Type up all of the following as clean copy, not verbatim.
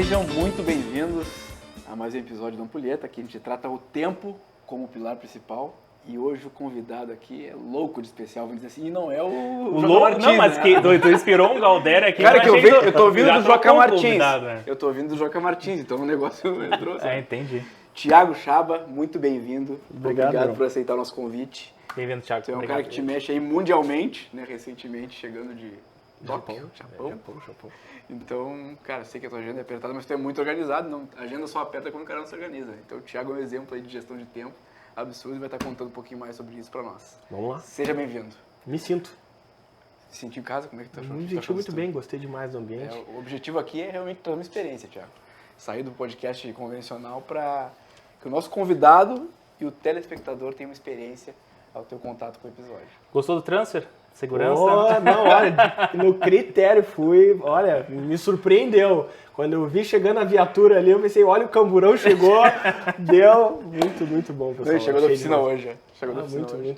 Sejam muito bem-vindos a mais um episódio do Ampulheta, que a gente trata o tempo como pilar principal. E hoje o convidado aqui é louco de especial, vamos dizer assim, e não é o Joca Martins, não, mas né? que tu inspirou um Galdério aqui. Cara, eu tô ouvindo do Joca Martins. Né? Eu tô ouvindo do Joca Martins, então o negócio entrou. Entendi. Tiago Chaba, muito bem-vindo. Obrigado por aceitar o nosso convite. Bem-vindo, Thiago. Tu é um cara que te mexe aí mundialmente, né? Recentemente, chegando de Tóquio, Japão. Então, cara, sei que a tua agenda é apertada, mas tu é muito organizado. Não, a agenda só aperta quando o cara não se organiza. Então, o Thiago é um exemplo aí de gestão de tempo absurdo e vai estar contando um pouquinho mais sobre isso pra nós. Vamos lá. Seja bem-vindo. Me sinto. Se sentiu em casa? Como é que tu achou? Me senti muito bem, gostei demais do ambiente. O objetivo aqui é realmente ter uma experiência, Thiago. Sair do podcast convencional para que o nosso convidado e o telespectador tenham uma experiência ao teu contato com o episódio. Gostou do transfer? Segurança? Não, olha, no critério me surpreendeu. Quando eu vi chegando a viatura ali, eu pensei, olha, o camburão chegou, deu muito bom, pessoal. Chegou da oficina hoje.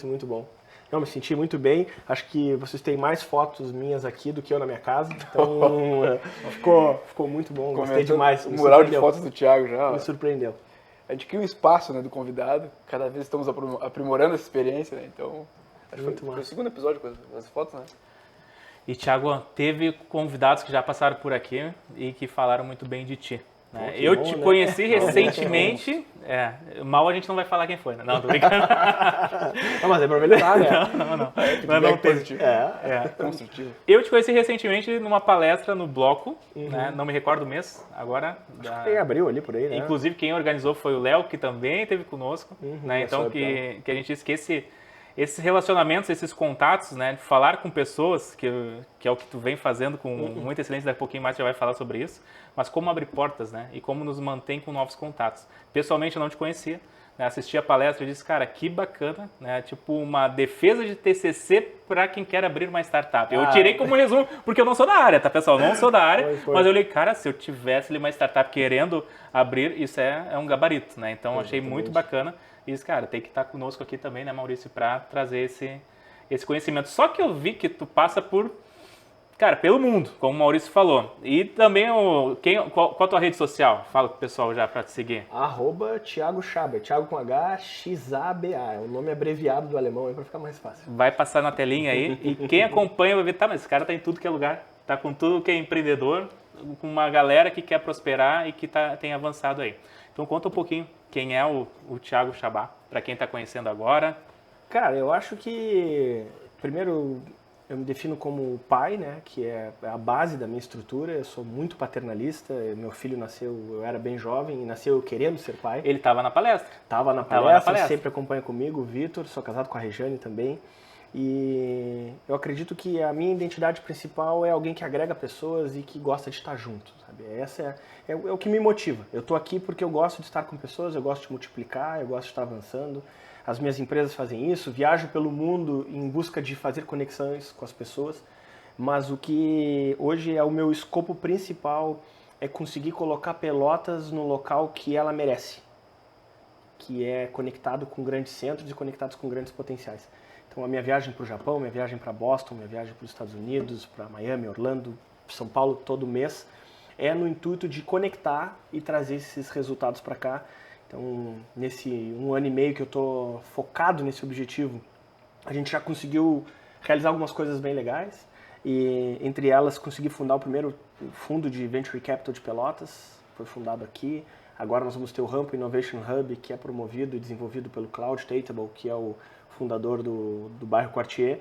Muito bom. Não, me senti muito bem. Acho que vocês têm mais fotos minhas aqui do que eu na minha casa. Então, ficou muito bom. Gostei demais. O mural de fotos do Thiago já. Me surpreendeu. A gente cria um espaço, né, do convidado. Cada vez estamos aprimorando essa experiência, né? Então, acho que foi o segundo episódio com as fotos, né? E, Thiago, teve convidados que já passaram por aqui e que falaram muito bem de ti. Né? Pô, eu bom, te né? conheci recentemente. Mal a gente não vai falar quem foi, né? Não, tô brincando. Não, mas é pra melhorar, né? Não. Mas não positivo. Construtivo. Eu te conheci recentemente numa palestra no Bloco, né? Não me recordo o mês, agora. Em abril ali, por aí, né? Inclusive, quem organizou foi o Léo, que também esteve conosco. Né? Então, que a gente disse que esses relacionamentos, esses contatos, né, de falar com pessoas, que é o que tu vem fazendo com muita excelência, daqui a pouquinho mais você vai falar sobre isso, mas como abrir portas, né, e como nos mantém com novos contatos. Pessoalmente eu não te conhecia, né, assisti a palestra e disse, cara, que bacana, né, tipo uma defesa de TCC para quem quer abrir uma startup. Eu tirei como resumo, porque eu não sou da área, tá, pessoal? Não sou da área, mas eu olhei, cara, se eu tivesse ali uma startup querendo abrir, isso é um gabarito, né, então achei muito bacana. E isso, cara, tem que estar conosco aqui também, né, Maurício, para trazer esse conhecimento. Só que eu vi que tu passa pelo mundo, como o Maurício falou. E também, qual a tua rede social? Fala pro pessoal já para te seguir. @Thiago Chaba, Thiago com H, X-A-B-A. É o nome abreviado do alemão aí para ficar mais fácil. Vai passar na telinha aí. E quem acompanha vai ver, tá, mas esse cara tá em tudo que é lugar. Tá com tudo que é empreendedor, com uma galera que quer prosperar e que tem avançado aí. Então conta um pouquinho quem é o Thiago Chaba, para quem está conhecendo agora. Cara, eu acho que, primeiro, eu me defino como pai, né, que é a base da minha estrutura. Eu sou muito paternalista, meu filho nasceu, eu era bem jovem, e nasceu querendo ser pai. Ele estava na palestra? Estava na palestra, sempre acompanha comigo, o Vitor, sou casado com a Rejane também. E eu acredito que a minha identidade principal é alguém que agrega pessoas e que gosta de estar junto, sabe? Essa é o que me motiva. Eu estou aqui porque eu gosto de estar com pessoas, eu gosto de multiplicar, eu gosto de estar avançando. As minhas empresas fazem isso, viajo pelo mundo em busca de fazer conexões com as pessoas, mas o que hoje é o meu escopo principal é conseguir colocar Pelotas no local que ela merece, que é conectado com grandes centros e conectados com grandes potenciais. Então, a minha viagem para o Japão, minha viagem para Boston, minha viagem para os Estados Unidos, para Miami, Orlando, São Paulo, todo mês, é no intuito de conectar e trazer esses resultados para cá. Então, nesse 1 ano e meio que eu estou focado nesse objetivo, a gente já conseguiu realizar algumas coisas bem legais, e entre elas consegui fundar o primeiro fundo de Venture Capital de Pelotas, foi fundado aqui. Agora nós vamos ter o Rampo Innovation Hub, que é promovido e desenvolvido pelo Claude Tateable, que é o fundador do bairro Quartier,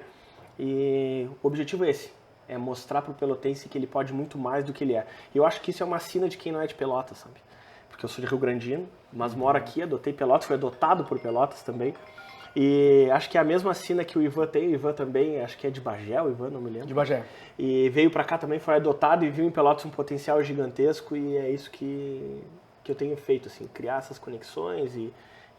e o objetivo é esse, é mostrar para o pelotense que ele pode muito mais do que ele é. E eu acho que isso é uma sina de quem não é de Pelotas, sabe? Porque eu sou de Rio Grandino, mas moro aqui, adotei Pelotas, fui adotado por Pelotas também, e acho que é a mesma sina que o Ivan tem, o Ivan também, acho que é de Bagé, o Ivan, não me lembro. De Bagé. E veio para cá também, foi adotado e viu em Pelotas um potencial gigantesco, e é isso que eu tenho feito, assim, criar essas conexões e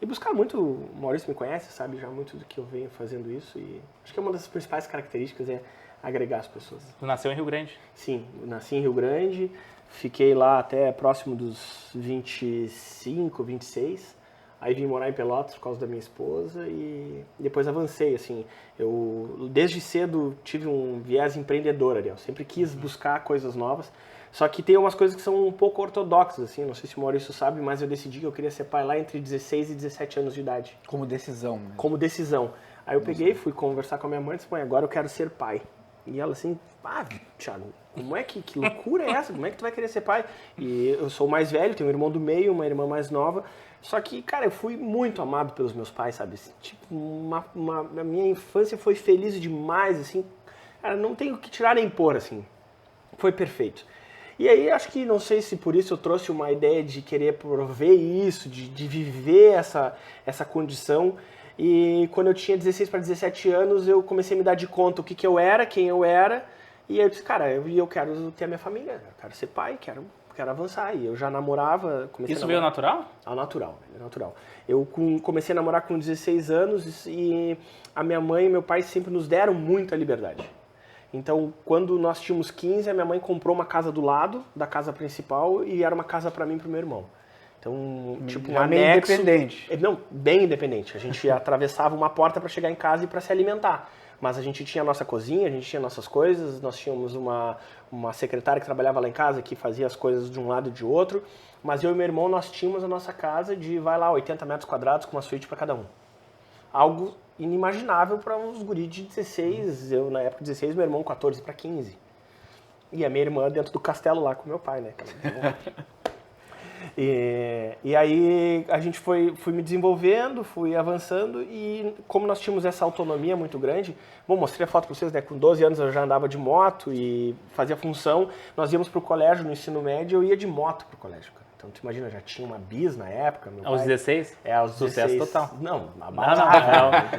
buscar muito, o Maurício me conhece, sabe já muito do que eu venho fazendo isso, e acho que uma das principais características é agregar as pessoas. Tu nasceu em Rio Grande? Sim, nasci em Rio Grande, fiquei lá até próximo dos 25, 26, aí vim morar em Pelotas por causa da minha esposa e depois avancei, assim, eu desde cedo tive um viés empreendedor ali, eu sempre quis buscar coisas novas, Só que tem umas coisas que são um pouco ortodoxas, assim, não sei se o Maurício sabe, mas eu decidi que eu queria ser pai lá entre 16 e 17 anos de idade. Como decisão, né? Como decisão. Aí eu peguei, fui conversar com a minha mãe e disse, mãe, agora eu quero ser pai. E ela assim, Thiago, como é que loucura é essa? Como é que tu vai querer ser pai? E eu sou o mais velho, tenho um irmão do meio, uma irmã mais nova. Só que, cara, eu fui muito amado pelos meus pais, sabe? Tipo, a minha infância foi feliz demais, assim. Cara, não tenho o que tirar nem pôr, assim. Foi perfeito. E aí, acho que, não sei se por isso eu trouxe uma ideia de querer prover isso, de viver essa condição. E quando eu tinha 16 para 17 anos, eu comecei a me dar de conta o que eu era, quem eu era. E aí eu disse, cara, eu quero ter a minha família, eu quero ser pai, quero avançar. E eu já namorava... Isso veio natural? Natural. Eu comecei a namorar com 16 anos e a minha mãe e meu pai sempre nos deram muita liberdade. Então, quando nós tínhamos 15, a minha mãe comprou uma casa do lado da casa principal e era uma casa para mim e pro meu irmão. Então, tipo, um anexo... independente. Não, bem independente. A gente atravessava uma porta para chegar em casa e para se alimentar. Mas a gente tinha a nossa cozinha, a gente tinha nossas coisas, nós tínhamos uma secretária que trabalhava lá em casa, que fazia as coisas de um lado e de outro. Mas eu e meu irmão, nós tínhamos a nossa casa de, 80 metros quadrados com uma suíte para cada um. Algo inimaginável para uns guris de 16, eu na época 16, meu irmão 14 para 15. E a minha irmã dentro do castelo lá com meu pai, né? E aí a gente fui me desenvolvendo, fui avançando e como nós tínhamos essa autonomia muito grande, mostrei a foto para vocês, né? Com 12 anos eu já andava de moto e fazia função, nós íamos para o colégio no ensino médio, eu ia de moto para o colégio, cara. Então, tu imagina, já tinha uma bis na época. Meu aos pai, 16? Aos 16. Sucesso total. Não,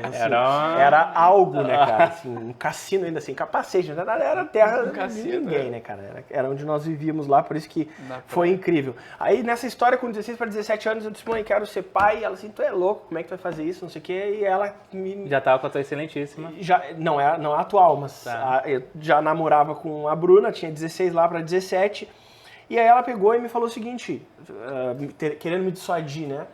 Assim, era algo, né, cara? Assim, um cassino ainda assim, capacete. Era terra de ninguém, né, cara? Era onde nós vivíamos lá, por isso que foi incrível. Aí, nessa história, com 16 para 17 anos, eu disse, mãe, quero ser pai. E ela assim, tu é louco, como é que tu vai fazer isso, não sei o quê. E ela me... Já tava com a tua excelentíssima. Não é atual, mas eu já namorava com a Bruna, tinha 16 lá para 17. E aí ela pegou e me falou o seguinte, querendo me dissuadir, né?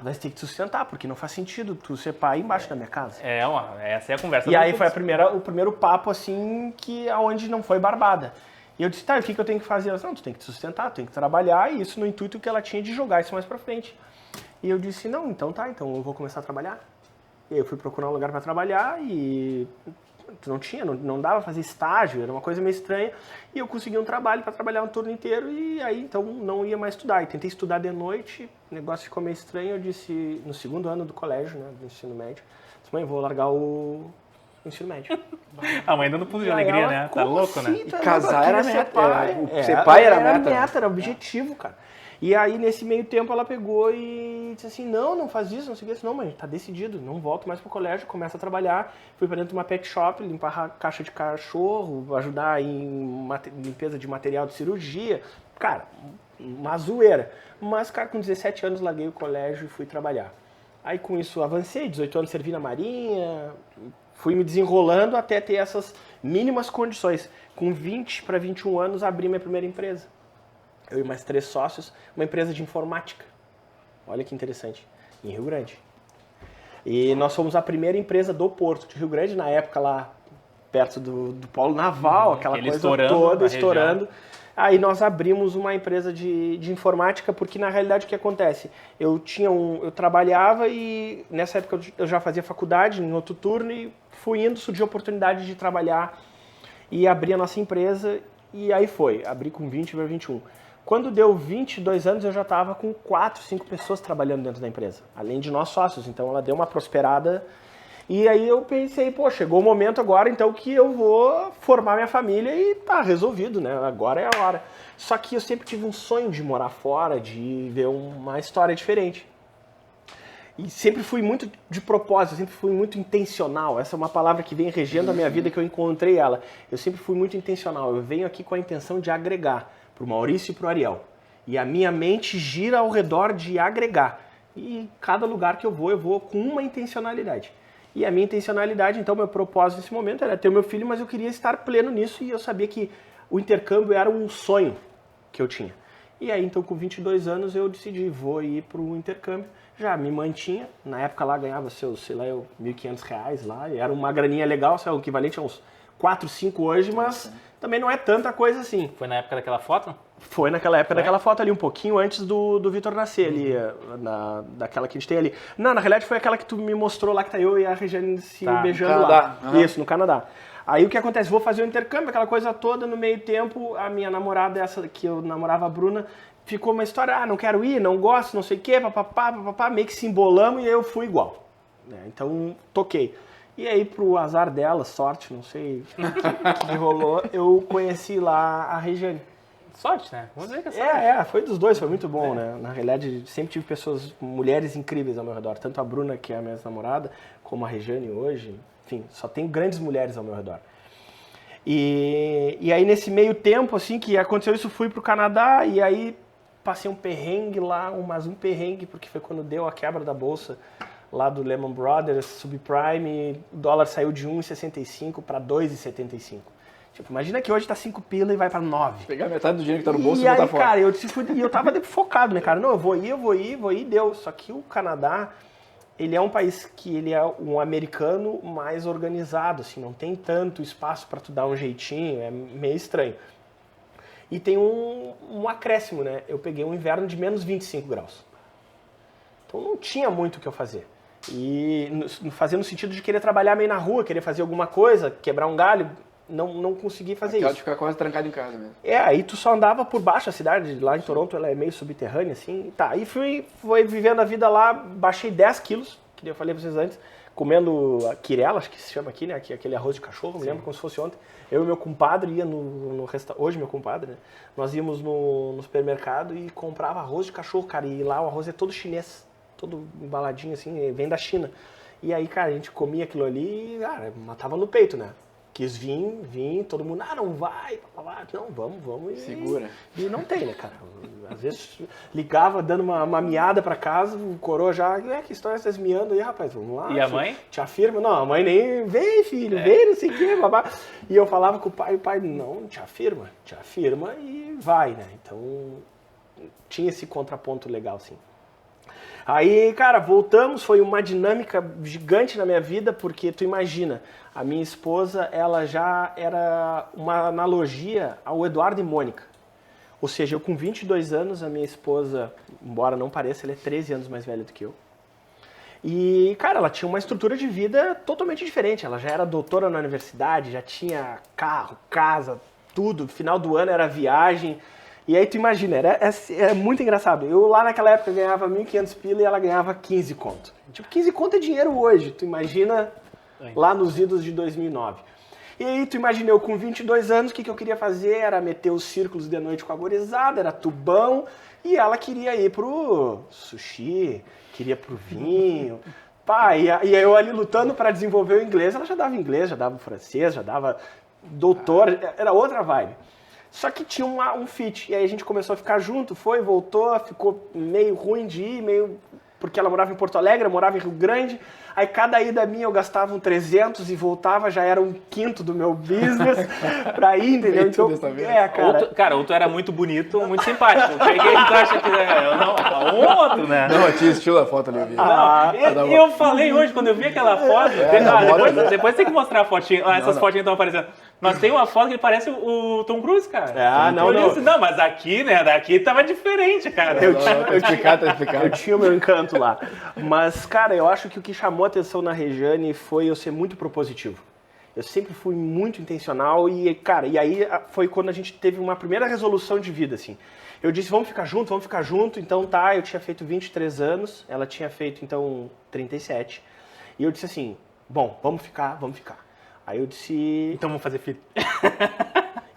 Vai ter que te sustentar, porque não faz sentido tu ser pai embaixo da minha casa. Essa é a conversa. E aí foi o primeiro papo, assim, onde não foi barbada. E eu disse, tá, o que eu tenho que fazer? Ela disse, não, tu tem que te sustentar, tu tem que trabalhar, e isso no intuito que ela tinha de jogar isso mais pra frente. E eu disse, não, então tá, então eu vou começar a trabalhar. E aí eu fui procurar um lugar pra trabalhar e... não dava pra fazer estágio, era uma coisa meio estranha, e eu consegui um trabalho para trabalhar um turno inteiro, e aí então não ia mais estudar, e tentei estudar de noite, o negócio ficou meio estranho, eu disse, no segundo ano do colégio, né, do ensino médio, disse, mãe, vou largar o ensino médio. A mãe dando pulo de alegria, né? Tá louco, assim, né? Tá e casar era a meta. Ser pai era a meta. Era o objetivo, cara. E aí, nesse meio tempo, ela pegou e disse assim, não faz isso, não sei o que. Eu disse, não, mãe, tá decidido, não volto mais pro colégio, começa a trabalhar. Fui pra dentro de uma pet shop, limpar a caixa de cachorro, ajudar em limpeza de material de cirurgia. Cara, uma zoeira. Mas, cara, com 17 anos, larguei o colégio e fui trabalhar. Aí, com isso, avancei, 18 anos servi na Marinha, fui me desenrolando até ter essas mínimas condições. Com 20 para 21 anos, abri minha primeira empresa. Eu e mais 3 sócios, uma empresa de informática. Olha que interessante. Em Rio Grande. E nós fomos a primeira empresa do Porto de Rio Grande, na época lá perto do Polo Naval, aquela coisa toda, estourando. Aí nós abrimos uma empresa de informática, porque na realidade o que acontece? Eu trabalhava e nessa época eu já fazia faculdade, em outro turno, e fui indo, surgiu a oportunidade de trabalhar e abrir a nossa empresa, e aí abri com 20 para 21. Quando deu 22 anos, eu já estava com 4, 5 pessoas trabalhando dentro da empresa, além de nós sócios. Então, ela deu uma prosperada. E aí eu pensei, chegou o momento agora, então, que eu vou formar minha família e tá resolvido, né? Agora é a hora. Só que eu sempre tive um sonho de morar fora, de ver uma história diferente. E sempre fui muito de propósito, sempre fui muito intencional. Essa é uma palavra que vem regendo a minha vida, que eu encontrei ela. Eu sempre fui muito intencional. Eu venho aqui com a intenção de agregar. Para o Maurício e para o Ariel. E a minha mente gira ao redor de agregar. E cada lugar que eu vou com uma intencionalidade. E a minha intencionalidade, então, meu propósito nesse momento era ter o meu filho, mas eu queria estar pleno nisso e eu sabia que o intercâmbio era um sonho que eu tinha. E aí, então, com 22 anos, eu decidi, vou ir para o intercâmbio. Já me mantinha, na época lá ganhava seus, R$ 1.500 lá, e era uma graninha legal, o equivalente a uns 4, 5 hoje, mas também não é tanta coisa assim. Foi na época daquela foto? Foi naquela época daquela foto ali, um pouquinho antes do Vitor nascer ali, daquela que a gente tem ali. Não, na realidade foi aquela que tu me mostrou lá, que tá eu e a Regiane se beijando lá. Isso, no Canadá. Aí o que acontece? Vou fazer o intercâmbio, aquela coisa toda, no meio tempo, a minha namorada, essa que eu namorava, a Bruna, ficou uma história, não quero ir, não gosto, não sei o quê, papapá, meio que se embolamos e eu fui igual. Então, toquei. E aí, pro azar dela, sorte, não sei o que rolou, eu conheci lá a Regiane. Sorte, né? Vamos dizer que é sorte. Foi dos dois, foi muito bom, né? Na realidade, sempre tive mulheres incríveis ao meu redor. Tanto a Bruna, que é a minha namorada, como a Regiane hoje. Enfim, só tenho grandes mulheres ao meu redor. E aí, nesse meio tempo, assim, que aconteceu isso, fui pro Canadá e aí passei um perrengue lá, mas um perrengue, porque foi quando deu a quebra da bolsa lá do Lehman Brothers, subprime, o dólar saiu de 1,65 para 2,75. Tipo, imagina que hoje tá 5 pila e vai pra 9. Pegar metade do dinheiro que tá no bolso e botar fora. Cara, eu tava focado, né, cara? Não, eu vou ir, deu. Só que o Canadá, ele é um país que ele é um americano mais organizado, assim, não tem tanto espaço pra tu dar um jeitinho, é meio estranho. E tem um acréscimo, né? Eu peguei um inverno de menos 25 graus. Então não tinha muito o que eu fazer. E fazer no sentido de querer trabalhar meio na rua, querer fazer alguma coisa, quebrar um galho, não consegui fazer isso. De ficar quase trancado em casa mesmo. Aí tu só andava por baixo, a cidade lá em Toronto, ela é meio subterrânea, assim. Tá, aí fui vivendo a vida lá, baixei 10 quilos, que eu falei pra vocês antes, comendo a quirela, acho que se chama aqui, né? Aquele arroz de cachorro, me lembro como se fosse ontem. Eu e meu compadre ia no restaurante, hoje meu compadre, né? Nós íamos no supermercado e comprava arroz de cachorro, cara, e lá o arroz é todo chinês, todo embaladinho assim, vem da China. E aí, cara, a gente comia aquilo ali e, cara, matava no peito, né? Quis vir, todo mundo, não vai, não, vamos e... Segura. E não tem, né, cara? Às vezes ligava dando uma miada pra casa, o coroa já, que história vocês miando aí, rapaz, vamos lá. E a mãe? Te afirma, não, a mãe nem, vem filho, vem, não sei o que, babá. E eu falava com o pai, não, te afirma e vai, né? Então, tinha esse contraponto legal, sim. Aí, cara, voltamos, foi uma dinâmica gigante na minha vida, porque tu imagina, a minha esposa, ela já era uma analogia ao Eduardo e Mônica. Ou seja, eu com 22 anos, a minha esposa, embora não pareça, ela é 13 anos mais velha do que eu. E, cara, ela tinha uma estrutura de vida totalmente diferente. Ela já era doutora na universidade, já tinha carro, casa, tudo. Final do ano era viagem. E aí tu imagina, é muito engraçado. Eu lá naquela época ganhava 1.500 pila e ela ganhava 15 conto. Tipo, 15 conto é dinheiro hoje. Tu imagina lá nos idos de 2009. E aí tu imagina eu com 22 anos, o que eu queria fazer era meter os círculos de noite com a gurizada, era tubão. E ela queria ir pro sushi, queria pro vinho. Pá, e aí eu ali lutando para desenvolver o inglês, ela já dava inglês, já dava francês, já dava doutor, era outra vibe. Só que tinha um fit, e aí a gente começou a ficar junto, voltou, ficou meio ruim de ir, porque ela morava em Porto Alegre, eu morava em Rio Grande, aí cada ida minha eu gastava um 300 e voltava, já era 1/5 do meu business pra ir, entendeu? Então, cara. Ou tu era muito bonito, muito simpático. O que tu acha que um outro, né? Não, tinha estilo a foto ali. Eu falei hoje, quando eu vi aquela foto, depois tem que mostrar a fotinha, essas fotinhas estão aparecendo. Nós temos uma foto que parece o Tom Cruise, cara. Não. Não, mas aqui, né, daqui tava diferente, cara. Tá explicado. Eu tinha o meu encanto lá. Mas, cara, eu acho que o que chamou a atenção na Regiane foi eu ser muito propositivo. Eu sempre fui muito intencional e, cara, e aí foi quando a gente teve uma primeira resolução de vida, assim. Eu disse, vamos ficar junto, então tá, eu tinha feito 23 anos, ela tinha feito, então, 37. E eu disse assim, bom, vamos ficar. Aí eu disse... Então vamos fazer filho.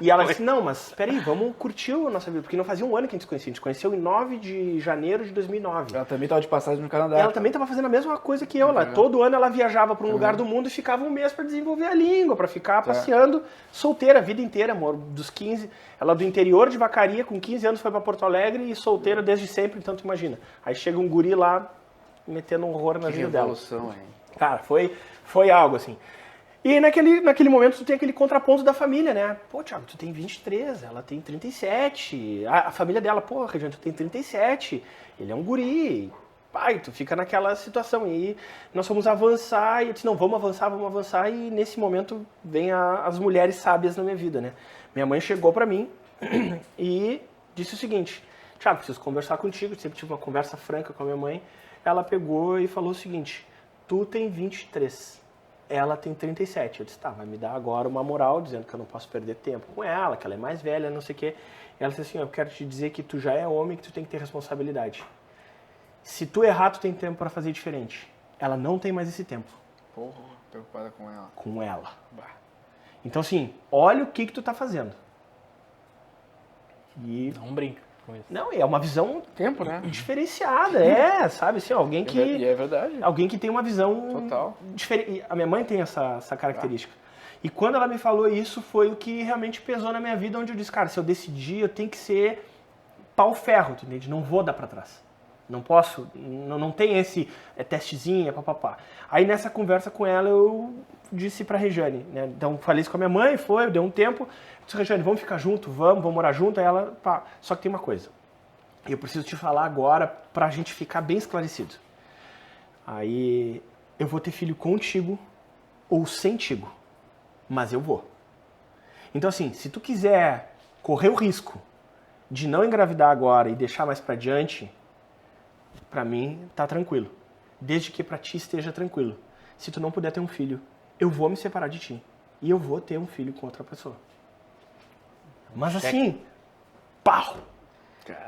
E ela disse, não, mas peraí, vamos curtir a nossa vida, porque não fazia um ano que a gente se conhecia. A gente se conheceu em 9 de janeiro de 2009. Ela também estava de passagem no Canadá. Ela também estava fazendo a mesma coisa que eu lá. Todo ano ela viajava para um lugar do mundo e ficava um mês para desenvolver a língua, para ficar passeando, solteira a vida inteira, amor, dos 15. Ela do interior de Vacaria, com 15 anos foi para Porto Alegre e solteira desde sempre, então tu imagina. Aí chega um guri lá, metendo um horror na vida dela. Revolução, hein? Cara, foi algo assim. E naquele momento tu tem aquele contraponto da família, né? Pô, Thiago, tu tem 23, ela tem 37. A família dela, pô, Regiane, tu tem 37. Ele é um guri. pai, tu fica naquela situação. E nós fomos avançar, e eu disse, não, vamos avançar, e nesse momento vem as mulheres sábias na minha vida, né? Minha mãe chegou pra mim e disse o seguinte, Thiago, preciso conversar contigo, eu sempre tive uma conversa franca com a minha mãe. Ela pegou e falou o seguinte, tu tem 23, ela tem 37. Eu disse, tá, vai me dar agora uma moral, dizendo que eu não posso perder tempo com ela, que ela é mais velha, não sei o quê. Ela disse assim, eu quero te dizer que tu já é homem, que tu tem que ter responsabilidade. Se tu errar, tu tem tempo pra fazer diferente. Ela não tem mais esse tempo. Porra, preocupada com ela. Com ela. Então assim, olha o que tu tá fazendo. E... Não brinca com isso. Não, é uma visão Tempo, né? diferenciada, sabe? Assim, alguém que... E é verdade. Alguém que tem uma visão... Total. Diferente. A minha mãe tem essa característica. E quando ela me falou isso, foi o que realmente pesou na minha vida, onde eu disse, cara, se eu decidir, eu tenho que ser pau-ferro, tu entende? Não vou dar pra trás. Não posso, não tem esse testezinho, papapá. Aí nessa conversa com ela, eu disse pra Rejane, né? Então falei isso com a minha mãe, deu um tempo. Eu disse, Rejane, vamos ficar junto, vamos morar junto. Aí ela, pá. Só que tem uma coisa. Eu preciso te falar agora pra gente ficar bem esclarecido. Aí eu vou ter filho contigo ou sentigo, mas eu vou. Então assim, se tu quiser correr o risco de não engravidar agora e deixar mais pra diante, pra mim tá tranquilo. Desde que pra ti esteja tranquilo. Se tu não puder ter um filho, eu vou me separar de ti. E eu vou ter um filho com outra pessoa. Mas assim, pau!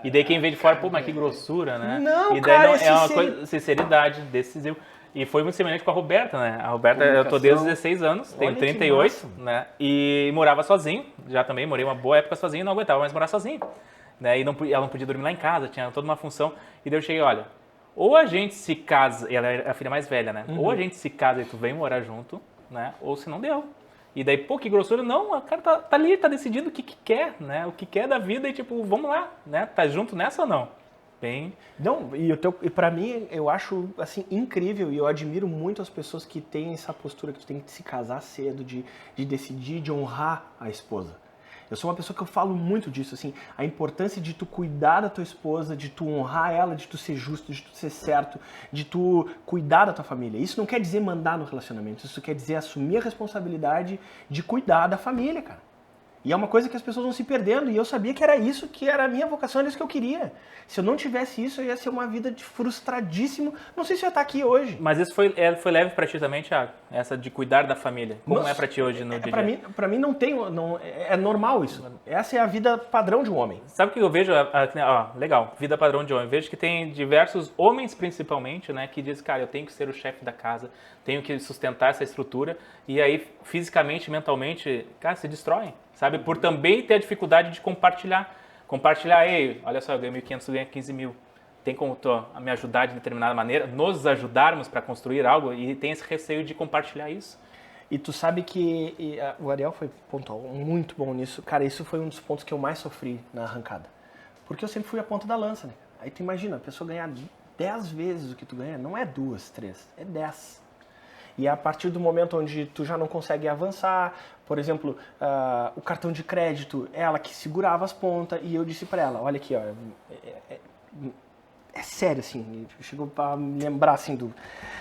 E daí quem vê de fora, pô, mas que grossura, né? Não, e daí cara, não, é uma coisa, sinceridade, decisivo. E foi muito semelhante com a Roberta, né? A Roberta, eu tô desde os 16 anos, tenho 38, né? E morava sozinho, já também morei uma boa época sozinho, não aguentava mais morar sozinho. Né? E ela não podia dormir lá em casa, tinha toda uma função. E daí eu cheguei, olha, ou a gente se casa, e ela é a filha mais velha, né? Ou a gente se casa e tu vem morar junto, né? Ou se não deu. E daí, pô, que grossura. Não, o cara tá ali, tá decidindo o que quer, né? O que quer da vida e tipo, vamos lá, né? Tá junto nessa ou não? Bem... Não, e pra mim, eu acho, assim, incrível e eu admiro muito as pessoas que têm essa postura que tu tem que se casar cedo, de decidir, de honrar a esposa. Eu sou uma pessoa que eu falo muito disso, assim, a importância de tu cuidar da tua esposa, de tu honrar ela, de tu ser justo, de tu ser certo, de tu cuidar da tua família. Isso não quer dizer mandar no relacionamento, isso quer dizer assumir a responsabilidade de cuidar da família, cara. E é uma coisa que as pessoas vão se perdendo, e eu sabia que era isso, que era a minha vocação, era isso que eu queria. Se eu não tivesse isso, eu ia ser uma vida de frustradíssimo, não sei se eu ia estar aqui hoje. Mas isso foi leve pra ti também, Thiago? Essa de cuidar da família. Como é pra ti hoje no dia a dia? Pra mim não tem, é normal isso. Essa é a vida padrão de um homem. Sabe o que eu vejo? Legal, vida padrão de homem. Eu vejo que tem diversos homens, principalmente, né, que dizem, cara, eu tenho que ser o chefe da casa, tenho que sustentar essa estrutura, e aí, fisicamente, mentalmente, cara, se destroem, sabe? Por também ter a dificuldade de compartilhar. Compartilhar, ei, olha só, eu ganho 1.500, tu ganha 15 mil. Tem como tu me ajudar de determinada maneira, nos ajudarmos para construir algo, e tem esse receio de compartilhar isso. E tu sabe que o Ariel foi pontual, muito bom nisso. Cara, isso foi um dos pontos que eu mais sofri na arrancada. Porque eu sempre fui a ponta da lança, né? Aí tu imagina, a pessoa ganhar 10 vezes o que tu ganha, não é 2, 3, é 10. E a partir do momento onde tu já não consegue avançar, por exemplo, o cartão de crédito, ela que segurava as pontas, e eu disse pra ela, olha aqui, ó, é sério, assim, chegou pra me lembrar, assim,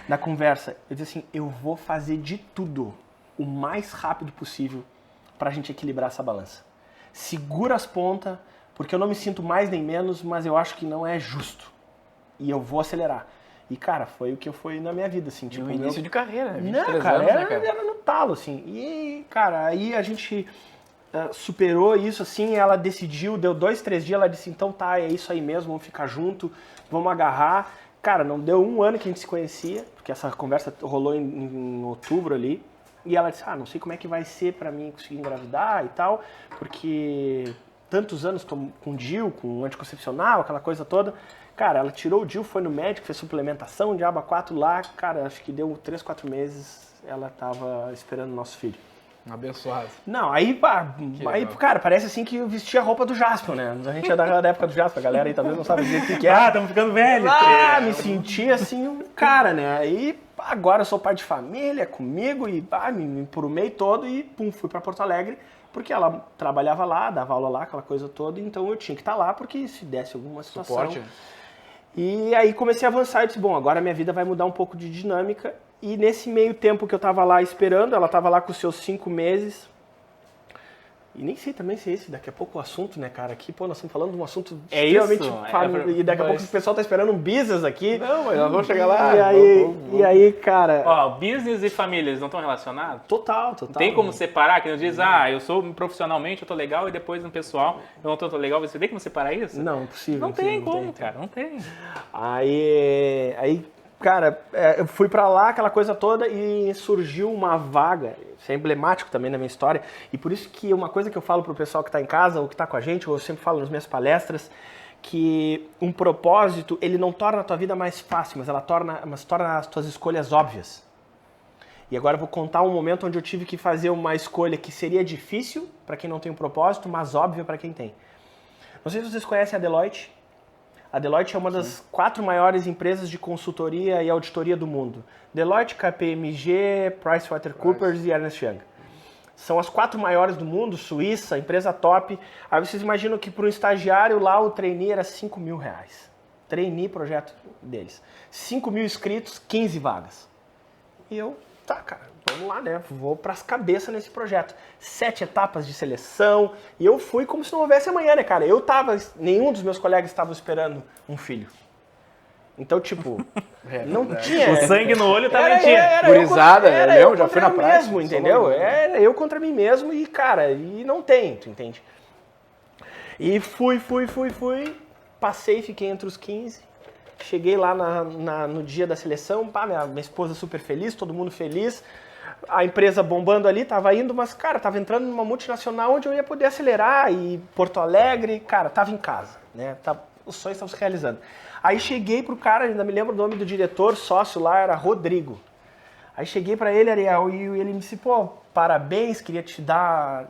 da conversa, eu disse assim, eu vou fazer de tudo, o mais rápido possível, pra gente equilibrar essa balança. Segura as pontas, porque eu não me sinto mais nem menos, mas eu acho que não é justo, e eu vou acelerar. E, cara, foi o que foi na minha vida, assim. Tipo, no início de carreira, né? 23 não, cara, anos, né, cara? Era no talo, assim. E, cara, aí a gente superou isso, assim, ela decidiu, deu 2, 3 dias, ela disse, então tá, é isso aí mesmo, vamos ficar junto, vamos agarrar. Cara, não deu 1 ano que a gente se conhecia, porque essa conversa rolou em outubro ali. E ela disse, não sei como é que vai ser pra mim conseguir engravidar e tal, porque tantos anos tô com DIU, com anticoncepcional, aquela coisa toda. Cara, ela tirou o DIU, foi no médico, fez suplementação de aba 4 lá. Cara, acho que deu 3, 4 meses, ela tava esperando o nosso filho. Abençoado. Não, aí, cara, parece assim que eu vestia a roupa do Jasper, né? A gente é da época do Jasper, a galera aí talvez não sabe dizer o que é. Estamos ficando velhos. Me senti assim um cara, né? Aí, agora eu sou pai de família, comigo, e me emprumei todo e, fui pra Porto Alegre. Porque ela trabalhava lá, dava aula lá, aquela coisa toda, então eu tinha que estar lá, porque se desse alguma situação... Suporte. E aí comecei a avançar e disse, bom, agora minha vida vai mudar um pouco de dinâmica. E nesse meio tempo que eu tava lá esperando, ela tava lá com os seus 5 meses. E nem sei também se é esse daqui a pouco o assunto, né, cara? Aqui, pô, nós estamos falando de um assunto extremamente família. E daqui a pouco o pessoal tá esperando um business aqui. Não, mas nós vamos chegar lá. E aí, cara... Ó, business e família, eles não estão relacionados? Total. Tem como separar? Que não diz, eu sou profissionalmente, eu tô legal, e depois no pessoal eu não tô legal. Você tem como separar isso? Não, impossível. Não tem como, cara, não tem. Aí, cara, eu fui pra lá, aquela coisa toda, e surgiu uma vaga, isso é emblemático também na minha história, e por isso que uma coisa que eu falo pro pessoal que tá em casa, ou que tá com a gente, ou eu sempre falo nas minhas palestras, que um propósito, ele não torna a tua vida mais fácil, mas torna as tuas escolhas óbvias. E agora eu vou contar um momento onde eu tive que fazer uma escolha que seria difícil para quem não tem um propósito, mas óbvia para quem tem. Não sei se vocês conhecem a Deloitte. A Deloitte é uma das 4 maiores empresas de consultoria e auditoria do mundo. Deloitte, KPMG, PricewaterhouseCoopers e Ernst Young. São as 4 maiores do mundo, Suíça, empresa top. Aí vocês imaginam que para um estagiário lá o trainee era R$5.000. Trainee, projeto deles. 5 mil inscritos, 15 vagas. E eu, tá, cara, vamos lá, né? Vou pras cabeças nesse projeto. 7 etapas de seleção. E eu fui como se não houvesse amanhã, né, cara? Nenhum dos meus colegas estavam esperando um filho. Então, tipo, não tinha. O sangue no olho tá mentindo. Era eu já fui na praia mesmo, entendeu? Era eu contra mim mesmo e, cara, e não tem, tu entende? E fui. Passei, fiquei entre os 15. Cheguei lá no dia da seleção, pá, minha esposa super feliz, todo mundo feliz. A empresa bombando ali, tava indo, mas, cara, tava entrando numa multinacional onde eu ia poder acelerar. E Porto Alegre, cara, tava em casa, né? Os sonhos estavam se realizando. Aí cheguei pro cara, ainda me lembro o nome do diretor, sócio lá, era Rodrigo. Aí cheguei pra ele, Ariel, e ele me disse, pô, parabéns, queria te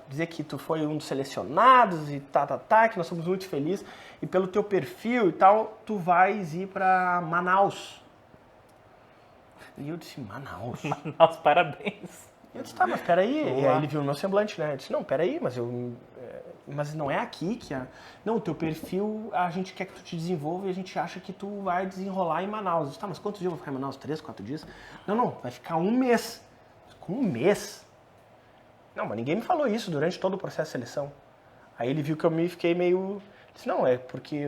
dizer que tu foi um dos selecionados e que nós somos muito felizes. E pelo teu perfil e tal, tu vais ir pra Manaus. E eu disse, Manaus? Manaus, parabéns. Eu disse, tá, mas peraí. E aí ele viu o meu semblante, né? Eu disse, não, peraí, mas não é aqui que... Não, o teu perfil, a gente quer que tu te desenvolva e a gente acha que tu vai desenrolar em Manaus. Eu disse, tá, mas quantos dias eu vou ficar em Manaus? 3, 4 dias? Não, vai ficar 1 mês. Com 1 mês? Não, mas ninguém me falou isso durante todo o processo de seleção. Aí ele viu que eu fiquei meio... Disse, não, é porque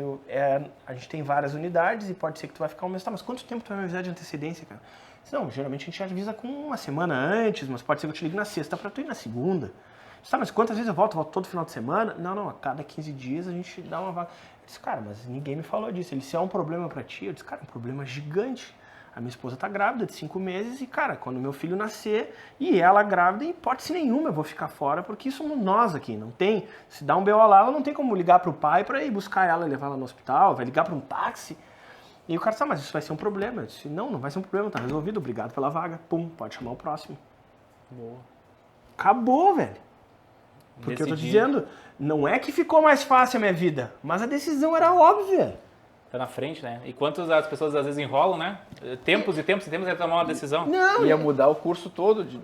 a gente tem várias unidades e pode ser que tu vai ficar 1 mês. Tá, mas quanto tempo tu vai me avisar de antecedência, cara? Disse, não, geralmente a gente avisa com 1 semana antes, mas pode ser que eu te ligue na sexta pra tu ir na segunda. Disse, tá, mas quantas vezes eu volto? Volto todo final de semana? Não, a cada 15 dias a gente dá uma vaga. Eu disse, cara, mas ninguém me falou disso. Ele disse, é um problema pra ti? Eu disse, cara, é um problema gigante. A minha esposa tá grávida de 5 meses e, cara, quando meu filho nascer e ela grávida, em hipótese nenhuma eu vou ficar fora, porque somos nós aqui, não tem. Se dá um BO lá, ela não tem como ligar pro pai pra ir buscar ela e levar ela no hospital, vai ligar pra um táxi. E o cara disse, mas isso vai ser um problema. Eu disse, não vai ser um problema, tá resolvido, obrigado pela vaga. Pum, pode chamar o próximo. Boa. Acabou, velho. Porque eu tô dizendo, não é que ficou mais fácil a minha vida, mas a decisão era óbvia. Tá na frente, né? E quantas as pessoas às vezes enrolam, né? Tempos e tempos até tomar uma decisão. Não. Ia mudar o curso todo de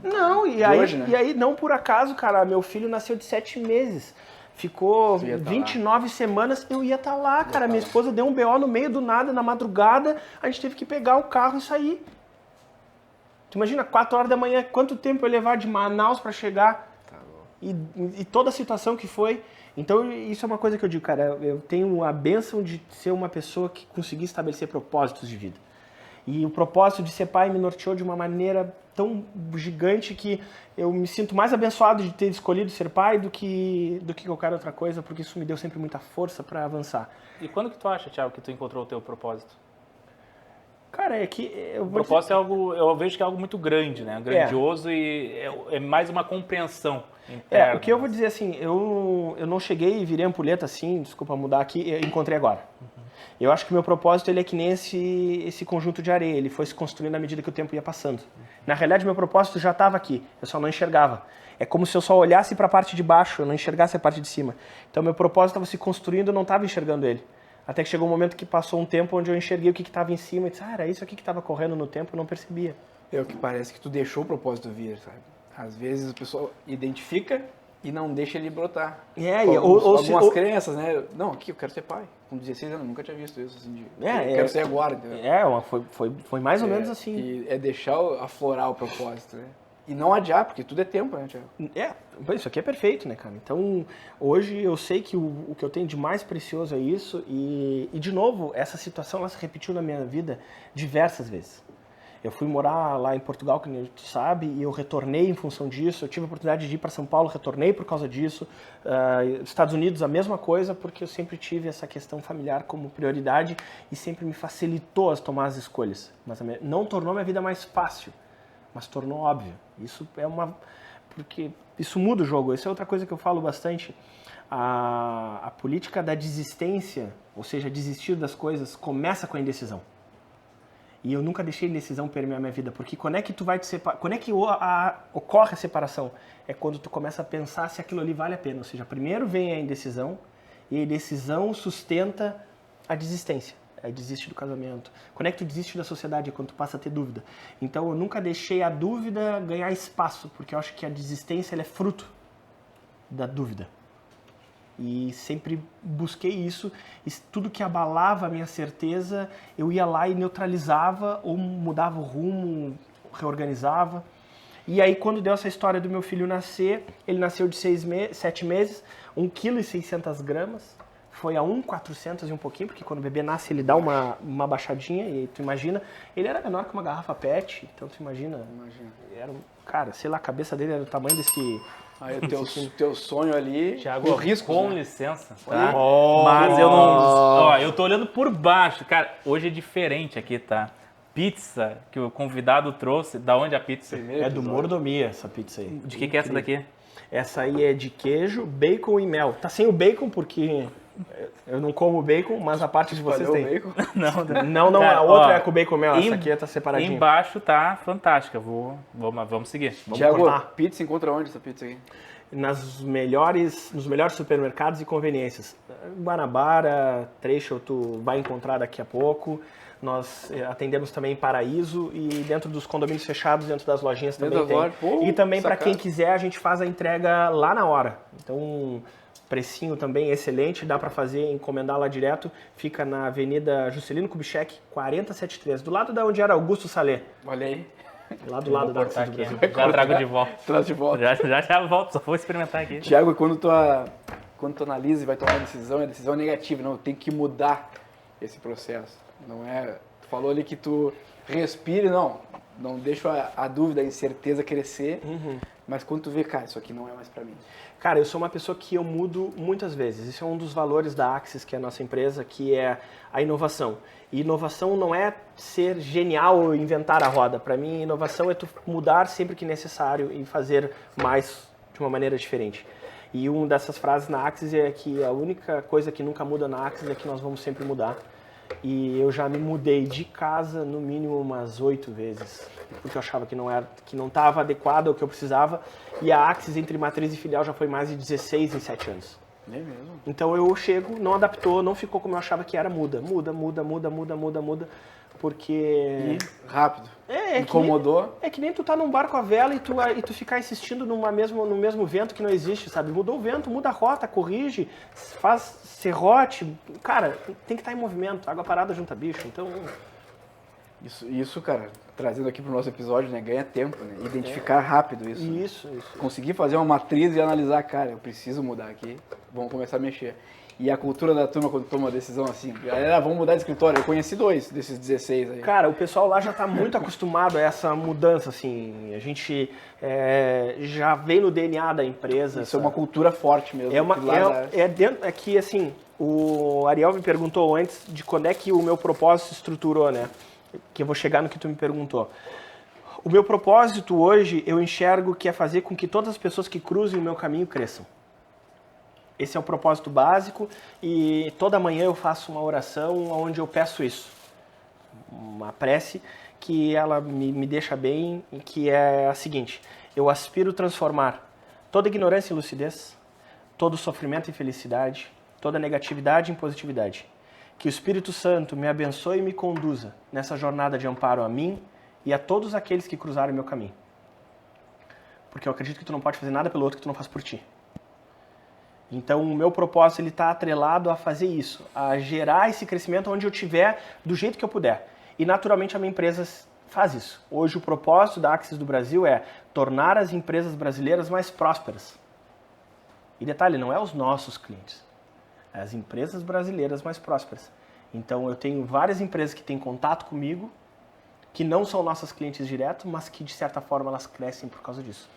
hoje, né? E aí, não por acaso, cara, meu filho nasceu de 7 meses. Ficou 29 semanas, eu ia estar lá, cara. Minha esposa deu um BO no meio do nada, na madrugada, a gente teve que pegar o carro e sair. Tu imagina, 4 horas da manhã, quanto tempo eu ia levar de Manaus pra chegar? E toda a situação que foi. Então, isso é uma coisa que eu digo, cara, eu tenho a bênção de ser uma pessoa que conseguiu estabelecer propósitos de vida. E o propósito de ser pai me norteou de uma maneira tão gigante que eu me sinto mais abençoado de ter escolhido ser pai do que qualquer outra coisa, porque isso me deu sempre muita força para avançar. E quando que tu acha, Thiago, que tu encontrou o teu propósito? Cara, é que... O propósito é algo, eu vejo que é algo muito grande, né? Grandioso e é mais uma compreensão interna. O que eu vou dizer assim, eu não cheguei e virei ampulheta assim, desculpa mudar aqui, eu encontrei agora. Eu acho que o meu propósito ele é que nem esse conjunto de areia, ele foi se construindo à medida que o tempo ia passando. Na realidade, meu propósito já estava aqui, eu só não enxergava. É como se eu só olhasse para a parte de baixo, eu não enxergasse a parte de cima. Então, meu propósito estava se construindo, eu não estava enxergando ele. Até que chegou um momento que passou um tempo onde eu enxerguei o que estava em cima e disse, era isso aqui que estava correndo no tempo, eu não percebia. É o que parece que tu deixou o propósito vir, sabe? Às vezes a pessoa identifica e não deixa ele brotar. Algumas crenças, né? Não, aqui eu quero ser pai. com 16 anos, nunca tinha visto isso, assim, quero ser agora, entendeu? Foi mais ou menos assim. E é deixar aflorar o propósito, né? E não adiar, porque tudo é tempo, né, Thiago? Isso aqui é perfeito, né, cara? Então, hoje eu sei que o que eu tenho de mais precioso é isso e, de novo, essa situação ela se repetiu na minha vida diversas vezes. Eu fui morar lá em Portugal, que tu sabe, e eu retornei em função disso. Eu tive a oportunidade de ir para São Paulo, retornei por causa disso. Estados Unidos, a mesma coisa, porque eu sempre tive essa questão familiar como prioridade e sempre me facilitou as tomar as escolhas. Mas não tornou minha vida mais fácil, mas tornou óbvio. Isso porque isso muda o jogo. Essa é outra coisa que eu falo bastante. A política da desistência, ou seja, desistir das coisas, começa com a indecisão. E eu nunca deixei indecisão permear minha vida, porque quando é que tu vai te separar? Quando é que ocorre a separação? É quando tu começa a pensar se aquilo ali vale a pena. Ou seja, primeiro vem a indecisão, e a indecisão sustenta a desistência. Aí desiste do casamento. Quando é que tu desiste da sociedade? É quando tu passa a ter dúvida. Então eu nunca deixei a dúvida ganhar espaço, porque eu acho que a desistência ela é fruto da dúvida. E sempre busquei isso, e tudo que abalava a minha certeza, eu ia lá e neutralizava, ou mudava o rumo, reorganizava. E aí quando deu essa história do meu filho nascer, ele nasceu de 7 meses, 1,6 kg, foi a 1,400 e um pouquinho, porque quando o bebê nasce ele dá uma baixadinha, e tu imagina, ele era menor que uma garrafa PET, então tu imagina. Era cara, sei lá, a cabeça dele era do tamanho desse... Aí o teu sonho ali, Thiago, risco, com né? licença, tá? Mas eu não... Ó, eu tô olhando por baixo. Cara, hoje é diferente aqui, tá? Pizza que o convidado trouxe. Da onde a pizza? É do Mordomia, essa pizza aí. De que é essa daqui? Essa aí é de queijo, bacon e mel. Tá sem o bacon porque eu não como bacon, mas a parte de vocês tem. Bacon? Não, Cara, a outra ó, é com bacon e mel. Essa aqui tá separadinha. Embaixo tá fantástica. Vamos seguir. Thiago, cortar. pizza encontra onde essa pizza aqui? Nos melhores supermercados e conveniências. Guanabara, Trecho, tu vai encontrar daqui a pouco. Nós atendemos também em Paraíso e dentro dos condomínios fechados, dentro das lojinhas também tem. E também para quem quiser, a gente faz a entrega lá na hora. Então, precinho também excelente, dá para fazer, encomendar lá direto. Fica na Avenida Juscelino Kubitschek, 4073, do lado da onde era Augusto Salé. Olha aí. Lá do lado da Artes do Brasil. Já trago de volta. Traz de volta. Já volto, só vou experimentar aqui. Thiago, quando tu analisa e vai tomar uma decisão, a decisão é negativa, não, tem que mudar esse processo. Não é, tu falou ali que tu respire, não deixa a dúvida, a incerteza crescer, mas quando tu vê, cara, isso aqui não é mais pra mim. Cara, eu sou uma pessoa que eu mudo muitas vezes. Isso é um dos valores da Axis, que é a nossa empresa, que é a inovação. E inovação não é ser genial ou inventar a roda. Para mim, inovação é tu mudar sempre que necessário e fazer mais de uma maneira diferente. E uma dessas frases na Axis é que a única coisa que nunca muda na Axis é que nós vamos sempre mudar. E eu já me mudei de casa no mínimo umas 8 vezes, porque eu achava que não estava adequado ao que eu precisava. E a Axis entre matriz e filial já foi mais de 16 em 7 anos. É mesmo? Então eu chego, não adaptou, não ficou como eu achava que era, muda, porque... E rápido. Incomodou. É que nem tu tá num barco à vela e tu ficar insistindo no mesmo vento que não existe, sabe? Mudou o vento, muda a rota, corrige, faz serrote. Cara, tem que estar em movimento, água parada junta bicho, então... Isso, cara, trazendo aqui pro nosso episódio, né? Ganha tempo, né? Identificar rápido isso. Isso. Conseguir fazer uma matriz e analisar, cara, eu preciso mudar aqui, vamos começar a mexer. E a cultura da turma quando toma uma decisão assim, galera, vamos mudar de escritório. Eu conheci 2 desses 16 aí. Cara, o pessoal lá já tá muito acostumado a essa mudança, assim. A gente já vem no DNA da empresa. Isso é uma cultura forte mesmo. É que, assim, o Ariel me perguntou antes de quando é que o meu propósito se estruturou, né? Que eu vou chegar no que tu me perguntou. O meu propósito hoje, eu enxergo que é fazer com que todas as pessoas que cruzem o meu caminho cresçam. Esse é o propósito básico e toda manhã eu faço uma oração onde eu peço isso. Uma prece que ela me deixa bem e que é a seguinte: eu aspiro transformar toda ignorância em lucidez, todo sofrimento em felicidade, toda negatividade em positividade. Que o Espírito Santo me abençoe e me conduza nessa jornada de amparo a mim e a todos aqueles que cruzarem o meu caminho. Porque eu acredito que tu não pode fazer nada pelo outro que tu não faz por ti. Então, o meu propósito ele está atrelado a fazer isso, a gerar esse crescimento onde eu tiver, do jeito que eu puder. E, naturalmente, a minha empresa faz isso. Hoje, o propósito da Axis do Brasil é tornar as empresas brasileiras mais prósperas. E detalhe, não é os nossos clientes, é as empresas brasileiras mais prósperas. Então, eu tenho várias empresas que têm contato comigo, que não são nossas clientes diretos, mas que, de certa forma, elas crescem por causa disso.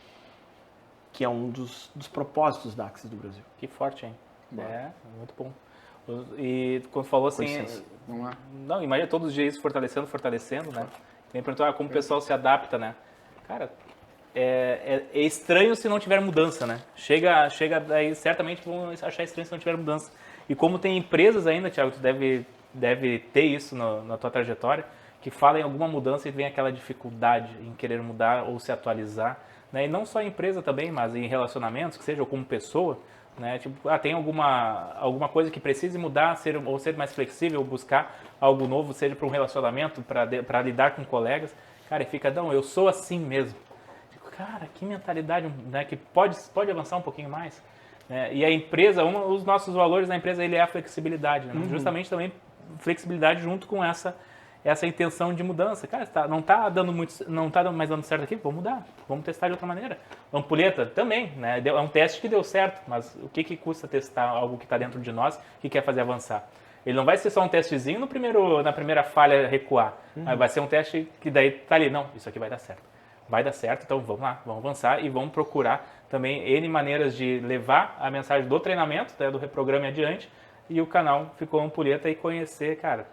Que é um dos propósitos da Axis do Brasil. Que forte, hein? É, muito bom. E quando falou assim... Vamos lá. Não, imagina todos os dias fortalecendo, né? Me perguntou como o pessoal se adapta, né? Cara, é estranho se não tiver mudança, né? Chega daí, certamente vão achar estranho se não tiver mudança. E como tem empresas ainda, Thiago, tu deve ter isso na tua trajetória, que falam em alguma mudança e vem aquela dificuldade em querer mudar ou se atualizar. Né? E não só em empresa também, mas em relacionamentos, que seja como pessoa, né? Tipo, tem alguma coisa que precise mudar, ou ser mais flexível, buscar algo novo, seja para um relacionamento, para lidar com colegas. Cara, e fica, não, eu sou assim mesmo. Fico, cara, que mentalidade, né? Que pode avançar um pouquinho mais. Né? E a empresa, os nossos valores na empresa, ele é a flexibilidade. Né? Justamente também flexibilidade junto com essa intenção de mudança. Cara, não está mais dando certo aqui, vamos mudar, vamos testar de outra maneira. Ampulheta também, né? É um teste que deu certo, mas o que custa testar algo que está dentro de nós, que quer fazer avançar? Ele não vai ser só um testezinho na primeira falha recuar, mas vai ser um teste que daí tá ali, não, isso aqui vai dar certo. Vai dar certo, então vamos lá, vamos avançar e vamos procurar também N maneiras de levar a mensagem do treinamento, né, do Reprograme adiante, e o canal ficou Ampulheta e conhecer, cara.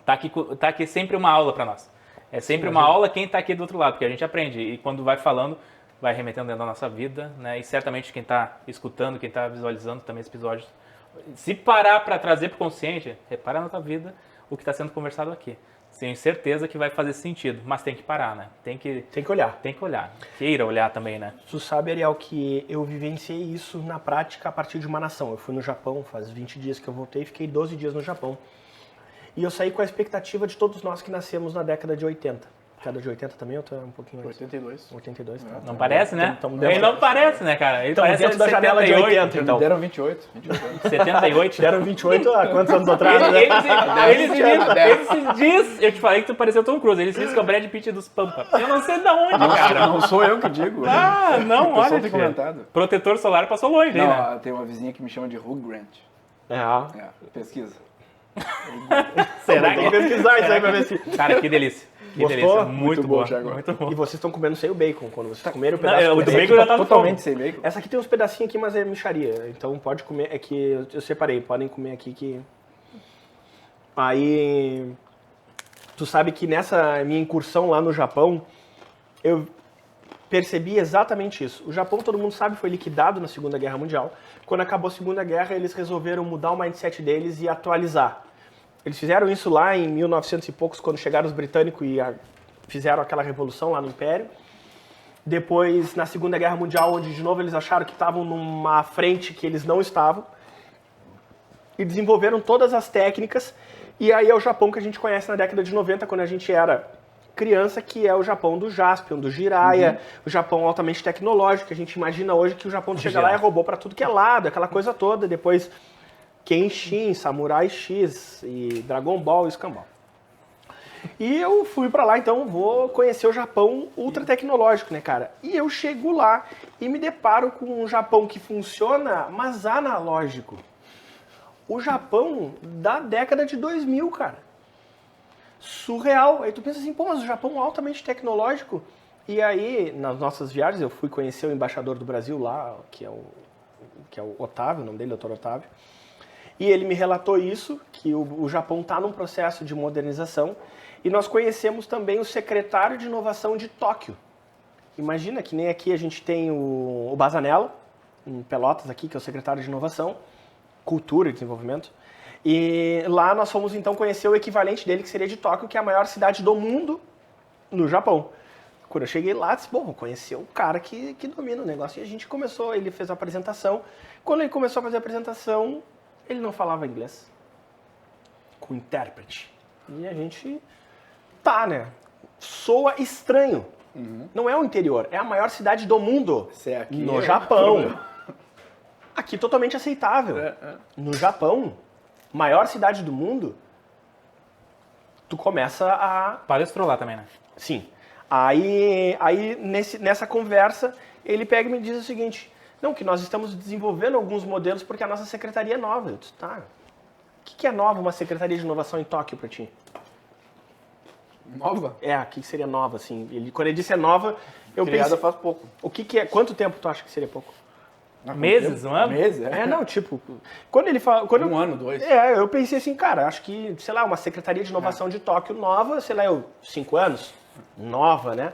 Tá aqui sempre uma aula para nós. É sempre uma aula quem está aqui do outro lado, porque a gente aprende. E quando vai falando, vai remetendo dentro da nossa vida, né? E certamente quem está escutando, quem está visualizando também esse episódio, se parar para trazer para o consciente, repara na tua vida o que está sendo conversado aqui. Tenho certeza que vai fazer sentido, mas tem que parar, né? Tem que olhar. Tem que olhar. Queira olhar também, né? Tu sabe, Ariel, que eu vivenciei isso na prática a partir de uma nação. Eu fui no Japão, faz 20 dias que eu voltei e fiquei 12 dias no Japão. E eu saí com a expectativa de todos nós que nascemos na década de 80. Década de 80 também, ou tá um pouquinho antes? 82. 82, tá. Não parece, né? Ele não parece, né, cara? Ele parece dentro da janela de 80, então. Deram 28. 78. Deram 28 há quantos anos atrás, né? Eles diz, eu te falei que tu pareceu Tom Cruise, eles dizem que é o Brad Pitt dos Pampa. Eu não sei de onde, cara. Não sou eu que digo. Ah, não, olha. Tem comentado. Protetor solar passou longe, não, né? Tem uma vizinha que me chama de Hugh Grant. Pesquisa. Será que pesquisar isso aí pra ver se... Cara, que delícia. Que delícia. Muito bom, Thiago. Muito bom. E vocês estão comendo sem o bacon. Quando vocês comerem o pedaço... Não, o do bacon já tá totalmente sem bacon. Essa aqui tem uns pedacinhos aqui, mas é mixaria. Então pode comer... É que eu separei. Podem comer aqui que... Aí... Tu sabe que nessa minha incursão lá no Japão, eu percebi exatamente isso. O Japão, todo mundo sabe, foi liquidado na Segunda Guerra Mundial. Quando acabou a Segunda Guerra, eles resolveram mudar o mindset deles e atualizar. Eles fizeram isso lá em 1900 e poucos, quando chegaram os britânicos e fizeram aquela revolução lá no Império. Depois, na Segunda Guerra Mundial, onde de novo eles acharam que estavam numa frente que eles não estavam. E desenvolveram todas as técnicas. E aí é o Japão que a gente conhece na década de 90, quando a gente era criança, que é o Japão do Jaspion, do Jiraiya, o Japão altamente tecnológico, que a gente imagina hoje que o Japão chega lá e roubou para tudo que é lado, aquela coisa toda. Depois Kenshin, Samurai X e Dragon Ball e Escambau. E eu fui para lá, então vou conhecer o Japão ultra tecnológico, né, cara? E eu chego lá e me deparo com um Japão que funciona, mas analógico. O Japão da década de 2000, cara. Surreal. Aí tu pensa assim, pô, mas o Japão é altamente tecnológico. E aí, nas nossas viagens, eu fui conhecer o embaixador do Brasil lá, que é o Otávio, o nome dele é Dr. Otávio. E ele me relatou isso, que o Japão está num processo de modernização. E nós conhecemos também o secretário de inovação de Tóquio. Imagina que nem aqui a gente tem o Bazanello, em Pelotas aqui, que é o secretário de inovação, cultura e desenvolvimento. E lá nós fomos então conhecer o equivalente dele, que seria de Tóquio, que é a maior cidade do mundo no Japão. Quando eu cheguei lá, disse, bom, vou conhecer o cara que domina o negócio. E a gente começou, ele fez a apresentação. Quando ele começou a fazer a apresentação, ele não falava inglês. Com intérprete. E a gente, né? Soa estranho. Não é o interior, é a maior cidade do mundo. No Japão. Aqui totalmente aceitável. No Japão, maior cidade do mundo, tu começa a... Palestrou lá também, né? Sim. Aí nessa conversa, ele pega e me diz o seguinte, não, que nós estamos desenvolvendo alguns modelos porque a nossa secretaria é nova. Eu disse, tá, o que é nova uma secretaria de inovação em Tóquio pra ti? Nova? O que seria nova, assim? Quando ele disse é nova, eu Criada pensei... faz pouco. O que é? Quanto tempo tu acha que seria pouco? Meses, um ano? Meses, Não, tipo... Quando ele fala... Um ano, 2. Eu pensei assim, cara, acho que, sei lá, uma secretaria de inovação de Tóquio nova, sei lá, 5 anos? Nova, né?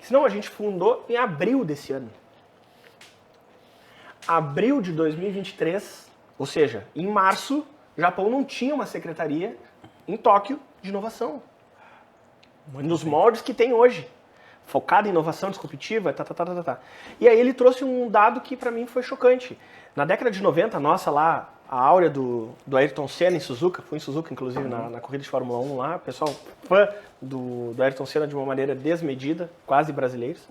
Senão a gente fundou em abril desse ano. Abril de 2023, ou seja, em março, o Japão não tinha uma secretaria em Tóquio de inovação. Nos moldes que tem hoje. Focada em inovação disruptiva, E aí ele trouxe um dado que pra mim foi chocante. Na década de 90, nossa lá, a áurea do Ayrton Senna em Suzuka, fui em Suzuka inclusive na corrida de Fórmula 1 lá, pessoal fã do Ayrton Senna de uma maneira desmedida, quase brasileiros.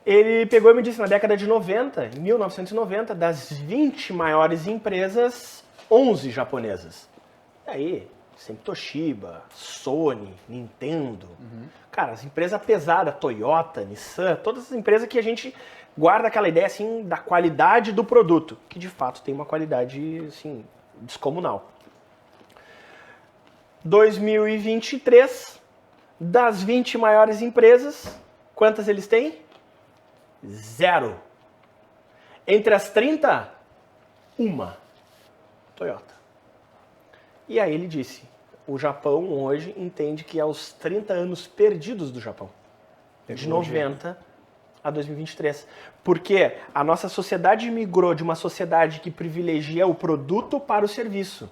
Ele pegou e me disse, na década de 90, em 1990, das 20 maiores empresas, 11 japonesas. E aí, sempre Toshiba, Sony, Nintendo. Cara, as empresas pesadas, Toyota, Nissan, todas as empresas que a gente guarda aquela ideia assim da qualidade do produto, que de fato tem uma qualidade assim descomunal. 2023, das 20 maiores empresas, quantas eles têm? 0. Entre as 30, uma. Toyota. E aí ele disse, o Japão hoje entende que é os 30 anos perdidos do Japão. De 90 a 2023. Porque a nossa sociedade migrou de uma sociedade que privilegia o produto para o serviço.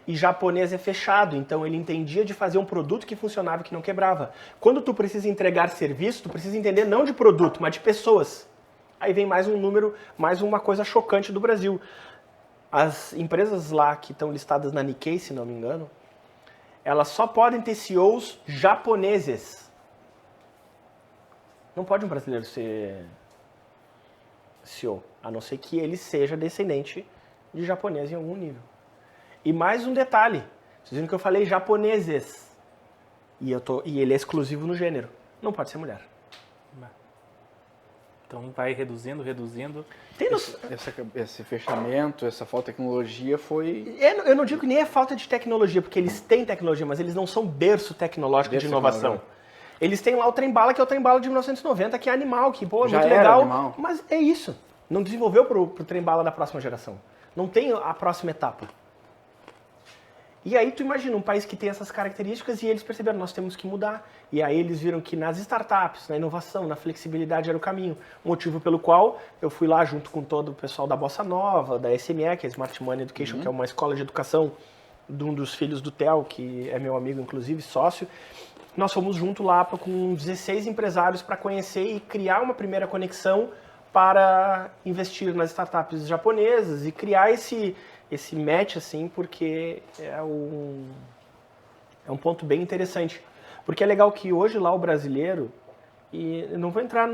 E japonês é fechado, então ele entendia de fazer um produto que funcionava e que não quebrava. Quando tu precisa entregar serviço, tu precisa entender não de produto, mas de pessoas. Aí vem mais um número, mais uma coisa chocante do Brasil. As empresas lá que estão listadas na Nikkei, se não me engano, elas só podem ter CEOs japoneses. Não pode um brasileiro ser CEO, a não ser que ele seja descendente de japonês em algum nível. E mais um detalhe, vocês viram que eu falei japoneses, e ele é exclusivo no gênero, não pode ser mulher. Então vai reduzindo. Esse fechamento, essa falta de tecnologia foi... Eu não digo que nem é falta de tecnologia, porque eles têm tecnologia, mas eles não são berço tecnológico de inovação. Eles têm lá o trem-bala, que é o trem-bala de 1990, que é animal, que pô, é muito legal. Animal. Mas é isso. Não desenvolveu pro trem-bala da próxima geração. Não tem a próxima etapa. E aí tu imagina um país que tem essas características e eles perceberam, nós temos que mudar. E aí eles viram que nas startups, na inovação, na flexibilidade era o caminho. Motivo pelo qual eu fui lá junto com todo o pessoal da Bossa Nova, da SME, que é Smart Money Education, que é uma escola de educação de um dos filhos do Theo, que é meu amigo, inclusive, sócio. Nós fomos junto lá com 16 empresários para conhecer e criar uma primeira conexão para investir nas startups japonesas e criar esse match, assim, porque é um ponto bem interessante. Porque é legal que hoje lá o brasileiro, e eu não vou entrar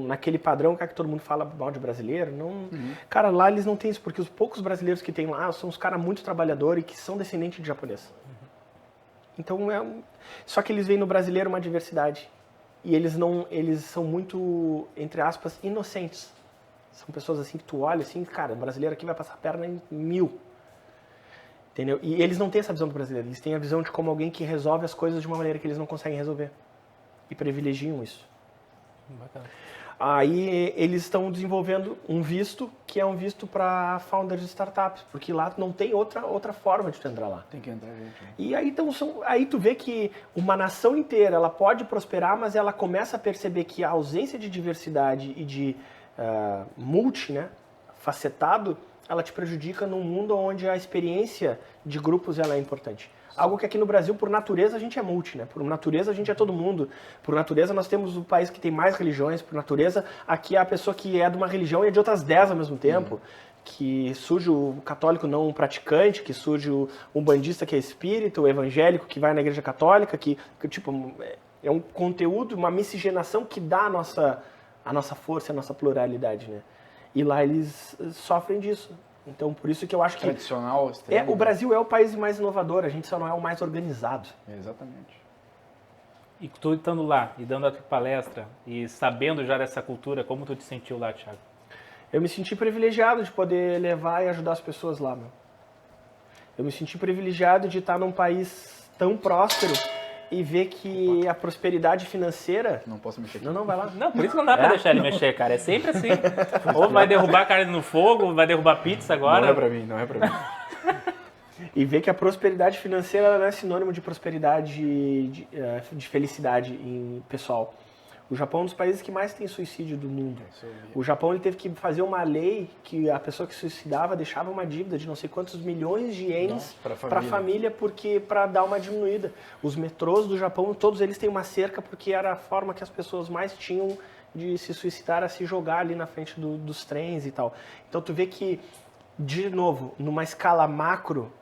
naquele padrão que todo mundo fala mal de brasileiro, não, cara, lá eles não têm isso, porque os poucos brasileiros que tem lá são os caras muito trabalhadores e que são descendentes de japonês. Então, só que eles veem no brasileiro uma diversidade. E eles são muito, entre aspas, inocentes. São pessoas assim que tu olha assim, cara, o brasileiro aqui vai passar a perna em 1000. Entendeu? E eles não têm essa visão do brasileiro. Eles têm a visão de como alguém que resolve as coisas de uma maneira que eles não conseguem resolver. E privilegiam isso. Bacana. Aí eles estão desenvolvendo um visto, que é um visto para founders de startups, porque lá não tem outra forma de tu entrar lá. Tem que entrar, gente. E aí, então, aí tu vê que uma nação inteira ela pode prosperar, mas ela começa a perceber que a ausência de diversidade e de facetado, ela te prejudica num mundo onde a experiência de grupos ela é importante. Algo que aqui no Brasil, por natureza, a gente é multi, né? Por natureza, a gente é todo mundo. Por natureza, nós temos o país que tem mais religiões. Por natureza, aqui é a pessoa que é de uma religião e é de outras 10 ao mesmo tempo. Que surge o católico não praticante, que surge o umbandista que é espírita, o evangélico que vai na igreja católica, que tipo, é um conteúdo, uma miscigenação que dá a nossa força, a nossa pluralidade, né? E lá eles sofrem disso. Então, por isso que eu acho que... Tradicional, o Brasil é o país mais inovador, a gente só não é o mais organizado. Exatamente. E tu estando lá e dando a tua palestra e sabendo já dessa cultura, como tu te sentiu lá, Thiago? Eu me senti privilegiado de poder levar e ajudar as pessoas lá, meu. Eu me senti privilegiado de estar num país tão próspero e ver que a prosperidade financeira... Não posso mexer aqui. Não, vai lá. Não, por isso que não dá pra deixar ele mexer, cara. É sempre assim. Ou vai derrubar a carne no fogo, vai derrubar pizza agora. Não é pra mim, não é pra mim. E ver que a prosperidade financeira ela não é sinônimo de prosperidade, de felicidade pessoal. O Japão é um dos países que mais tem suicídio do mundo. O Japão ele teve que fazer uma lei que a pessoa que se suicidava deixava uma dívida de não sei quantos milhões de ienes para a família porque para dar uma diminuída. Os metrôs do Japão, todos eles têm uma cerca porque era a forma que as pessoas mais tinham de se suicidar, a se jogar ali na frente dos trens e tal. Então tu vê que, de novo, numa escala macro,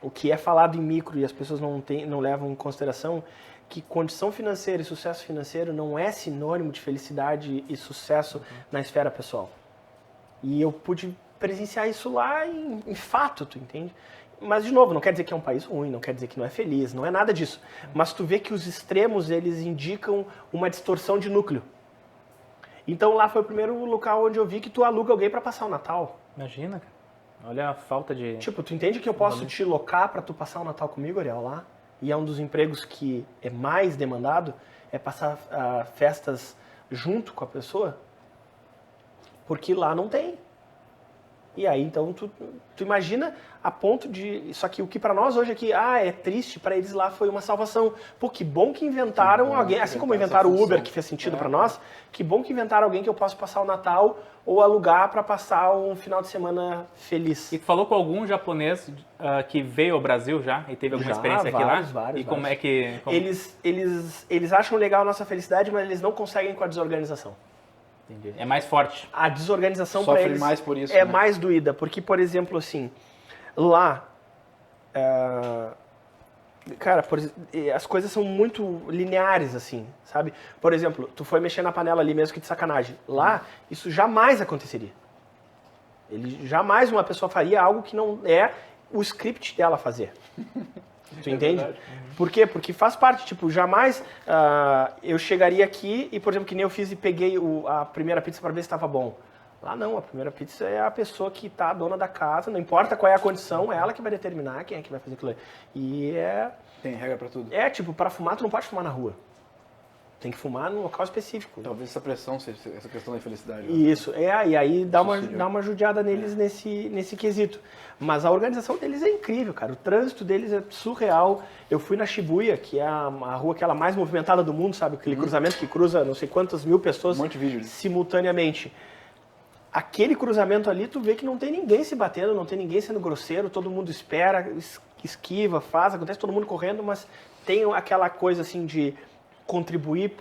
o que é falado em micro e as pessoas não levam em consideração, que condição financeira e sucesso financeiro não é sinônimo de felicidade e sucesso na esfera pessoal. E eu pude presenciar isso lá em fato, tu entende? Mas, de novo, não quer dizer que é um país ruim, não quer dizer que não é feliz, não é nada disso. Mas tu vê que os extremos, eles indicam uma distorção de núcleo. Então lá foi o primeiro local onde eu vi que tu aluga alguém para passar o Natal. Imagina, cara. Olha a falta de... Tipo, tu entende que eu posso te locar para tu passar o Natal comigo, Ariel, lá? E é um dos empregos que é mais demandado, é passar festas junto com a pessoa, porque lá não tem. E aí, então, tu imagina a ponto de... Só que o que para nós hoje aqui, é triste, para eles lá foi uma salvação. Pô, que bom que inventaram alguém, assim como inventaram o Uber, que fez sentido para nós, que bom que inventaram alguém que eu posso passar o Natal ou alugar para passar um final de semana feliz. E falou com algum japonês que veio ao Brasil já e teve alguma experiência aqui lá? Vários. Como é que... Eles acham legal a nossa felicidade, mas eles não conseguem com a desorganização. Entendi. É mais forte. A desorganização para eles mais por isso, é né? mais doída, porque, por exemplo, assim, lá, cara, as coisas são muito lineares, assim, sabe? Por exemplo, tu foi mexer na panela ali mesmo que de sacanagem. Lá, isso jamais aconteceria. Jamais uma pessoa faria algo que não é o script dela fazer. Tu entende? Por quê? Porque faz parte, tipo, jamais eu chegaria aqui e, por exemplo, que nem eu fiz e peguei a primeira pizza para ver se estava bom. Lá não, a primeira pizza é a pessoa que tá a dona da casa, não importa qual é a condição, é ela que vai determinar quem é que vai fazer aquilo aí. E Tem regra para tudo. tipo, para fumar tu não pode fumar na rua. Tem que fumar num local específico. Talvez essa pressão, essa questão da infelicidade. Isso, e aí dá uma judiada neles nesse quesito. Mas a organização deles é incrível, cara. O trânsito deles é surreal. Eu fui na Shibuya, que é a rua aquela mais movimentada do mundo, sabe? Aquele cruzamento que cruza não sei quantas mil pessoas simultaneamente. Aquele cruzamento ali, tu vê que não tem ninguém se batendo, não tem ninguém sendo grosseiro, todo mundo espera, esquiva, acontece todo mundo correndo, mas tem aquela coisa assim de contribuir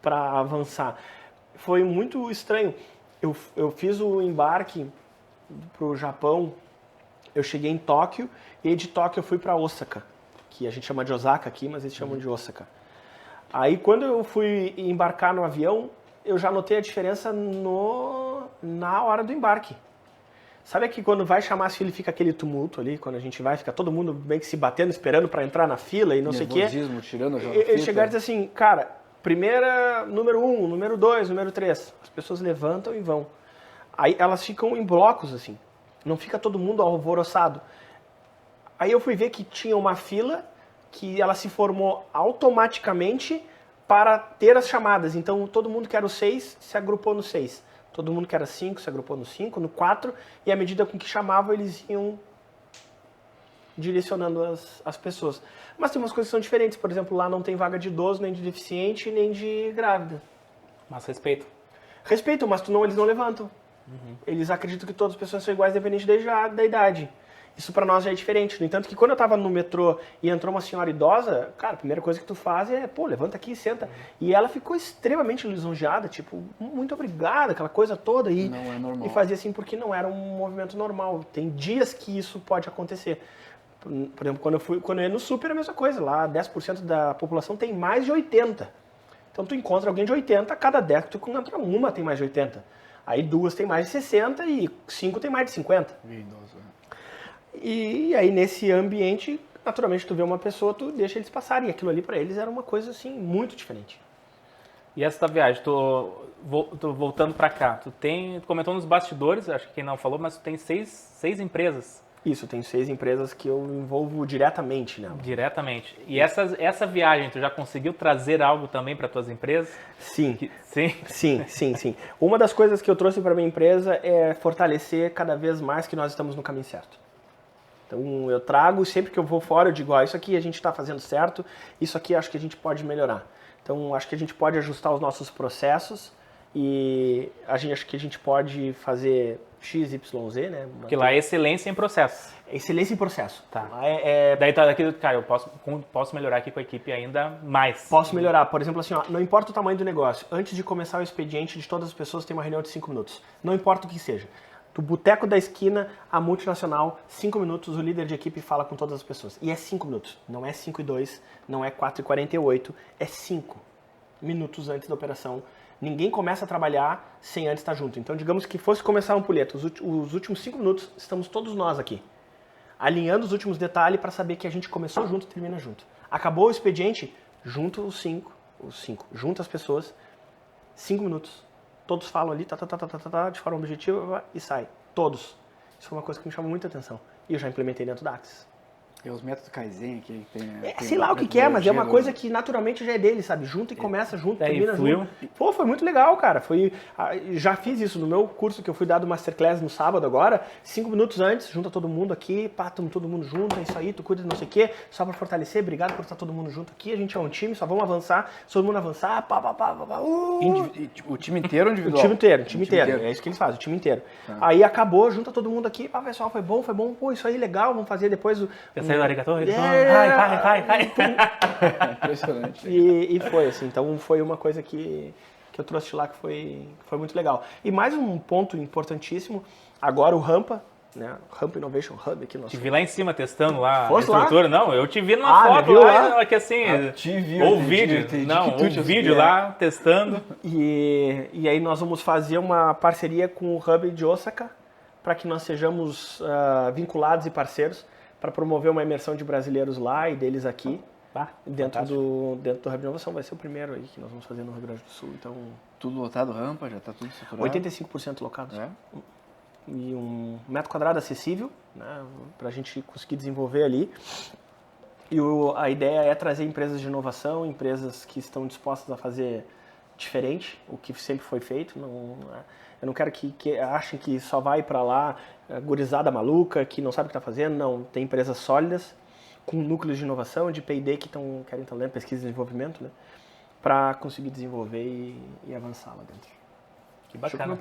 para avançar. Foi muito estranho. Eu fiz o embarque para o Japão, eu cheguei em Tóquio, e aí de Tóquio eu fui para Osaka, que a gente chama de Osaka aqui, mas eles chamam de Osaka. Aí quando eu fui embarcar no avião, eu já notei a diferença na hora do embarque. Sabe que quando vai chamar as filas fica aquele tumulto ali, quando a gente vai, fica todo mundo meio que se batendo, esperando para entrar na fila e não sei o quê. Tirando já Eles chegaram e dizem assim, cara, primeira, número 1, número 2, número 3. As pessoas levantam e vão. Aí elas ficam em blocos, assim. Não fica todo mundo alvoroçado. Aí eu fui ver que tinha uma fila que ela se formou automaticamente para ter as chamadas. Então todo mundo que era o 6 se agrupou no 6. Todo mundo que era 5 se agrupou no 5, no 4, e à medida com que chamavam, eles iam direcionando as pessoas. Mas tem umas coisas que são diferentes. Por exemplo, lá não tem vaga de idoso, nem de deficiente, nem de grávida. Mas respeito. Respeitam, mas eles não levantam. Eles acreditam que todas as pessoas são iguais, independente da idade. Isso pra nós já é diferente. No entanto, que quando eu tava no metrô e entrou uma senhora idosa, cara, a primeira coisa que tu faz é, levanta aqui e senta. E ela ficou extremamente lisonjeada, tipo, muito obrigada, aquela coisa toda. E, não é normal. E fazia assim porque não era um movimento normal. Tem dias que isso pode acontecer. Por exemplo, quando eu ia no super, é a mesma coisa. Lá, 10% da população tem mais de 80. Então, tu encontra alguém de 80, a cada 10 tu encontra uma tem mais de 80. Aí 2 tem mais de 60 e 5 tem mais de 50. E aí nesse ambiente, naturalmente tu vê uma pessoa, tu deixa eles passarem. E aquilo ali para eles era uma coisa assim muito diferente. E essa viagem, tô voltando para cá, tu comentou nos bastidores, acho que quem não falou, mas tu tem seis empresas. Isso, tem 6 empresas que eu envolvo diretamente, né? Diretamente. E essa viagem, tu já conseguiu trazer algo também para tuas empresas? Sim. Sim? Sim. Uma das coisas que eu trouxe para minha empresa é fortalecer cada vez mais que nós estamos no caminho certo. Então eu trago, sempre que eu vou fora, eu digo, isso aqui a gente está fazendo certo, isso aqui acho que a gente pode melhorar. Então acho que a gente pode ajustar os nossos processos e acho que a gente pode fazer X, Y, Z, né? Porque lá é excelência em processo. Excelência em processo. Tá. Daí tá daqui, cara, eu posso melhorar aqui com a equipe ainda mais. Posso melhorar. Por exemplo, assim, não importa o tamanho do negócio, antes de começar o expediente de todas as pessoas tem uma reunião de 5 minutos. Não importa o que seja. Do boteco da esquina à multinacional, 5 minutos, o líder de equipe fala com todas as pessoas. E é 5 minutos. Não é 5 e 2, não é 4 e 48, é 5 minutos antes da operação. Ninguém começa a trabalhar sem antes estar junto. Então, digamos que fosse começar a ampulheta, os últimos 5 minutos, estamos todos nós aqui, alinhando os últimos detalhes para saber que a gente começou junto e termina junto. Acabou o expediente, junta os cinco, junta as pessoas, 5 minutos. Todos falam ali, de forma objetiva e sai. Todos. Isso foi uma coisa que me chamou muita atenção. E eu já implementei dentro da Axis. E os métodos Kaizen aqui tem... sei lá o que é, mas é uma coisa que naturalmente já é dele, sabe? Junta e começa junto, termina junto. Pô, foi muito legal, cara. Já fiz isso no meu curso que eu fui dar do Masterclass no sábado agora. 5 minutos antes, junta todo mundo aqui, estamos todo mundo junto, é isso aí, tu cuida de não sei o quê, só pra fortalecer, obrigado por estar todo mundo junto aqui, a gente é um time, só vamos avançar, todo mundo avançar, O time inteiro ou individual? O time inteiro, é isso que eles fazem, o time inteiro. Aí acabou, junta todo mundo aqui, pessoal, foi bom, pô, isso aí legal, vamos fazer depois o... Saiu arigatou, vai. Impressionante. E foi assim, então foi uma coisa que eu trouxe lá que foi muito legal. E mais um ponto importantíssimo, agora o Rampa, né? Rampa Innovation Hub aqui. Te vi lá em cima testando lá a estrutura, não, eu te vi numa foto lá, que assim, ou vídeo, vídeo lá testando. E aí nós vamos fazer uma parceria com o Hub de Osaka, para que nós sejamos vinculados e parceiros, para promover uma imersão de brasileiros lá e deles aqui, dentro do Hub de Inovação. Vai ser o primeiro aí que nós vamos fazer no Rio Grande do Sul. Então, tudo lotado, Rampa, já está tudo estruturado? 85% locados. E 1 metro quadrado acessível, né, para a gente conseguir desenvolver ali. E a ideia é trazer empresas de inovação, empresas que estão dispostas a fazer diferente, o que sempre foi feito. Eu não quero que achem que só vai para lá gurizada maluca, que não sabe o que está fazendo. Não, tem empresas sólidas, com núcleos de inovação, de P&D que querem talento, pesquisa e desenvolvimento, né, para conseguir desenvolver e avançar lá dentro. Que bacana.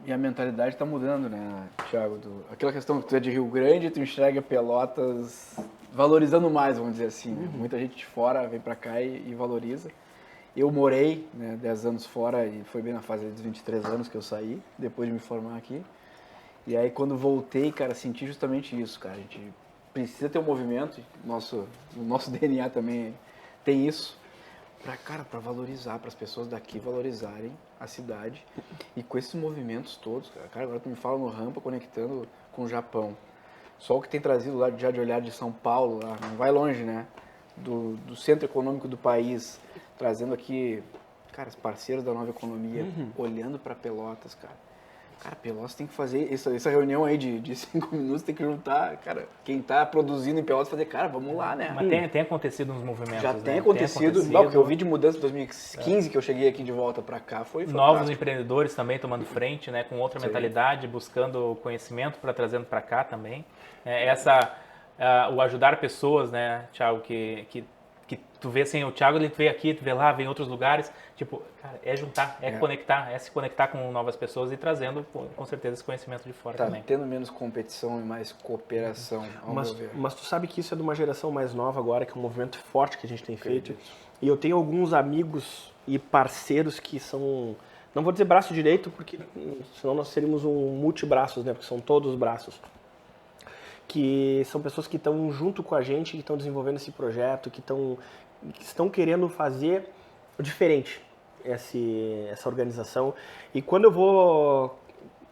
E a mentalidade está mudando, né, Thiago? Aquela questão que tu é de Rio Grande, tu enxerga Pelotas valorizando mais, vamos dizer assim. Né? Muita gente de fora vem para cá e valoriza. Eu morei, né, 10 anos fora e foi bem na fase dos 23 anos que eu saí, depois de me formar aqui. E aí quando voltei, cara, senti justamente isso, cara. A gente precisa ter um movimento, o nosso DNA também tem isso, para valorizar, para as pessoas daqui valorizarem a cidade. E com esses movimentos todos, cara, agora tu me fala no Rampa conectando com o Japão. Só o que tem trazido lá já de olhar de São Paulo, lá, não vai longe, né? Do centro econômico do país, trazendo aqui, cara, os parceiros da nova economia, olhando para Pelotas, cara. Cara, Pelotas tem que fazer essa reunião aí de 5 minutos, tem que juntar, cara, quem tá produzindo em Pelotas, fazer, cara, vamos lá, né? Mas tem acontecido uns movimentos, já tem acontecido. O que eu vi de mudança em 2015, que eu cheguei aqui de volta para cá, foi fantástico. Novos empreendedores também tomando frente, né, com outra mentalidade, buscando conhecimento para trazendo para cá também. O ajudar pessoas, né, Thiago, que tu vê assim, o Thiago ele veio aqui, tu vê lá, vem em outros lugares, tipo, cara, é juntar, conectar, é se conectar com novas pessoas e trazendo, com certeza, esse conhecimento de fora também. Tendo menos competição e mais cooperação, mas tu sabe que isso é de uma geração mais nova agora, que é um movimento forte que a gente tem feito, e eu tenho alguns amigos e parceiros que são, não vou dizer braço direito, porque senão nós seríamos um multibraços, né, porque são todos os braços. Que são pessoas que estão junto com a gente, que estão desenvolvendo esse projeto, que estão querendo fazer o diferente. essa organização. E quando eu vou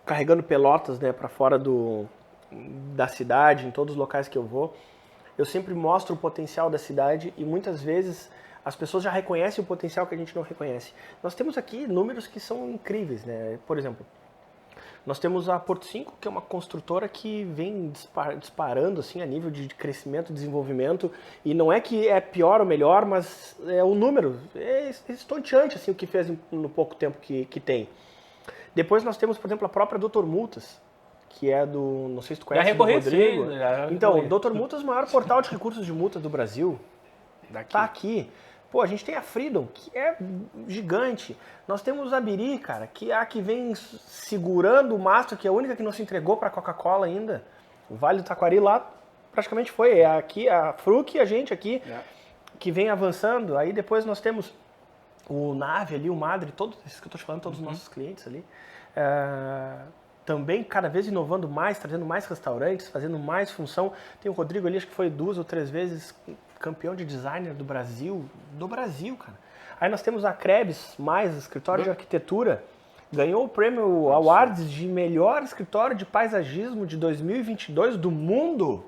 carregando pelotas, né, para fora da cidade, em todos os locais que eu vou, eu sempre mostro o potencial da cidade e muitas vezes as pessoas já reconhecem o potencial que a gente não reconhece. Nós temos aqui números que são incríveis, né? Por exemplo, nós temos a Porto 5, que é uma construtora que vem disparando assim, a nível de crescimento e desenvolvimento. E não é que é pior ou melhor, mas é o número. É estonteante assim, o que fez no pouco tempo que tem. Depois nós temos, por exemplo, a própria Dr. Multas, que é do... Não sei se tu conhece, do Rodrigo. Sim, então, o Dr. Multas é o maior portal de recursos de multa do Brasil. Tá aqui. Pô, a gente tem a Freedom, que é gigante. Nós temos a Biri, cara, que é a que vem segurando o mastro, que é a única que não se entregou para a Coca-Cola ainda. O Vale do Taquari lá praticamente foi. É aqui a Fruc e a gente aqui, que vem avançando. Aí depois nós temos o Nave ali, o Madre, todos esses que eu estou te falando, todos os nossos clientes ali. Também cada vez inovando mais, trazendo mais restaurantes, fazendo mais função. Tem o Rodrigo ali, acho que foi 2 ou 3 vezes campeão de designer do Brasil, cara. Aí nós temos a Krebs, escritório de arquitetura, ganhou o prêmio Awards de melhor escritório de paisagismo de 2022 do mundo,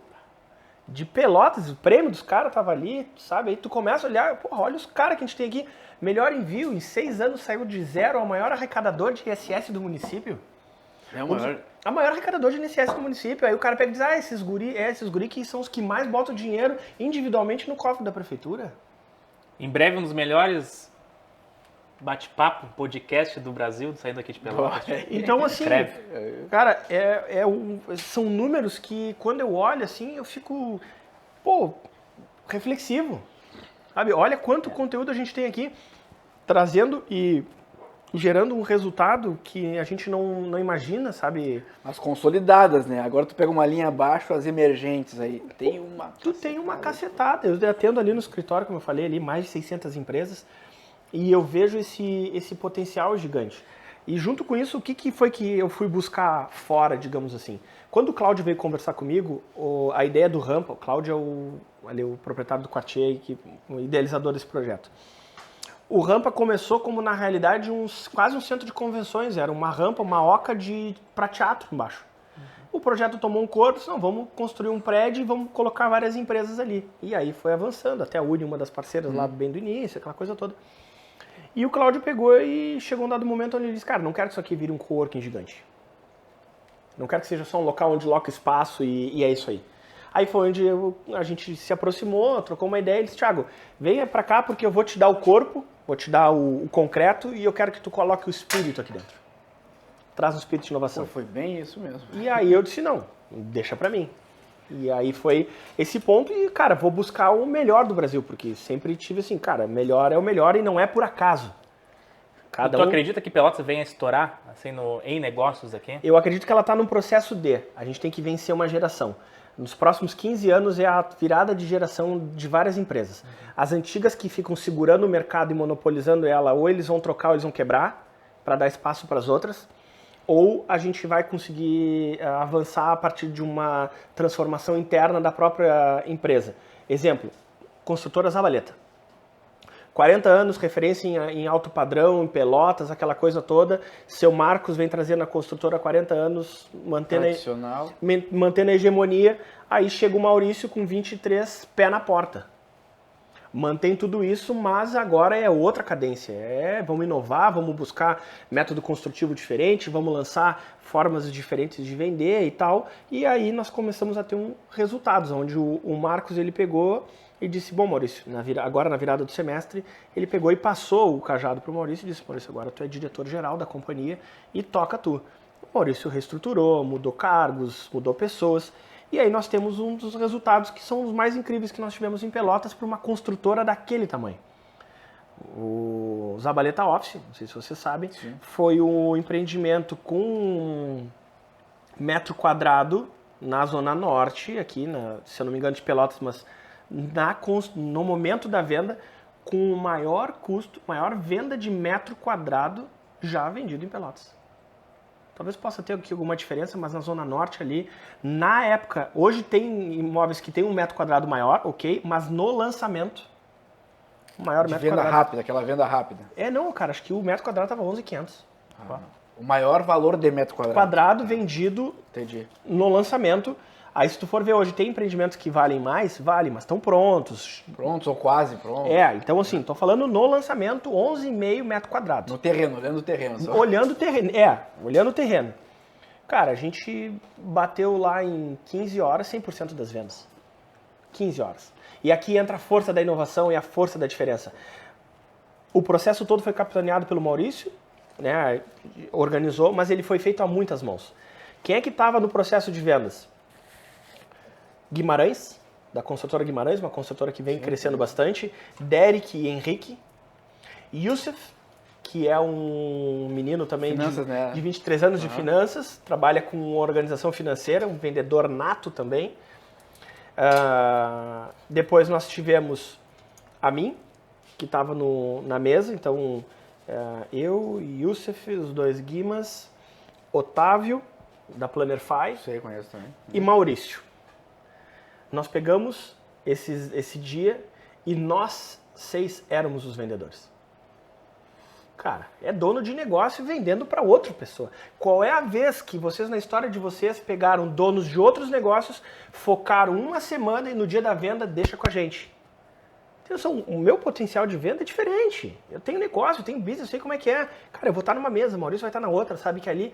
de Pelotas. O prêmio dos caras tava ali, sabe? Aí tu começa a olhar, porra, olha os caras que a gente tem aqui, melhor envio, em 6 anos saiu de 0 ao maior arrecadador de ISS do município. É o maior... A maior arrecadador de INSS do município. Aí o cara pega e diz, esses guri que são os que mais botam dinheiro individualmente no cofre da prefeitura. Em breve, um dos melhores bate-papo, podcast do Brasil, saindo aqui de Pelotas. Então, assim, cara, são números que quando eu olho, assim, eu fico, reflexivo. Sabe? Olha quanto conteúdo a gente tem aqui, trazendo e gerando um resultado que a gente não imagina, sabe? As consolidadas, né? Agora tu pega uma linha abaixo, as emergentes aí. Tu tem uma cacetada. Eu atendo ali no escritório, como eu falei, ali mais de 600 empresas, e eu vejo esse potencial gigante. E junto com isso, o que foi que eu fui buscar fora, digamos assim? Quando o Cláudio veio conversar comigo, a ideia do Rampa, o Cláudio é o proprietário do Quartier, o idealizador desse projeto. O Rampa começou como, na realidade, quase um centro de convenções. Era uma rampa, uma oca para teatro embaixo. O projeto tomou um corpo, disse, não, vamos construir um prédio e vamos colocar várias empresas ali. E aí foi avançando, até a Uni, uma das parceiras lá bem do início, aquela coisa toda. E o Cláudio pegou e chegou um dado momento onde ele disse, cara, não quero que isso aqui vire um coworking gigante. Não quero que seja só um local onde loca espaço e é isso aí. Aí foi onde a gente se aproximou, trocou uma ideia e disse, Thiago, venha pra cá porque eu vou te dar o corpo, vou te dar o concreto e eu quero que tu coloque o espírito aqui dentro. Traz um espírito de inovação. Foi bem isso mesmo. E aí eu disse, não, deixa pra mim. E aí foi esse ponto e, cara, vou buscar o melhor do Brasil, porque sempre tive assim, cara, melhor é o melhor e não é por acaso. Tu acredita que Pelotas venha estourar assim, em negócios aqui? Eu acredito que ela está num processo a gente tem que vencer uma geração. Nos próximos 15 anos é a virada de geração de várias empresas. As antigas que ficam segurando o mercado e monopolizando ela, ou eles vão trocar ou eles vão quebrar, para dar espaço para as outras, ou a gente vai conseguir avançar a partir de uma transformação interna da própria empresa. Exemplo, construtora Zabaleta. 40 anos, referência em alto padrão, em Pelotas, aquela coisa toda. Seu Marcos vem trazendo a construtora há 40 anos, mantendo a hegemonia. Aí chega o Maurício com 23, pé na porta. Mantém tudo isso, mas agora é outra cadência. Vamos inovar, vamos buscar método construtivo diferente, vamos lançar formas diferentes de vender e tal. E aí nós começamos a ter resultados, onde o Marcos ele pegou e disse, bom, Maurício, agora na virada do semestre, ele pegou e passou o cajado para o Maurício e disse, Maurício, agora tu é diretor-geral da companhia e toca tu. O Maurício reestruturou, mudou cargos, mudou pessoas. E aí nós temos um dos resultados que são os mais incríveis que nós tivemos em Pelotas para uma construtora daquele tamanho. O Zabaleta Office, não sei se você sabe, foi um empreendimento com metro quadrado na Zona Norte, aqui, se eu não me engano, de Pelotas, mas no momento da venda, com o maior custo, maior venda de metro quadrado já vendido em Pelotas. Talvez possa ter aqui alguma diferença, mas na Zona Norte ali, na época, hoje tem imóveis que tem 1 metro quadrado maior, ok, mas no lançamento O maior De metro venda quadrado. rápida, aquela venda rápida. Não, cara, acho que o metro quadrado tava 11.500. O maior valor de metro quadrado. Quadrado vendido Entendi. no lançamento. Aí se tu for ver hoje, tem empreendimentos que valem mais? Vale, mas estão prontos. Prontos ou quase prontos. Então assim, tô falando no lançamento, 11,5 metro quadrado. No terreno, olhando o terreno só. Olhando o terreno, olhando o terreno. Cara, a gente bateu lá em 15 horas 100% das vendas. 15 horas. E aqui entra a força da inovação e a força da diferença. O processo todo foi capitaneado pelo Maurício, né? Organizou, mas ele foi feito a muitas mãos. Quem é que estava no processo de vendas? Guimarães, da consultora Guimarães, uma consultora que vem crescendo bastante. Derek e Henrique. Youssef, que é um menino também Finanças, né? de 23 anos de finanças, trabalha com organização financeira, um vendedor nato também. Depois nós tivemos a mim, que estava na mesa, então eu, Youssef, os dois Guimas, Otávio, da Plannerfy, Sei, conheço também. e Maurício. Nós pegamos esse dia e nós 6 éramos os vendedores. Cara, é dono de negócio vendendo para outra pessoa. Qual é a vez que vocês, na história de vocês, pegaram donos de outros negócios, focaram uma semana e no dia da venda deixa com a gente? Atenção, o meu potencial de venda é diferente. Eu tenho negócio, eu tenho business, eu sei como é que é. Cara, eu vou estar numa mesa, o Maurício vai estar na outra, sabe que ali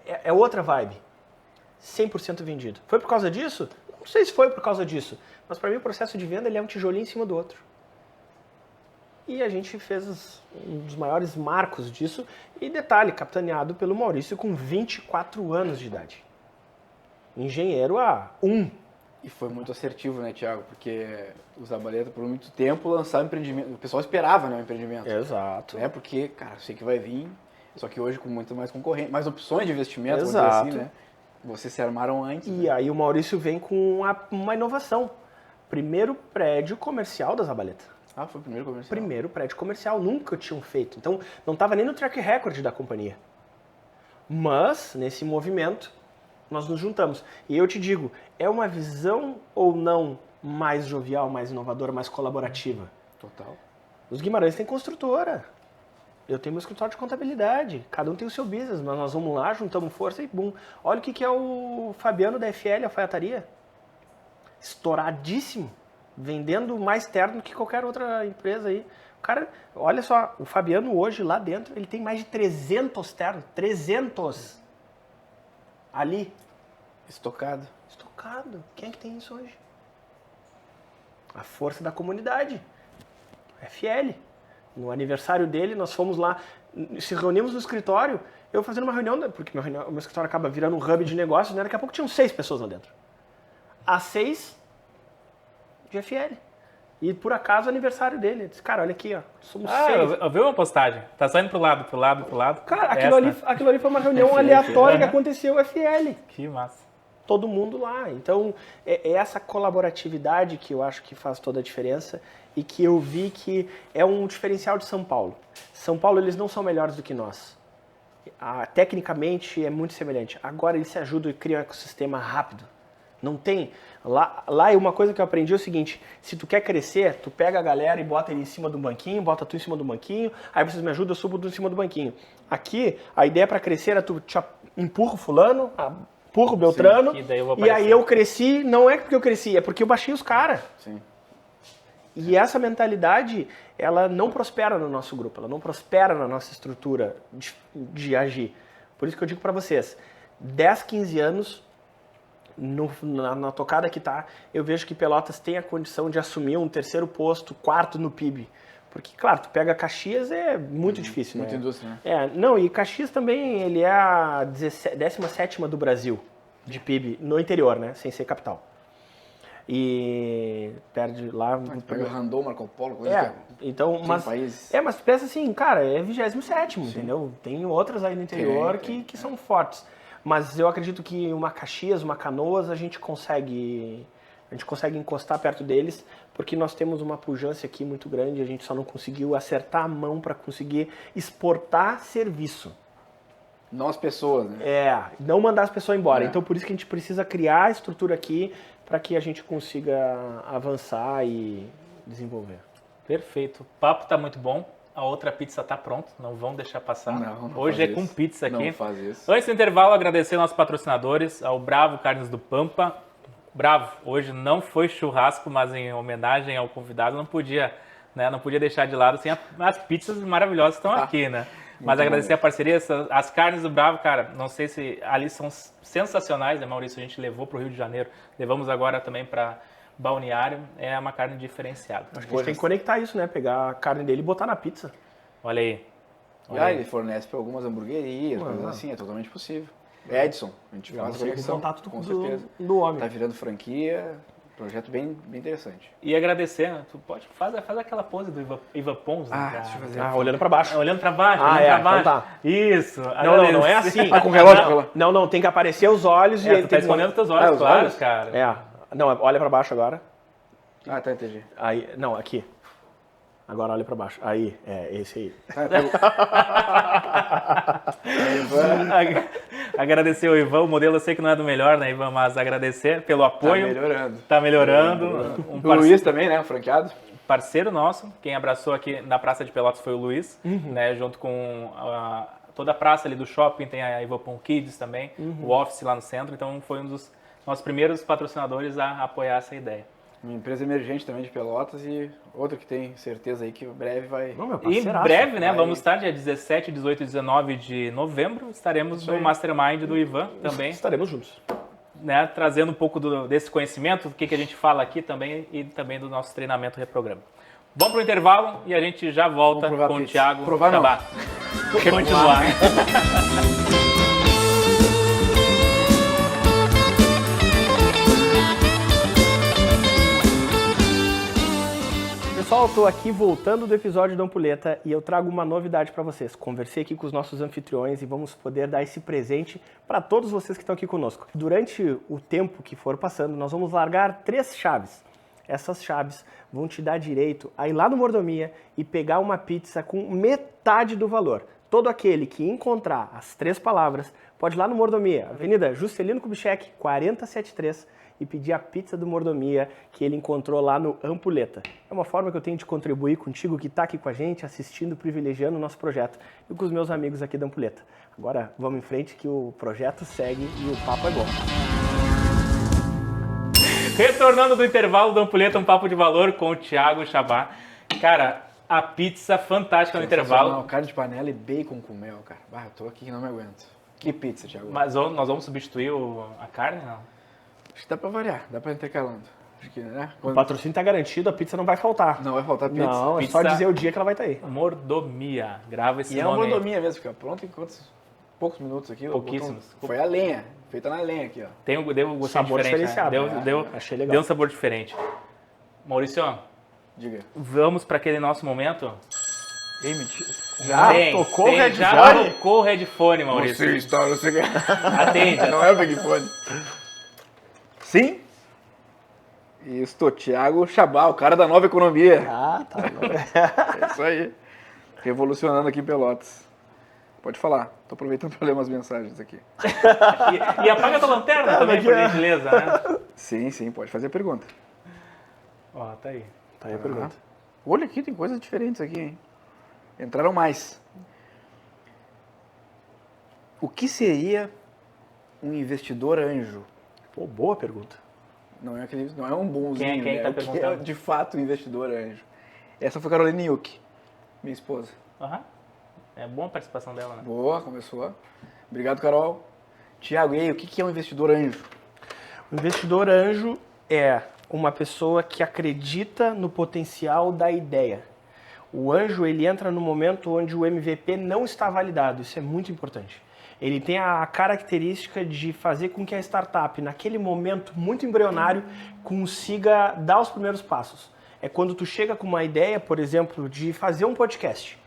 é outra vibe. 100% vendido. Foi por causa disso? Não sei se foi por causa disso, mas para mim o processo de venda ele é um tijolinho em cima do outro. E a gente fez um dos maiores marcos disso, e detalhe, capitaneado pelo Maurício com 24 anos de idade. Engenheiro A1. E foi muito assertivo, né, Thiago? Porque o Zabaleta, por muito tempo, lançava empreendimento. O pessoal esperava, né, o empreendimento. Exato. Né? Porque, cara, eu sei que vai vir, só que hoje com muito mais concorrente, mais opções de investimento, vamos Exato. dizer assim, né? Vocês se armaram antes. E né? aí o Maurício vem com uma inovação. Primeiro prédio comercial da Zabaleta. Ah, foi o primeiro comercial. Primeiro prédio comercial, nunca tinham feito. Então, não estava nem no track record da companhia. Mas, nesse movimento, nós nos juntamos. E eu te digo, é uma visão ou não mais jovial, mais inovadora, mais colaborativa? Total. Os Guimarães têm construtora. Eu tenho meu escritório de contabilidade. Cada um tem o seu business, mas nós vamos lá, juntamos força e bum. Olha o que é o Fabiano da FL, alfaiataria. Estouradíssimo. Vendendo mais terno que qualquer outra empresa aí. O cara, olha só, o Fabiano hoje lá dentro, ele tem mais de 300 ternos. 300! Ali. Estocado. Estocado. Quem é que tem isso hoje? A força da comunidade. FL. No aniversário dele, nós fomos lá, se reunimos no escritório, eu fazendo uma reunião, porque o meu escritório acaba virando um hub de negócios, né? Daqui a pouco tinham 6 pessoas lá dentro. As 6 de FL. E por acaso o aniversário dele. Eu disse, cara, olha aqui, ó, somos 6. Eu vi uma postagem, tá saindo pro lado. Cara, aquilo ali foi uma reunião aleatória que aconteceu, FL. Que massa. Todo mundo lá. Então, é essa colaboratividade que eu acho que faz toda a diferença e que eu vi que é um diferencial de São Paulo. São Paulo, eles não são melhores do que nós. Tecnicamente, é muito semelhante. Agora, eles se ajudam e criam um ecossistema rápido. Não tem... Lá é uma coisa que eu aprendi é o seguinte, se tu quer crescer, tu pega a galera e bota ele em cima do banquinho, bota tu em cima do banquinho, aí vocês me ajudam, eu subo tu em cima do banquinho. Aqui, a ideia para crescer é tu empurra o fulano, empurra o Beltrano, sim, e aí eu cresci, não é porque eu cresci, é porque eu baixei os caras. Sim. E essa mentalidade, ela não prospera no nosso grupo, ela não prospera na nossa estrutura de agir. Por isso que eu digo para vocês, 10, 15 anos, na tocada que tá, eu vejo que Pelotas tem a condição de assumir um 3º posto, 4º no PIB. Porque, claro, tu pega Caxias, é muito difícil, muita né? indústria, né? E Caxias também, ele é a 17ª do Brasil, de PIB, no interior, né? Sem ser capital. E perde lá... Pega Randon, Marco Polo, coisa então, mas tu pensa assim, cara, é 27º, entendeu? Tem outras aí no interior que são fortes. Mas eu acredito que uma Caxias, uma Canoas, a gente consegue encostar perto deles, porque nós temos uma pujança aqui muito grande, a gente só não conseguiu acertar a mão para conseguir exportar serviço. Não as pessoas, né? Não mandar as pessoas embora. Então por isso que a gente precisa criar a estrutura aqui para que a gente consiga avançar e desenvolver. Perfeito. O papo tá muito bom. A outra pizza tá pronta, não vão deixar passar. Não Hoje é faz com isso. pizza aqui. Não faz isso. Antes do intervalo, agradecer nossos patrocinadores, ao Bravo Carnes do Pampa. Bravo, hoje não foi churrasco, mas em homenagem ao convidado, não podia deixar de lado, assim, as pizzas maravilhosas estão aqui, né? Mas agradecer a parceria, as carnes do Bravo, cara, não sei se ali são sensacionais, né, Maurício? A gente levou para o Rio de Janeiro, levamos agora também para Balneário, é uma carne diferenciada. Acho que a gente tem que conectar isso, né? Pegar a carne dele e botar na pizza. Olha aí. Ele fornece para algumas hamburguerias, coisas assim, é totalmente possível. Edson, a gente faz a conexão, contato com certeza. Do homem. Tá virando franquia, projeto bem interessante. E agradecer, né? Tu pode fazer aquela pose do Ivan Pons, né? Deixa eu fazer. Olhando pra baixo. Olhando pra baixo, Então tá. Isso. Não é assim. Com o relógio. Não, tem que aparecer os olhos e Tu ele tá tem escondendo teus olhos, os claro, olhos? cara. Não, olha pra baixo agora. Tá, entendi. Aí, não, aqui. Agora olha pra baixo. Aí, esse aí. Agradecer ao Ivan, o modelo eu sei que não é do melhor, né, Ivan? Mas agradecer pelo apoio. Tá melhorando. O Luiz também, né? O franqueado. Parceiro nosso, quem abraçou aqui na Praça de Pelotas foi o Luiz, né? Junto com toda a praça ali do shopping, tem a Ivopon Kids também, o Office lá no centro. Então foi um dos nossos primeiros patrocinadores a apoiar essa ideia. Uma empresa emergente também de Pelotas e outra que tem certeza aí que breve vai... E em breve, né, vamos estar dia 17, 18 e 19 de novembro, estaremos no Mastermind do Ivan também. Estaremos juntos. Né, trazendo um pouco desse conhecimento, do que a gente fala aqui também e também do nosso treinamento reprograma. Vamos para o intervalo e a gente já volta com o Thiago Chabá. Continuar. Pessoal, eu tô aqui voltando do episódio da Ampulheta e eu trago uma novidade para vocês. Conversei aqui com os nossos anfitriões e vamos poder dar esse presente para todos vocês que estão aqui conosco. Durante o tempo que for passando, nós vamos largar 3 chaves. Essas chaves vão te dar direito a ir lá no Mordomia e pegar uma pizza com metade do valor. Todo aquele que encontrar as 3 palavras pode ir lá no Mordomia, Avenida Juscelino Kubitschek, 4073, e pedir a pizza do Mordomia que ele encontrou lá no Ampulheta. É uma forma que eu tenho de contribuir contigo que está aqui com a gente, assistindo, privilegiando o nosso projeto e com os meus amigos aqui da Ampulheta. Agora vamos em frente que o projeto segue e o papo é bom. Retornando do intervalo do Ampulheta, um papo de valor com o Thiago Chabá. Cara, a pizza fantástica no intervalo. Carne de panela e bacon com mel, cara. Eu tô aqui que não me aguento. Que pizza, Thiago. Mas nós vamos substituir a carne, não? Acho que dá pra variar, dá pra intercalando. Acho que, né? O patrocínio tá garantido, a pizza não vai faltar. Não vai faltar pizza. Não, pizza... é só dizer o dia que ela vai estar aí. Mordomia. Grava esse nome. E é uma mordomia mesmo, fica pronto em quantos? Poucos minutos aqui. Pouquíssimos. Foi a lenha, feita na lenha aqui, ó. Deu um sabor diferenciado. Né? Achei legal. Deu um sabor diferente. Maurício, diga. Vamos para aquele nosso momento? Ei, mentira. Já tocou o headphone? Já tocou o headphone, Maurício. Você está, você quer. Atende. Não é o headphone. Sim? Isso, Thiago Chabá, o cara da nova economia. Tá. É isso aí. Revolucionando aqui em Pelotas. Pode falar. Tô aproveitando para ler umas mensagens aqui. E apaga a tua lanterna também, por gentileza, né? Sim, pode fazer a pergunta. Ó, tá aí. Tá aí a pergunta. Olha aqui, tem coisas diferentes aqui, hein? Entraram mais. O que seria um investidor anjo? Pô, boa pergunta. Não é um bonzinho, quem né? tá O que é perguntando? de fato um investidor anjo? Essa foi Caroline Yuki, minha esposa. É boa a participação dela, né? Boa, começou. Obrigado, Carol. Tiago, e aí, o que é um investidor anjo? O investidor anjo é uma pessoa que acredita no potencial da ideia. O anjo, ele entra no momento onde o MVP não está validado. Isso é muito importante. Ele tem a característica de fazer com que a startup, naquele momento muito embrionário, consiga dar os primeiros passos. É quando tu chega com uma ideia, por exemplo, de fazer um podcast.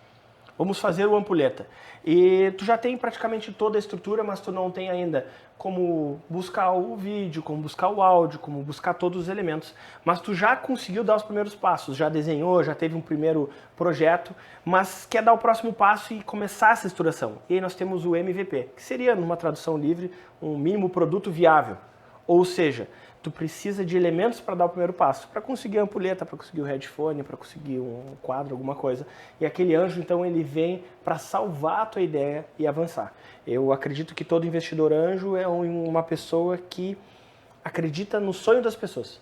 Vamos fazer o Ampulheta. E tu já tem praticamente toda a estrutura, mas tu não tem ainda como buscar o vídeo, como buscar o áudio, como buscar todos os elementos. Mas tu já conseguiu dar os primeiros passos, já desenhou, já teve um primeiro projeto, mas quer dar o próximo passo e começar essa estruturação. E aí nós temos o MVP, que seria, numa tradução livre, um mínimo produto viável. Ou seja, tu precisa de elementos para dar o primeiro passo, para conseguir a ampulheta, para conseguir o headphone, para conseguir um quadro, alguma coisa. E aquele anjo, então, ele vem para salvar a tua ideia e avançar. Eu acredito que todo investidor anjo é uma pessoa que acredita no sonho das pessoas.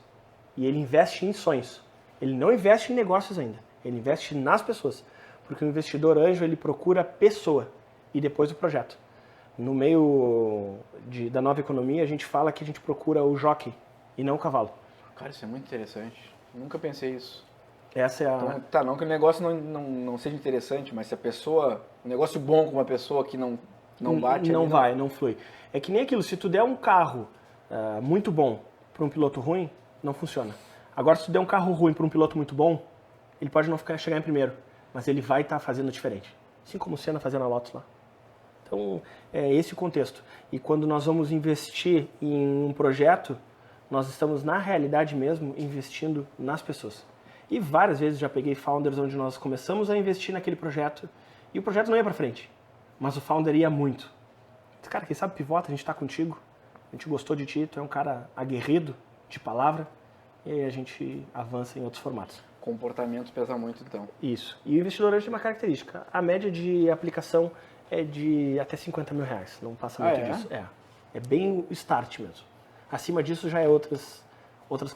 E ele investe em sonhos. Ele não investe em negócios ainda. Ele investe nas pessoas. Porque o investidor anjo, ele procura a pessoa e depois o projeto. No meio da nova economia, a gente fala que a gente procura o jockey e não o cavalo. Cara, isso é muito interessante. Nunca pensei isso. Essa é a... Então, tá, não que o negócio não seja interessante, mas se a pessoa... Um negócio bom com uma pessoa que não bate... Não flui. É que nem aquilo, se tu der um carro muito bom para um piloto ruim, não funciona. Agora, se tu der um carro ruim para um piloto muito bom, ele pode não chegar em primeiro, mas ele vai estar fazendo diferente. Assim como o Senna fazendo a Lotus lá. Então, é esse o contexto. E quando nós vamos investir em um projeto, nós estamos, na realidade mesmo, investindo nas pessoas. E várias vezes já peguei founders onde nós começamos a investir naquele projeto e o projeto não ia para frente, mas o founder ia muito. Cara, quem sabe pivota, a gente está contigo, a gente gostou de ti, tu é um cara aguerrido, de palavra, e aí a gente avança em outros formatos. Comportamento pesa muito, então. Isso. E o investidor anjo tem uma característica. A média de aplicação é de até 50 mil reais. Não passa muito disso. É bem o start mesmo. Acima disso já é outras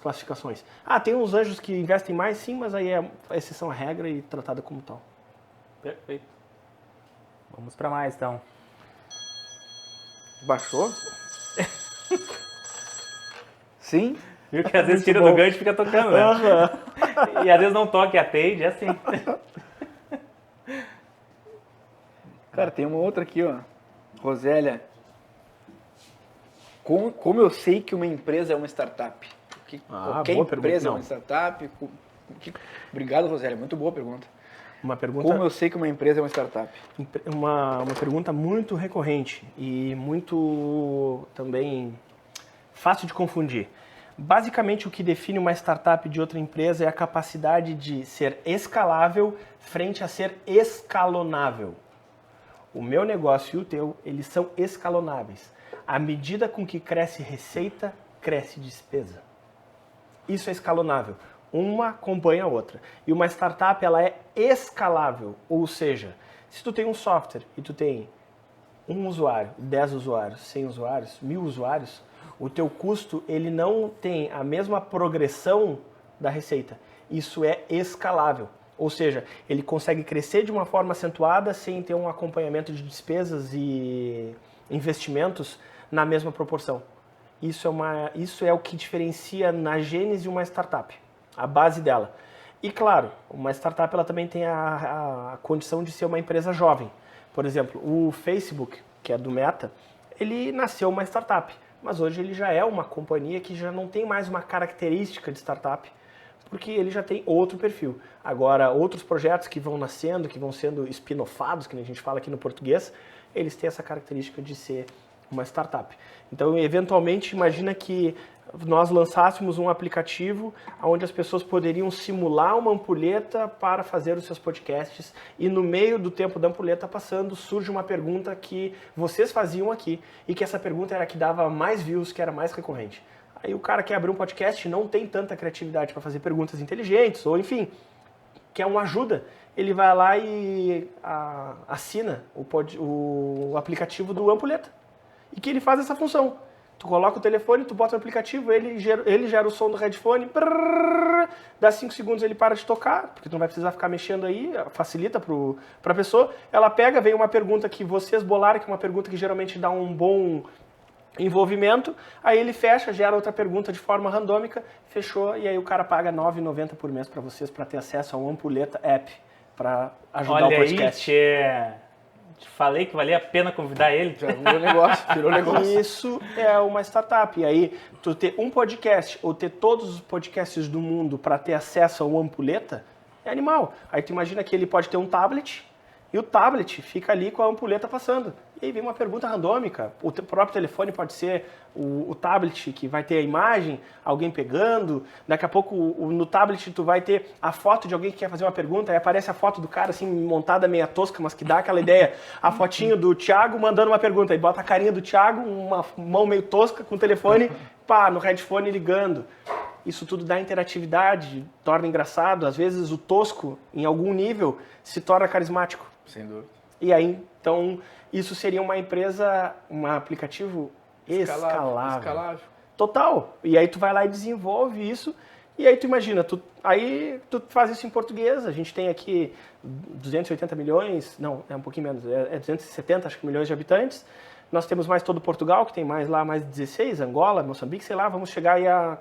classificações. Tem uns anjos que investem mais, sim, mas aí é exceção à regra e tratada como tal. Perfeito. Vamos para mais, então. Baixou? Sim? Viu que às vezes tira do gancho e fica tocando, né? E às vezes não toca e atende, é assim. Cara, tem uma outra aqui, ó. Rosélia. Como eu sei que uma empresa é uma startup? Qualquer empresa é uma startup? Obrigado, Rosélia. Muito boa pergunta. Como eu sei que uma empresa é uma startup? Uma pergunta muito recorrente e muito também fácil de confundir. Basicamente, o que define uma startup de outra empresa é a capacidade de ser escalável frente a ser escalonável. O meu negócio e o teu, eles são escalonáveis. À medida com que cresce receita, cresce despesa. Isso é escalonável. Uma acompanha a outra. E uma startup, ela é escalável. Ou seja, se tu tem um software e tu tem 1 usuário, 10 usuários, 100 usuários, 1000 usuários, o teu custo, ele não tem a mesma progressão da receita. Isso é escalável. Ou seja, ele consegue crescer de uma forma acentuada sem ter um acompanhamento de despesas e investimentos na mesma proporção. Isso é o que diferencia na gênese uma startup, a base dela. E claro, uma startup ela também tem a condição de ser uma empresa jovem. Por exemplo, o Facebook, que é do Meta, ele nasceu uma startup, mas hoje ele já é uma companhia que já não tem mais uma característica de startup, porque ele já tem outro perfil. Agora, outros projetos que vão nascendo, que vão sendo spin-offados, que a gente fala aqui no português, eles têm essa característica de ser uma startup. Então, eventualmente, imagina que nós lançássemos um aplicativo onde as pessoas poderiam simular uma ampulheta para fazer os seus podcasts e no meio do tempo da ampulheta passando surge uma pergunta que vocês faziam aqui e que essa pergunta era a que dava mais views, que era mais recorrente. Aí o cara quer abrir um podcast, não tem tanta criatividade para fazer perguntas inteligentes ou enfim, quer uma ajuda, ele vai lá e assina o aplicativo do Ampulheta. E que ele faz essa função. Tu coloca o telefone, tu bota no aplicativo, ele gera o som do headphone, dá 5 segundos ele para de tocar, porque tu não vai precisar ficar mexendo aí, facilita para a pessoa. Ela pega, vem uma pergunta que vocês bolaram, que é uma pergunta que geralmente dá um bom envolvimento, aí ele fecha, gera outra pergunta de forma randômica, fechou, e aí o cara paga R$ 9,90 por mês para vocês, para ter acesso ao Ampulheta App, para ajudar o podcast. Te falei que valia a pena convidar ele. Já virou negócio. Isso é uma startup. E aí, tu ter um podcast ou ter todos os podcasts do mundo para ter acesso ao Ampulheta é animal. Aí tu imagina que ele pode ter um tablet e o tablet fica ali com a ampulheta passando. E aí vem uma pergunta randômica. O próprio telefone pode ser o tablet que vai ter a imagem, alguém pegando. Daqui a pouco no tablet tu vai ter a foto de alguém que quer fazer uma pergunta. Aí aparece a foto do cara assim montada meia tosca, mas que dá aquela ideia. A fotinho do Thiago mandando uma pergunta. Aí bota a carinha do Thiago, uma mão meio tosca com o telefone pá, no headphone ligando. Isso tudo dá interatividade, torna engraçado. Às vezes o tosco, em algum nível, se torna carismático. Sem dúvida. E aí, então, isso seria uma empresa, um aplicativo escalável. Total. E aí tu vai lá e desenvolve isso. E aí tu imagina, aí tu faz isso em português. A gente tem aqui 280 milhões, não, é um pouquinho menos, é 270, acho que, milhões de habitantes. Nós temos mais todo Portugal, que tem mais 16, Angola, Moçambique, sei lá, vamos chegar aí a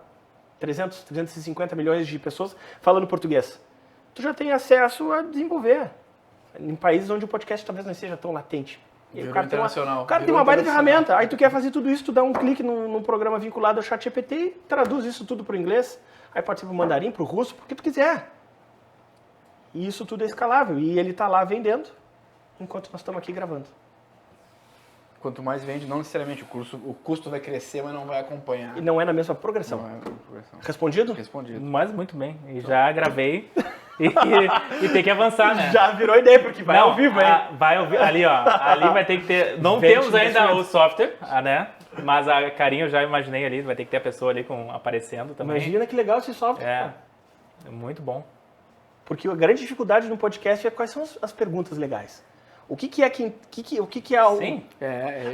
300, 350 milhões de pessoas falando português. Tu já tem acesso a desenvolver em países onde o podcast talvez não seja tão latente. E o cara tem uma baita ferramenta. Aí tu quer fazer tudo isso, tu dá um clique num programa vinculado ao ChatGPT e traduz isso tudo para o inglês. Aí pode ser para o mandarim, para o russo, porque tu quiser. E isso tudo é escalável. E ele está lá vendendo, enquanto nós estamos aqui gravando. Quanto mais vende, não necessariamente o custo vai crescer, mas não vai acompanhar. E não é na mesma progressão. Não é na mesma progressão. Respondido? Respondido. Mas muito bem. E já gravei. E tem que avançar, né? Já virou ideia, porque vai ao vivo, hein? Vai ao vivo. Ali, ó. Ali vai ter que ter... Não temos ainda o software, né? Mas a carinha eu já imaginei ali. Vai ter que ter a pessoa ali aparecendo também. Imagina que legal esse software. É muito bom. Porque a grande dificuldade no podcast é quais são as perguntas legais. O que é o... Sim.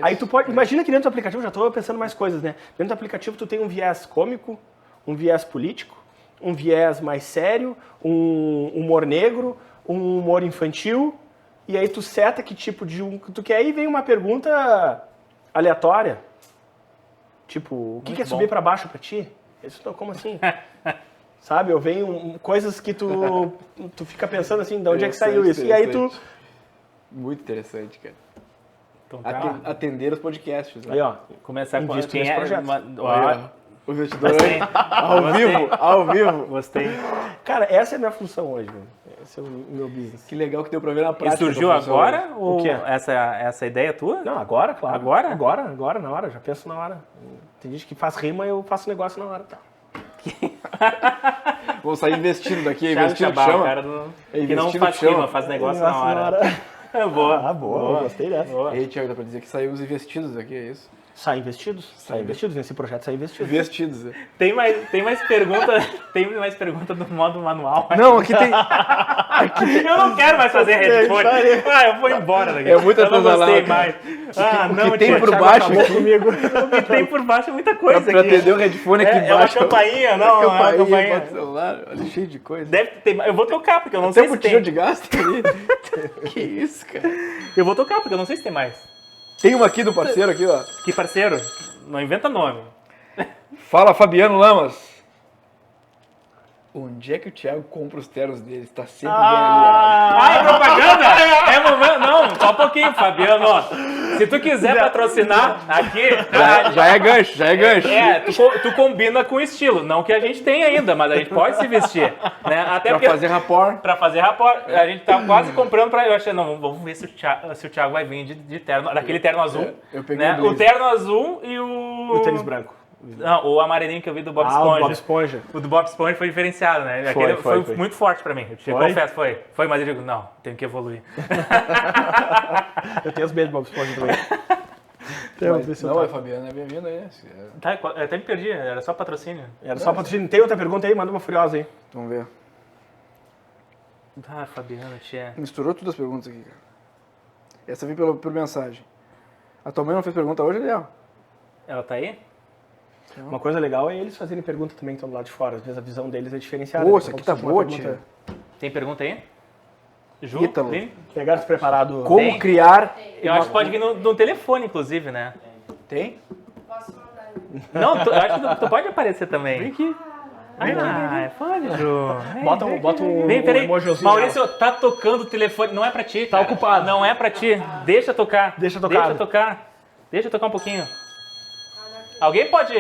Aí tu pode... Imagina que dentro do aplicativo, já estou pensando mais coisas, né? Dentro do aplicativo tu tem um viés cômico, um viés político, um viés mais sério, um humor negro, um humor infantil, e aí tu seta que tipo de que tu quer e vem uma pergunta aleatória. Tipo, o que é subir para baixo para ti? Isso, como assim? Sabe? Ou vem coisas que tu fica pensando assim, de onde é que saiu isso? E aí tu... Muito interessante, cara. Então, atender os podcasts. Né? Aí, ó. Começar com Invisto nesse projeto. O investidor aí, ao vivo. Gostei. Cara, essa é a minha função hoje, velho. Esse é o meu business. Que legal que deu pra ver na prática. E surgiu agora? Ou o quê? Essa ideia tua? Não, agora, claro. Agora? Agora, na hora. Já penso na hora. Tem gente que faz rima e eu faço negócio na hora. Tá. Vou sair investindo daqui, Thiago investindo Chabal, chama. o cara que não faz rima, faz negócio na hora. É boa. Boa. Gostei dessa. Boa. E aí, Thiago, dá pra dizer que saiu os investidos aqui, é isso? Sai investidos? Sai investidos. Nesse projeto sai investidos. Investidos, é. Tem mais pergunta do modo manual. Não, aqui tem... Eu não quero mais fazer headphone. Eu vou embora daqui. É muito eu não gostei atasalado, mais. O que tem por baixo aqui... comigo. O que tem por baixo é muita coisa Pra aqui. atender o headphone aqui É uma embaixo. campainha, não? Campainha, É uma campainha. celular, olha, cheio de coisa. Deve ter, eu vou tocar, porque eu não Tem sei um se tem. botijão de gás ali. Que isso, cara. Eu vou tocar, porque eu não sei se tem mais. Tem uma aqui do parceiro aqui, ó. Que parceiro? Não inventa nome. Fala, Fabiano Lamas. Onde é que o Thiago compra os ternos dele? Tá sempre bem aliado. É propaganda? É momento. Não, só um pouquinho, Fabiano. Ó, se tu quiser patrocinar aqui. Já é gancho. Tu combina com o estilo. Não que a gente tenha ainda, mas a gente pode se vestir. Né? Até Pra fazer rapport. Pra fazer rapport. A gente tá quase comprando pra. Eu achei, não, vamos ver se o Thiago vai vir de terno. Daquele terno azul. Eu peguei né? O terno azul e o tênis branco. Não, o amarelinho que eu vi do Bob Esponja. O Bob Esponja. O do Bob Esponja foi diferenciado, né? Foi muito forte pra mim. Eu te confesso, foi, mas eu digo, não, tenho que evoluir. Eu tenho os beijos do Bob Esponja também. Não, Fabiano, é bem-vindo aí. Tá, eu até me perdi, era só patrocínio. Era só patrocínio. Tem outra pergunta aí? Manda uma furiosa aí. Vamos ver. Ah, Fabiano, tia. Misturou todas as perguntas aqui, cara. Essa veio por mensagem. A tua mãe não fez pergunta hoje, Léo? Ela tá aí? Uma coisa legal é eles fazerem pergunta também que estão do lado de fora. Às vezes a visão deles é diferenciada. Pô, essa aqui tá boa, tia. Tem pergunta aí? Ju? Ítalo. Pegaram preparado. Como criar... Eu acho que pode vir no telefone, inclusive, né? Tem? Posso mandar. Não, eu acho que tu pode aparecer também. Vem aqui. Pode, Ju. Bota um Vem, peraí. emojizinho. Maurício, tá tocando o telefone. Não é pra ti. Tá ocupado. Não é pra ti. Deixa tocar. Deixa tocar. Deixa eu tocar um pouquinho. Alguém pode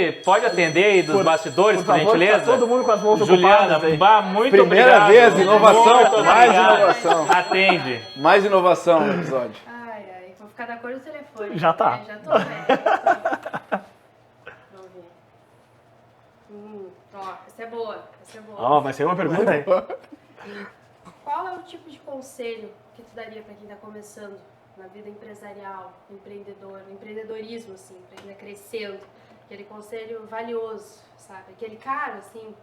atender aí dos bastidores, por gentileza? Tá todo mundo com as mãos Juliana, ocupadas aí. muito Primeira obrigado. vez, inovação, Muito mais obrigado. inovação. Atende. Mais inovação no episódio. Ai, vou ficar da cor do telefone. Já tá. Já tô vendo. Vamos ver. Ó, essa é boa. Ó, vai ser uma pergunta aí. Qual é o tipo de conselho que tu daria pra quem tá começando na vida empresarial, empreendedor, no empreendedorismo, assim, pra quem tá crescendo aquele conselho valioso, sabe? Aquele cara, assim,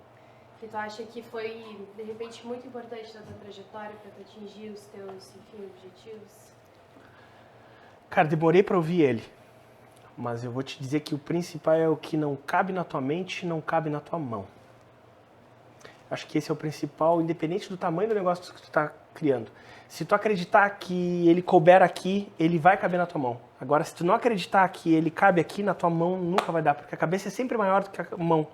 que tu acha que foi, de repente, muito importante na tua trajetória para tu atingir os teus, enfim, objetivos? Cara, demorei para ouvir ele, mas eu vou te dizer que o principal é o que não cabe na tua mente, não cabe na tua mão. Acho que esse é o principal, independente do tamanho do negócio que tu está criando. Se tu acreditar que ele couber aqui, ele vai caber na tua mão. Agora, se tu não acreditar que ele cabe aqui, na tua mão nunca vai dar, porque a cabeça é sempre maior do que a mão.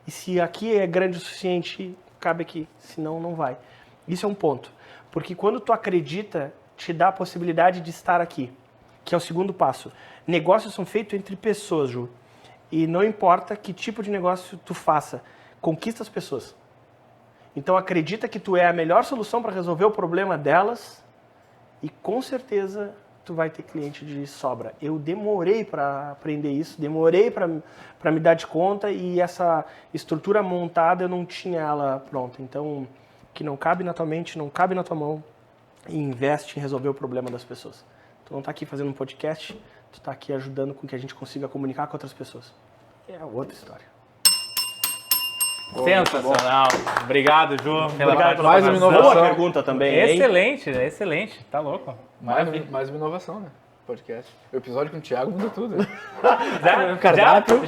E se aqui é grande o suficiente, cabe aqui, senão não vai. Isso é um ponto. Porque quando tu acredita, te dá a possibilidade de estar aqui, que é o segundo passo. Negócios são feitos entre pessoas, Ju. E não importa que tipo de negócio tu faça, conquista as pessoas. Então acredita que tu é a melhor solução para resolver o problema delas e com certeza tu vai ter cliente de sobra. Eu demorei para aprender isso, demorei para me dar de conta e essa estrutura montada eu não tinha ela pronta. Então, que não cabe na tua mente, não cabe na tua mão e investe em resolver o problema das pessoas. Tu não está aqui fazendo um podcast, tu está aqui ajudando com que a gente consiga comunicar com outras pessoas. É outra história. Sensacional. Obrigado, Ju, pela Obrigado mais uma participação. inovação. Boa pergunta também, hein? Excelente, excelente. Tá louco. Maravilha. Mais uma inovação, né? Podcast. O episódio com o Thiago muda tudo. Né?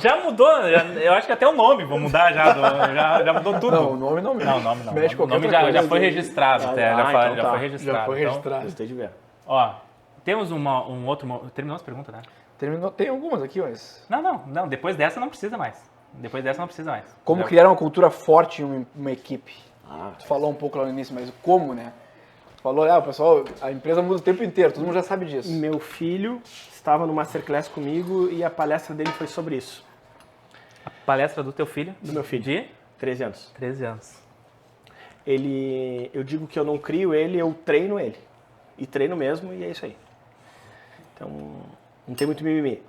Já mudou, eu acho que até o nome vou mudar já mudou tudo. Não, o nome não. Não, o nome não. Mexe O nome outra coisa. já foi registrado até, então tá. foi registrado. Já foi registrado. Gostei de ver. Ó, temos um outro... Terminou as perguntas, né? Terminou. Tem algumas aqui, mas... Não, depois dessa não precisa mais. Como criar uma cultura forte em uma equipe? Tu falou um pouco lá no início, mas como, né? Tu falou, pessoal, a empresa muda o tempo inteiro, todo mundo já sabe disso. Meu filho estava no Masterclass comigo e a palestra dele foi sobre isso. A palestra do teu filho? Do meu filho. De? 13 anos. 13 anos. Eu digo que eu não crio ele, eu treino ele. E treino mesmo e é isso aí. Então, não tem muito mimimi.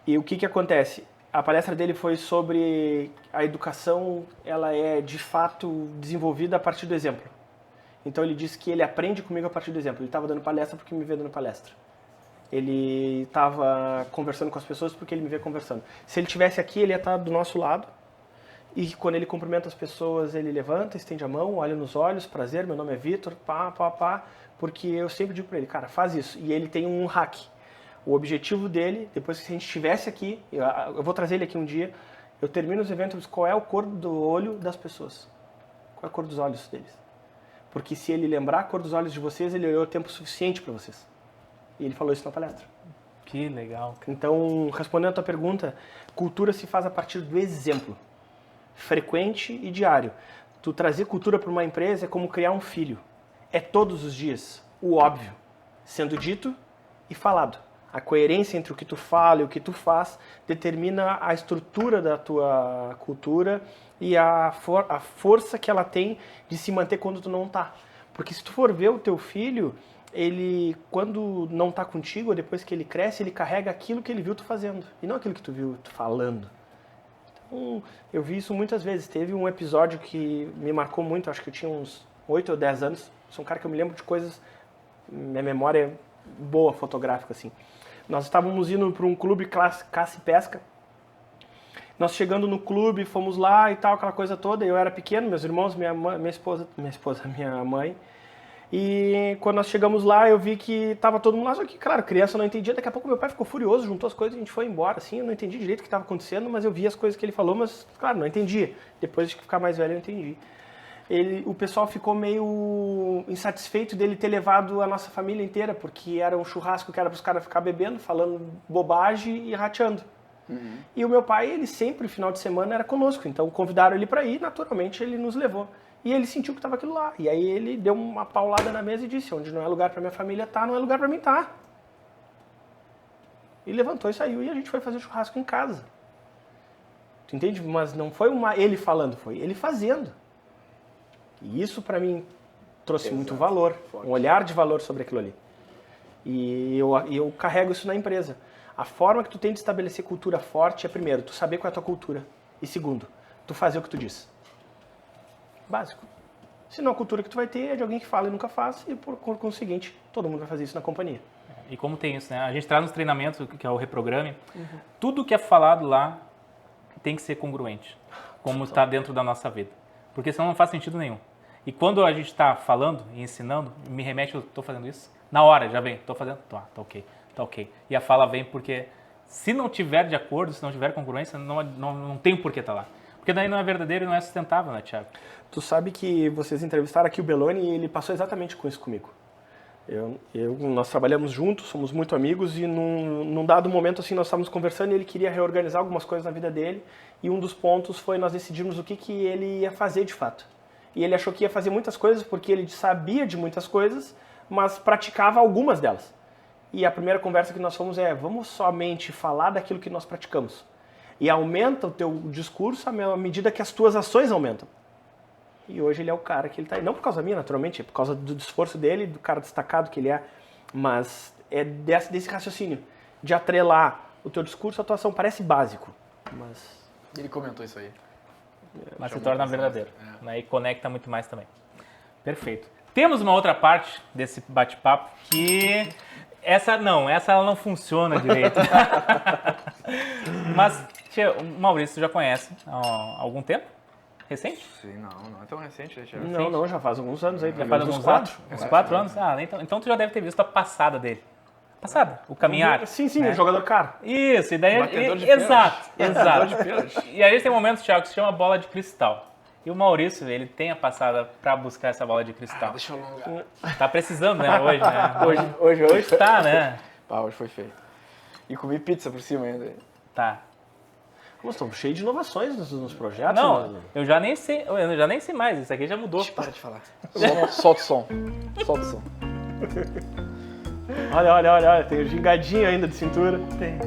E o que acontece? A palestra dele foi sobre a educação, ela é de fato desenvolvida a partir do exemplo. Então ele disse que ele aprende comigo a partir do exemplo. Ele estava dando palestra porque me vê dando palestra. Ele estava conversando com as pessoas porque ele me vê conversando. Se ele estivesse aqui, ele ia estar do nosso lado. E quando ele cumprimenta as pessoas, ele levanta, estende a mão, olha nos olhos, prazer, meu nome é Vitor, porque eu sempre digo para ele, cara, faz isso. E ele tem um hack. O objetivo dele, depois que a gente estivesse aqui, eu vou trazer ele aqui um dia, eu termino os eventos, eu digo, qual é a cor do olho das pessoas? Qual é a cor dos olhos deles? Porque se ele lembrar a cor dos olhos de vocês, ele olhou tempo suficiente para vocês. E ele falou isso na palestra. Que legal. Então, respondendo a tua pergunta, cultura se faz a partir do exemplo. Frequente e diário. Tu trazer cultura para uma empresa é como criar um filho. É todos os dias, o óbvio, sendo dito e falado. A coerência entre o que tu fala e o que tu faz determina a estrutura da tua cultura e a força que ela tem de se manter quando tu não tá. Porque se tu for ver o teu filho, ele, quando não tá contigo, depois que ele cresce, ele carrega aquilo que ele viu tu fazendo e não aquilo que tu viu tu falando. Então, eu vi isso muitas vezes. Teve um episódio que me marcou muito, acho que eu tinha uns 8 ou 10 anos. Sou um cara que eu me lembro de coisas, minha memória é boa, fotográfica, assim. Nós estávamos indo para um clube caça e pesca. Nós chegando no clube, fomos lá e tal, aquela coisa toda. Eu era pequeno, meus irmãos, minha mãe. E quando nós chegamos lá, eu vi que estava todo mundo lá, só que, claro, criança não entendia. Daqui a pouco meu pai ficou furioso, juntou as coisas e a gente foi embora, assim. Eu não entendi direito o que estava acontecendo, mas eu vi as coisas que ele falou, mas, claro, não entendi. Depois de ficar mais velho, eu entendi. O pessoal ficou meio insatisfeito dele ter levado a nossa família inteira, porque era um churrasco que era para os caras ficar bebendo, falando bobagem e rateando. Uhum. E o meu pai, ele sempre, final de semana, era conosco, então convidaram ele para ir, naturalmente ele nos levou. E ele sentiu que estava aquilo lá, e aí ele deu uma paulada na mesa e disse, onde não é lugar para minha família estar, não é lugar para mim estar. E levantou e saiu, e a gente foi fazer churrasco em casa. Tu entende? Mas não foi ele falando, foi ele fazendo. E isso para mim trouxe muito valor, forte. Um olhar de valor sobre aquilo ali. E eu carrego isso na empresa. A forma que tu tem de estabelecer cultura forte é, primeiro, tu saber qual é a tua cultura. E segundo, tu fazer o que tu diz. Básico. Senão a cultura que tu vai ter é de alguém que fala e nunca faz, e por conseguinte, todo mundo vai fazer isso na companhia. E como tem isso, né? A gente traz nos treinamentos, que é o Reprograme, tudo que é falado lá tem que ser congruente, como está dentro da nossa vida. Porque senão não faz sentido nenhum. E quando a gente está falando e ensinando, me remete, eu estou fazendo isso, na hora já vem, estou fazendo, tá ok. E a fala vem porque se não tiver de acordo, se não tiver congruência, não tem por que estar lá. Porque daí não é verdadeiro e não é sustentável, né, Thiago? Tu sabe que vocês entrevistaram aqui o Belloni e ele passou exatamente com isso comigo. Nós trabalhamos juntos, somos muito amigos e num dado momento assim nós estávamos conversando e ele queria reorganizar algumas coisas na vida dele e um dos pontos foi nós decidirmos o que ele ia fazer de fato. E ele achou que ia fazer muitas coisas porque ele sabia de muitas coisas, mas praticava algumas delas. E a primeira conversa que nós fomos vamos somente falar daquilo que nós praticamos. E aumenta o teu discurso à medida que as tuas ações aumentam. E hoje ele é o cara que ele está aí. Não por causa minha, naturalmente, é por causa do esforço dele, do cara destacado que ele é. Mas é desse raciocínio, de atrelar o teu discurso à tua ação. Parece básico, mas... Ele comentou isso aí. Mas se torna verdadeiro. Né? E conecta muito mais também. Perfeito. Temos uma outra parte desse bate-papo que... Essa ela não funciona direito. Mas, o Maurício já conhece há algum tempo? Recente? Sim, não é tão recente, né, Thiago? Não, já faz alguns anos aí. Já faz alguns anos? Uns 4 anos? Ah, então tu já deve ter visto a passada dele. Passada, o caminhar. Sim, né? O jogador caro. Isso, e daí... Batedor de exato. Batedor de pênalti. E aí a gente tem momentos, Thiago, que se chama bola de cristal. E o Maurício, ele tem a passada pra buscar essa bola de cristal. Deixa eu alongar. Tá precisando, né, hoje, né? Hoje Tá, né? Hoje foi feio. E comi pizza por cima ainda. Tá. Nós estamos cheios de inovações nos projetos. Não, eu já nem sei mais, isso aqui já mudou. Para de falar. Solta o som. Olha, tem o gingadinho ainda de cintura. Tem.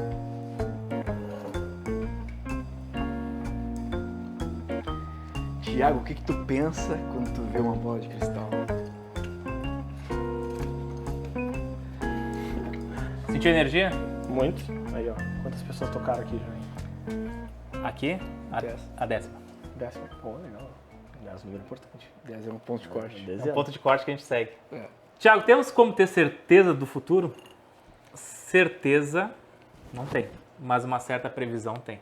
Thiago, o que tu pensa quando tu vê uma bola de cristal? Sentiu energia? Muito. Aí, ó. Quantas pessoas tocaram aqui já? Aqui, a 10ª. 10ª. Pô, legal. 10 é um número importante. 10 é um ponto de corte. É um ponto de corte que a gente segue. É. Thiago, temos como ter certeza do futuro? Certeza não tem, mas uma certa previsão tem.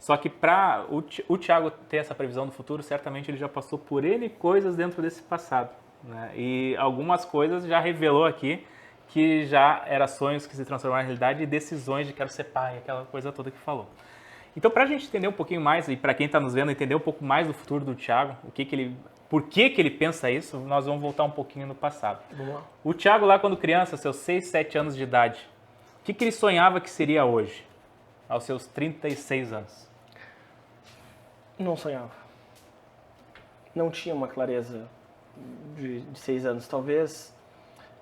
Só que para o Thiago ter essa previsão do futuro, certamente ele já passou por N coisas dentro desse passado. Né? E algumas coisas já revelou aqui que já eram sonhos que se transformaram em realidade e decisões de quero ser pai, aquela coisa toda que falou. Então, para a gente entender um pouquinho mais, e para quem está nos vendo entender um pouco mais do futuro do Thiago, por que ele pensa isso, nós vamos voltar um pouquinho no passado. Vamos lá. O Thiago lá quando criança, seus 6, 7 anos de idade, o que ele sonhava que seria hoje, aos seus 36 anos? Não sonhava. Não tinha uma clareza de 6 anos. Talvez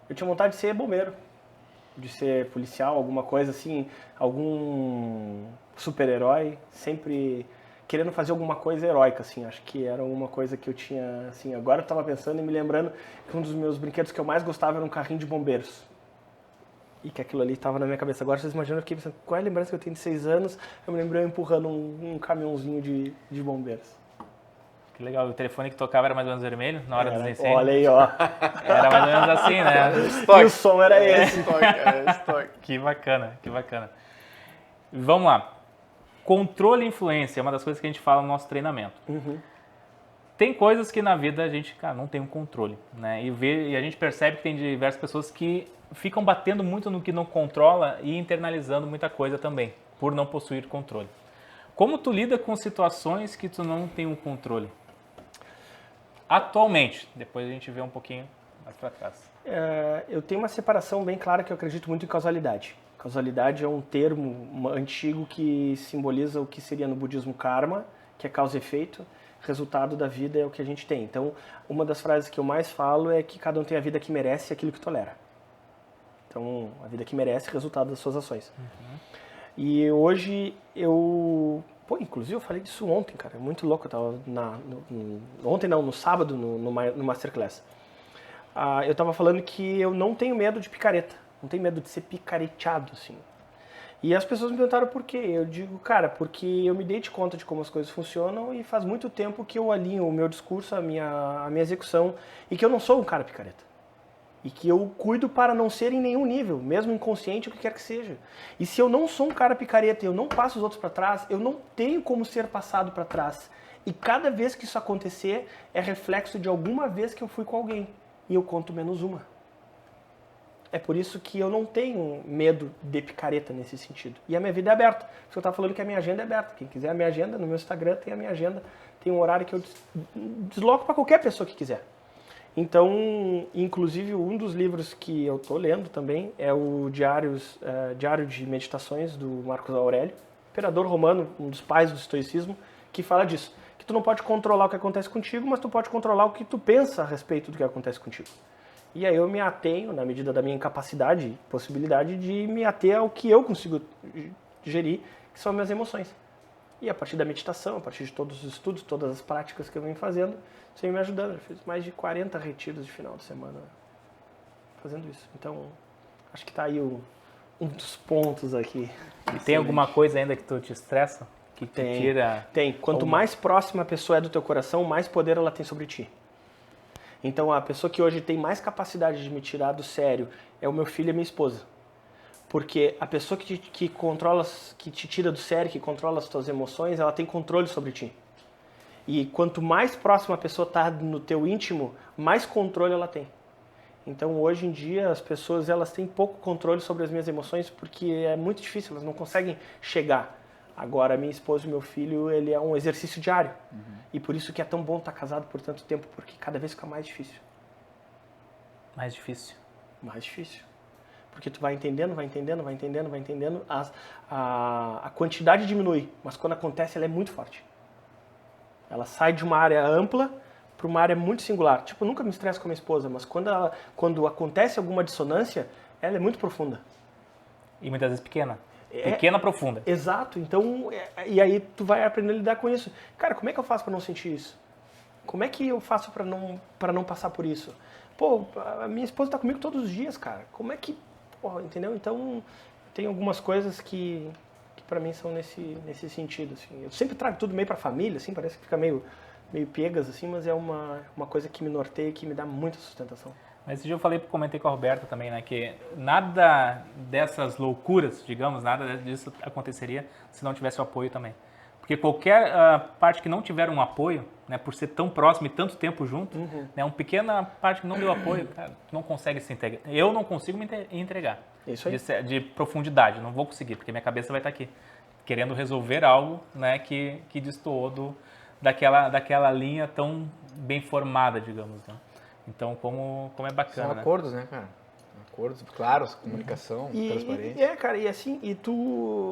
eu tinha vontade de ser bombeiro, de ser policial, alguma coisa assim, algum super-herói, sempre querendo fazer alguma coisa heróica, assim. Acho que era uma coisa que eu tinha, assim, agora eu estava pensando e me lembrando que um dos meus brinquedos que eu mais gostava era um carrinho de bombeiros. E que aquilo ali estava na minha cabeça. Agora vocês imaginam, eu fiquei pensando, qual é a lembrança que eu tenho de 6 anos? Eu me lembrei eu empurrando um caminhãozinho de bombeiros. Que legal, o telefone que tocava era mais ou menos vermelho na hora dos incêndios. Olha aí, ó. Era mais ou menos assim, né? E o som era esse. Que bacana, que bacana. Vamos lá. Controle e influência é uma das coisas que a gente fala no nosso treinamento. Uhum. Tem coisas que na vida a gente, não tem um controle, né? E a gente percebe que tem diversas pessoas que ficam batendo muito no que não controla e internalizando muita coisa também, por não possuir controle. Como tu lida com situações que tu não tem um controle? Atualmente, depois a gente vê um pouquinho mais para trás. Eu tenho uma separação bem clara que eu acredito muito em causalidade. Causalidade é um termo antigo que simboliza o que seria no budismo karma, que é causa e efeito. Resultado da vida é o que a gente tem. Então, uma das frases que eu mais falo é que cada um tem a vida que merece aquilo que tolera. Então, a vida que merece, resultado das suas ações. Uhum. E hoje inclusive eu falei disso ontem, cara, é muito louco. Eu tava no sábado, no Masterclass. Eu tava falando que eu não tenho medo de picareta, não tenho medo de ser picareteado, assim. E as pessoas me perguntaram por quê. Eu digo, cara, porque eu me dei de conta de como as coisas funcionam e faz muito tempo que eu alinho o meu discurso, a minha execução, e que eu não sou um cara picareta. E que eu cuido para não ser em nenhum nível, mesmo inconsciente, o que quer que seja. E se eu não sou um cara picareta, eu não passo os outros para trás, eu não tenho como ser passado para trás. E cada vez que isso acontecer, é reflexo de alguma vez que eu fui com alguém. E eu conto menos uma. É por isso que eu não tenho medo de picareta nesse sentido. E a minha vida é aberta. Eu estava falando que a minha agenda é aberta. Quem quiser a minha agenda, no meu Instagram tem a minha agenda. Tem um horário que eu desloco para qualquer pessoa que quiser. Então, inclusive, um dos livros que eu estou lendo também é o Diário de Meditações, do Marcos Aurélio, imperador romano, um dos pais do estoicismo, que fala disso. Que tu não pode controlar o que acontece contigo, mas tu pode controlar o que tu pensa a respeito do que acontece contigo. E aí eu me atenho, na medida da minha incapacidade e possibilidade, de me ater ao que eu consigo gerir, que são as minhas emoções. E a partir da meditação, a partir de todos os estudos, todas as práticas que eu venho fazendo, isso vem me ajudando. Eu fiz mais de 40 retiros de final de semana fazendo isso. Então, acho que está aí um dos pontos aqui. E tem alguma coisa ainda que tu te estressa? Que te tira... Tem. Quanto mais próxima a pessoa é do teu coração, mais poder ela tem sobre ti. Então, a pessoa que hoje tem mais capacidade de me tirar do sério é o meu filho e a minha esposa. Porque a pessoa que te tira do sério, que controla as tuas emoções, ela tem controle sobre ti. E quanto mais próxima a pessoa está no teu íntimo, mais controle ela tem. Então, hoje em dia, as pessoas elas têm pouco controle sobre as minhas emoções porque é muito difícil, elas não conseguem chegar. Agora, minha esposa e meu filho, ele é um exercício diário. E por isso que é tão bom estar casado por tanto tempo, porque cada vez fica mais difícil. Mais difícil? Mais difícil. Porque tu vai entendendo, a quantidade diminui, mas quando acontece ela é muito forte. Ela sai de uma área ampla para uma área muito singular. Tipo, eu nunca me estresso com a minha esposa, mas quando acontece alguma dissonância, ela é muito profunda. E muitas vezes pequena. Pequena, profunda. Exato. Então, e aí tu vai aprender a lidar com isso. Cara, como é que eu faço para não sentir isso? Como é que eu faço para não passar por isso? Pô, a minha esposa tá comigo todos os dias, cara. Como é que... Porra, entendeu? Então, tem algumas coisas que para mim são nesse sentido, assim. Eu sempre trago tudo meio pra família, assim, parece que fica meio piegas, assim, mas é uma coisa que me norteia e que me dá muita sustentação. Mas esse dia eu comentei com a Roberta também, né, que nada dessas loucuras, digamos, nada disso aconteceria se não tivesse o apoio também. Porque qualquer parte que não tiver um apoio, né, por ser tão próximo e tanto tempo junto, né, uma pequena parte que não deu apoio, cara, tu não consegue se entregar. Eu não consigo me entregar. Isso aí. De profundidade, não vou conseguir, porque minha cabeça vai estar aqui, querendo resolver algo, né, que destoou daquela linha tão bem formada, digamos, né? Então, como é bacana, são acordos, né, cara? Acordos claros, comunicação, transparência. Cara, e assim,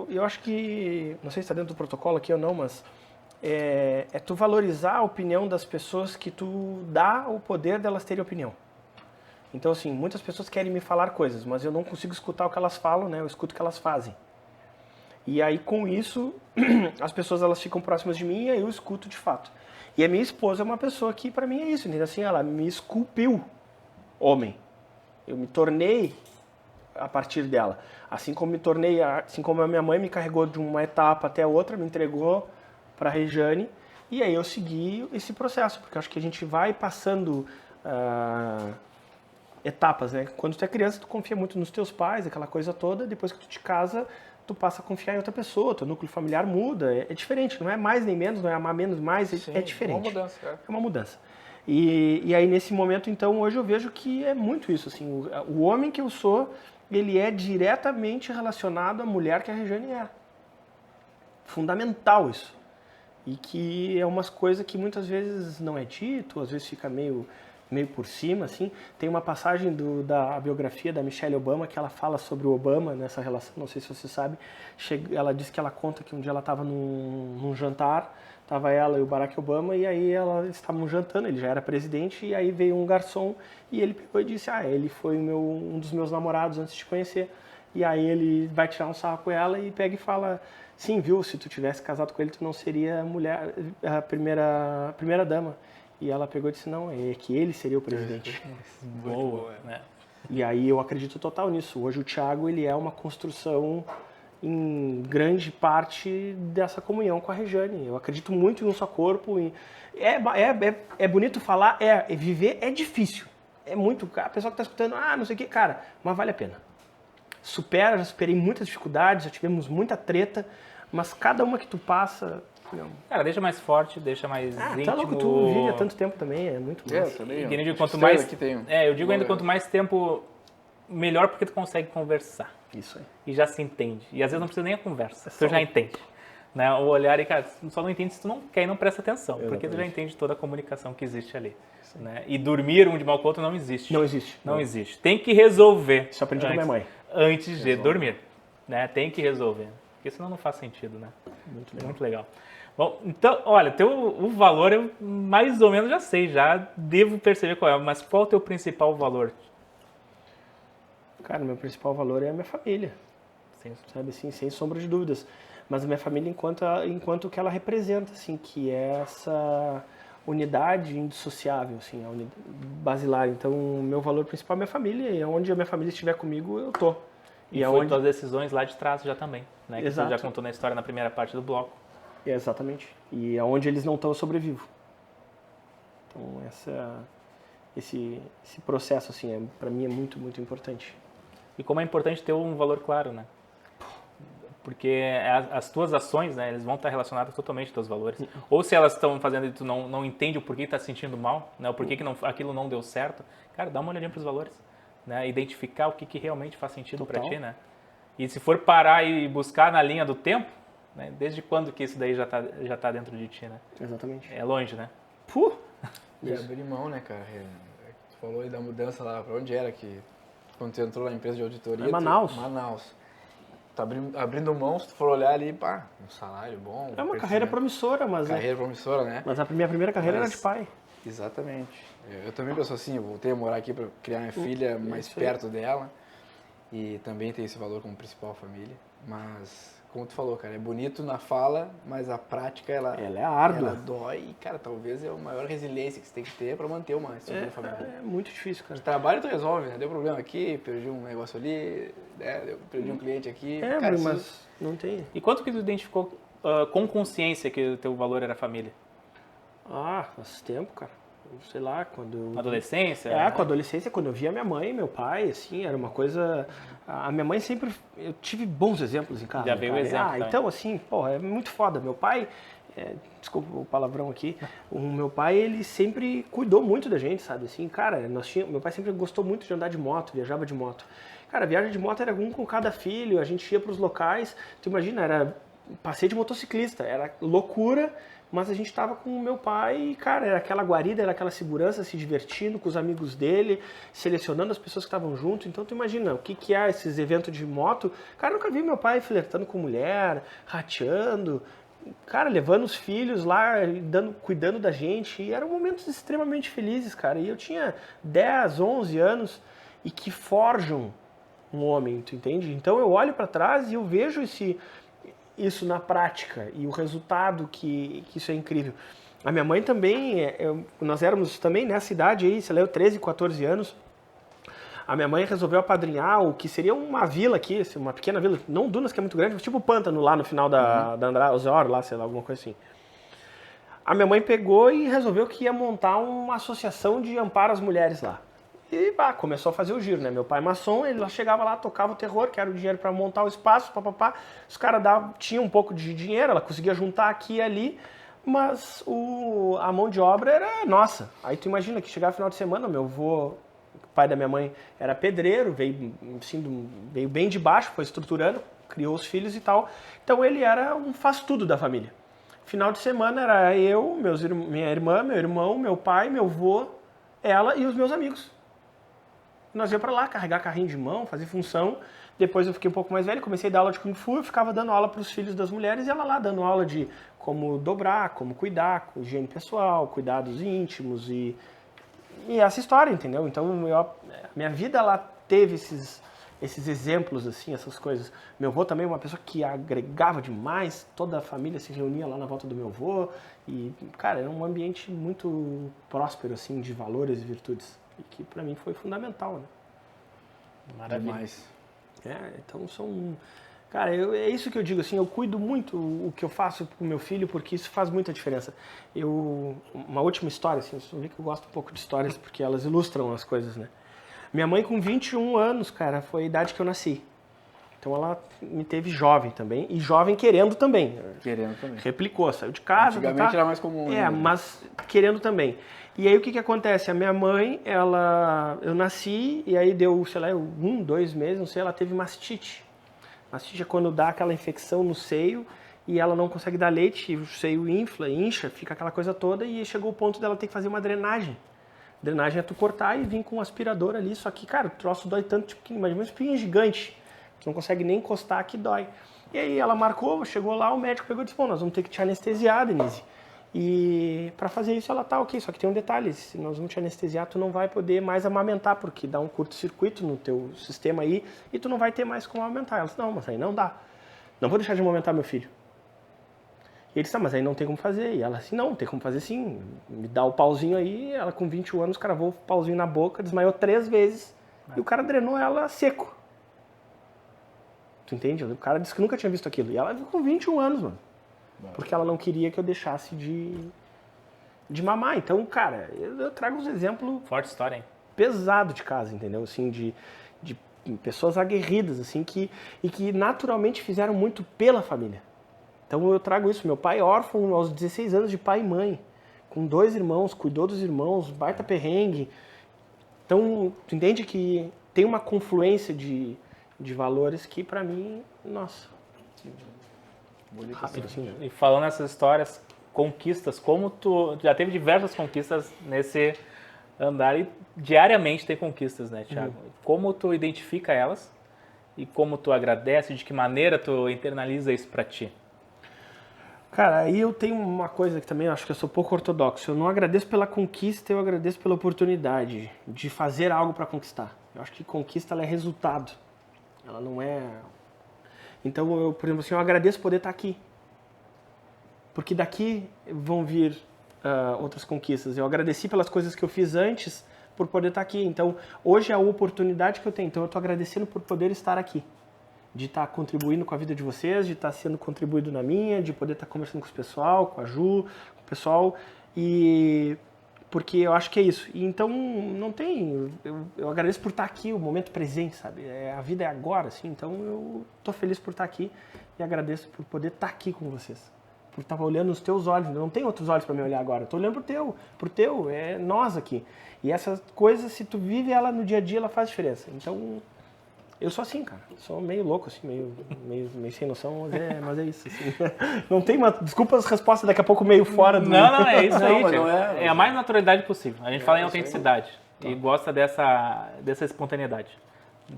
eu acho que, não sei se está dentro do protocolo aqui ou não, mas é tu valorizar a opinião das pessoas que tu dá o poder delas terem opinião. Então, assim, muitas pessoas querem me falar coisas, mas eu não consigo escutar o que elas falam, né? Eu escuto o que elas fazem. E aí, com isso, as pessoas elas ficam próximas de mim e aí eu escuto de fato. E a minha esposa é uma pessoa que, para mim, é isso. Entendeu? Assim, ela me esculpiu homem. Eu me tornei a partir dela. Assim como a minha mãe me carregou de uma etapa até outra, me entregou para a Rejane. E aí eu segui esse processo, porque eu acho que a gente vai passando etapas, né? Quando tu é criança, tu confia muito nos teus pais, aquela coisa toda. Depois que tu te casa, tu passa a confiar em outra pessoa, teu núcleo familiar muda, é diferente, não é mais nem menos, não é amar menos mais, sim, é diferente. É uma mudança, cara. É uma mudança. E aí nesse momento, então, hoje eu vejo que é muito isso, assim, o homem que eu sou, ele é diretamente relacionado à mulher que a Rejane é. Fundamental isso. E que é umas coisas que muitas vezes não é dito, às vezes fica meio por cima, assim. Tem uma passagem da biografia da Michelle Obama que ela fala sobre o Obama nessa relação, não sei se você sabe. Ela diz que ela conta que um dia ela estava num jantar, estava ela e o Barack Obama, e aí elas estavam jantando, ele já era presidente, e aí veio um garçom e ele pegou e disse, ele foi um dos meus namorados antes de conhecer. E aí ele vai tirar um sarro com ela e pega e fala, sim, viu, se tu tivesse casado com ele, tu não seria a primeira dama. E ela pegou e disse, não, é que ele seria o presidente. Boa, né? E aí eu acredito total nisso. Hoje o Thiago, ele é uma construção em grande parte dessa comunhão com a Rejane. Eu acredito muito em um só corpo. É bonito falar, viver é difícil. é muito... A pessoa que tá escutando, não sei o que, cara, mas vale a pena. Supera, já superei muitas dificuldades, já tivemos muita treta, mas cada uma que tu passa... Cara, deixa mais forte, deixa mais íntimo. Tá louco, tu vive há tanto tempo também, é muito bom. Também. Eu digo, quanto mais... eu digo ainda, Boa. quanto mais tempo, melhor, porque tu consegue conversar. Isso aí. E já se entende. E às vezes não precisa nem a conversa, tu já entende. Né? O olhar, e cara, só não entende se tu não quer e não presta atenção, porque tu já entende toda a comunicação que existe ali. Né? E dormir um de mal com o outro não existe. Não existe. Não existe. Tem que resolver. Isso eu aprendi com minha mãe. Antes de dormir. Né? Tem que resolver. Porque senão não faz sentido, né? Muito legal. Bom, então, olha, o valor eu mais ou menos já sei, já devo perceber qual é, mas qual é o teu principal valor? Cara, meu principal valor é a minha família, sabe assim, sem sombra de dúvidas. Mas a minha família enquanto que ela representa, assim, que é essa unidade indissociável, assim, a unidade basilar. Então, o meu valor principal é a minha família, e onde a minha família estiver comigo, eu tô. E foi tuas decisões lá de trás já também, né? Que Exato. tu já contou na história na primeira parte do bloco. Exatamente. E aonde eles não estão, eu sobrevivo. Então, esse processo, assim, para mim é muito, muito importante. E como é importante ter um valor claro, né? Porque as tuas ações, né, eles vão estar relacionadas totalmente aos teus valores. Ou se elas estão fazendo e tu não entende o porquê está se sentindo mal, né, o porquê que aquilo não deu certo, cara, dá uma olhadinha para os valores. Né, identificar o que realmente faz sentido para ti, né? E se for parar e buscar na linha do tempo, né, desde quando que isso daí já tá dentro de ti, né? Exatamente. É longe, né? E abrir mão, né, cara? Tu falou aí da mudança lá, pra onde era que... Quando tu entrou na empresa de auditoria... Manaus. Manaus. Tá abrindo mão, se tu for olhar ali, pá, um salário bom... É uma carreira promissora, mas... Carreira promissora, né? Mas a minha primeira carreira era de pai. Exatamente. Eu também penso assim, eu voltei a morar aqui para criar minha filha mais perto dela. E também tem esse valor como principal família. Mas, como tu falou, cara, é bonito na fala, mas a prática, ela é árdua. Ela dói e, cara, talvez é a maior resiliência que você tem que ter para manter uma estrutura familiar. É muito difícil, cara. De trabalho tu resolve, né? Deu problema aqui, perdi um negócio ali, né? Perdi um cliente aqui. Cara, mas não tem. E quanto que tu identificou com consciência que o teu valor era a família? Faz tempo, cara. Sei lá, quando... Adolescência? Com a adolescência, quando eu via minha mãe e meu pai, assim, era uma coisa... A minha mãe sempre... Eu tive bons exemplos em casa. Já veio o exemplo. Então, assim, é muito foda. Meu pai... desculpa o palavrão aqui. O meu pai, ele sempre cuidou muito da gente, sabe? Assim, cara, meu pai sempre gostou muito de andar de moto, viajava de moto. Cara, a viagem de moto era um com cada filho, a gente ia pros locais. Tu imagina, era passeio de motociclista, era loucura... Mas a gente estava com o meu pai e, cara, era aquela guarida, era aquela segurança, se divertindo com os amigos dele, selecionando as pessoas que estavam junto. Então, tu imagina, o que é esses eventos de moto? Cara, eu nunca vi meu pai flertando com mulher, rateando, cara, levando os filhos lá, cuidando da gente. E eram momentos extremamente felizes, cara. E eu tinha 10, 11 anos e que forjam um homem, tu entende? Então, eu olho para trás e eu vejo isso na prática e o resultado que isso é incrível. A minha mãe também, nós éramos também nessa idade aí, sei lá, eu 13, 14 anos, a minha mãe resolveu apadrinhar o que seria uma vila aqui, uma pequena vila, não Dunas que é muito grande, mas tipo o Pântano lá no final da Andrade, Osório lá, sei lá, alguma coisa assim. A minha mãe pegou e resolveu que ia montar uma associação de amparo às mulheres lá. E começou a fazer o giro, né? Meu pai maçom, ele chegava lá, tocava o terror, que era o dinheiro para montar o espaço, papapá. Os caras tinham um pouco de dinheiro, ela conseguia juntar aqui e ali, mas a mão de obra era nossa. Aí tu imagina que chegava no final de semana, meu avô, o pai da minha mãe, era pedreiro, veio bem de baixo, foi estruturando, criou os filhos e tal. Então ele era um faz-tudo da família. Final de semana era eu, minha irmã, meu irmão, meu pai, meu avô, ela e os meus amigos. Nós íamos pra lá, carregar carrinho de mão, fazer função. Depois eu fiquei um pouco mais velho, comecei a dar aula de Kung Fu, eu ficava dando aula para os filhos das mulheres e ela lá dando aula de como dobrar, como cuidar, higiene pessoal, cuidados íntimos e essa história, entendeu? Então minha vida lá teve esses exemplos, assim, essas coisas. Meu avô também, uma pessoa que agregava demais, toda a família se reunia lá na volta do meu avô e, cara, era um ambiente muito próspero, assim, de valores e virtudes. E que pra mim foi fundamental, né? Maravilha. Demais. Então são... Cara, é isso que eu digo, assim, eu cuido muito o que eu faço com o meu filho, porque isso faz muita diferença. Uma última história, assim, vocês vão ver que eu gosto um pouco de histórias, porque elas ilustram as coisas, né? Minha mãe com 21 anos, cara, foi a idade que eu nasci. Então ela me teve jovem também, e jovem querendo também. Querendo também. Replicou, saiu de casa. Antigamente era mais comum. Mas querendo também. E aí o que acontece? A minha mãe, eu nasci, e aí deu, sei lá, 1, 2 meses, não sei, ela teve mastite. Mastite é quando dá aquela infecção no seio e ela não consegue dar leite, o seio infla, incha, fica aquela coisa toda e chegou o ponto dela ter que fazer uma drenagem. Drenagem é tu cortar e vir com um aspirador ali, só que, cara, o troço dói tanto, tipo, imagina uma espinha gigante, tu não consegue nem encostar que dói. E aí ela marcou, chegou lá, o médico pegou e disse, bom, nós vamos ter que te anestesiar, Denise. E para fazer isso ela tá ok, só que tem um detalhe, se nós vamos te anestesiar, tu não vai poder mais amamentar, porque dá um curto-circuito no teu sistema aí, e tu não vai ter mais como amamentar. Ela disse, não, mas aí não dá. Não vou deixar de amamentar meu filho. E ele disse, mas aí não tem como fazer. E ela assim, não, tem como fazer sim, me dá o pauzinho aí. Ela com 21 anos cravou o pauzinho na boca, desmaiou 3 vezes, e o cara drenou ela seco. Tu entende? O cara disse que nunca tinha visto aquilo. E ela com 21 anos, mano. Porque ela não queria que eu deixasse de mamar. Então, cara, eu trago uns exemplos... Forte história, hein? Pesado de casa, entendeu? Assim, de pessoas aguerridas, assim, que naturalmente fizeram muito pela família. Então, eu trago isso. Meu pai órfão aos 16 anos de pai e mãe. Com 2 irmãos, cuidou dos irmãos, baita perrengue. Então, tu entende que tem uma confluência de valores que, pra mim, nossa... Bonito, rápido, assim, né? E falando nessas histórias, conquistas, como tu já teve diversas conquistas nesse andar e diariamente tem conquistas, né, Thiago? Como tu identifica elas e como tu agradece, de que maneira tu internaliza isso pra ti? Cara, aí eu tenho uma coisa que também acho que eu sou pouco ortodoxo. Eu não agradeço pela conquista, eu agradeço pela oportunidade de fazer algo para conquistar. Eu acho que conquista ela é resultado. Ela não é... Então, eu, por exemplo, assim, eu agradeço poder estar aqui. Porque daqui vão vir outras conquistas. Eu agradeci pelas coisas que eu fiz antes por poder estar aqui. Então, hoje é a oportunidade que eu tenho. Então, eu estou agradecendo por poder estar aqui. De estar contribuindo com a vida de vocês, de estar sendo contribuído na minha, de poder estar conversando com o pessoal, com a Ju, com o pessoal. E... porque eu acho que é isso. E então, não tem... Eu agradeço por estar aqui, o momento presente, sabe? A vida é agora, assim. Então, eu tô feliz por estar aqui e agradeço por poder estar aqui com vocês. Por estar olhando nos teus olhos. Não tem outros olhos para me olhar agora. Eu tô olhando pro teu. É nós aqui. E essas coisas, se tu vive ela no dia a dia, ela faz diferença. Então, eu sou assim, cara. Sou meio louco, assim, meio sem noção, mas é isso. Assim. Não tem uma... Desculpa as respostas, daqui a pouco meio fora do... Não, é isso aí. Não é a mais naturalidade possível. A gente fala em autenticidade e gosta dessa espontaneidade.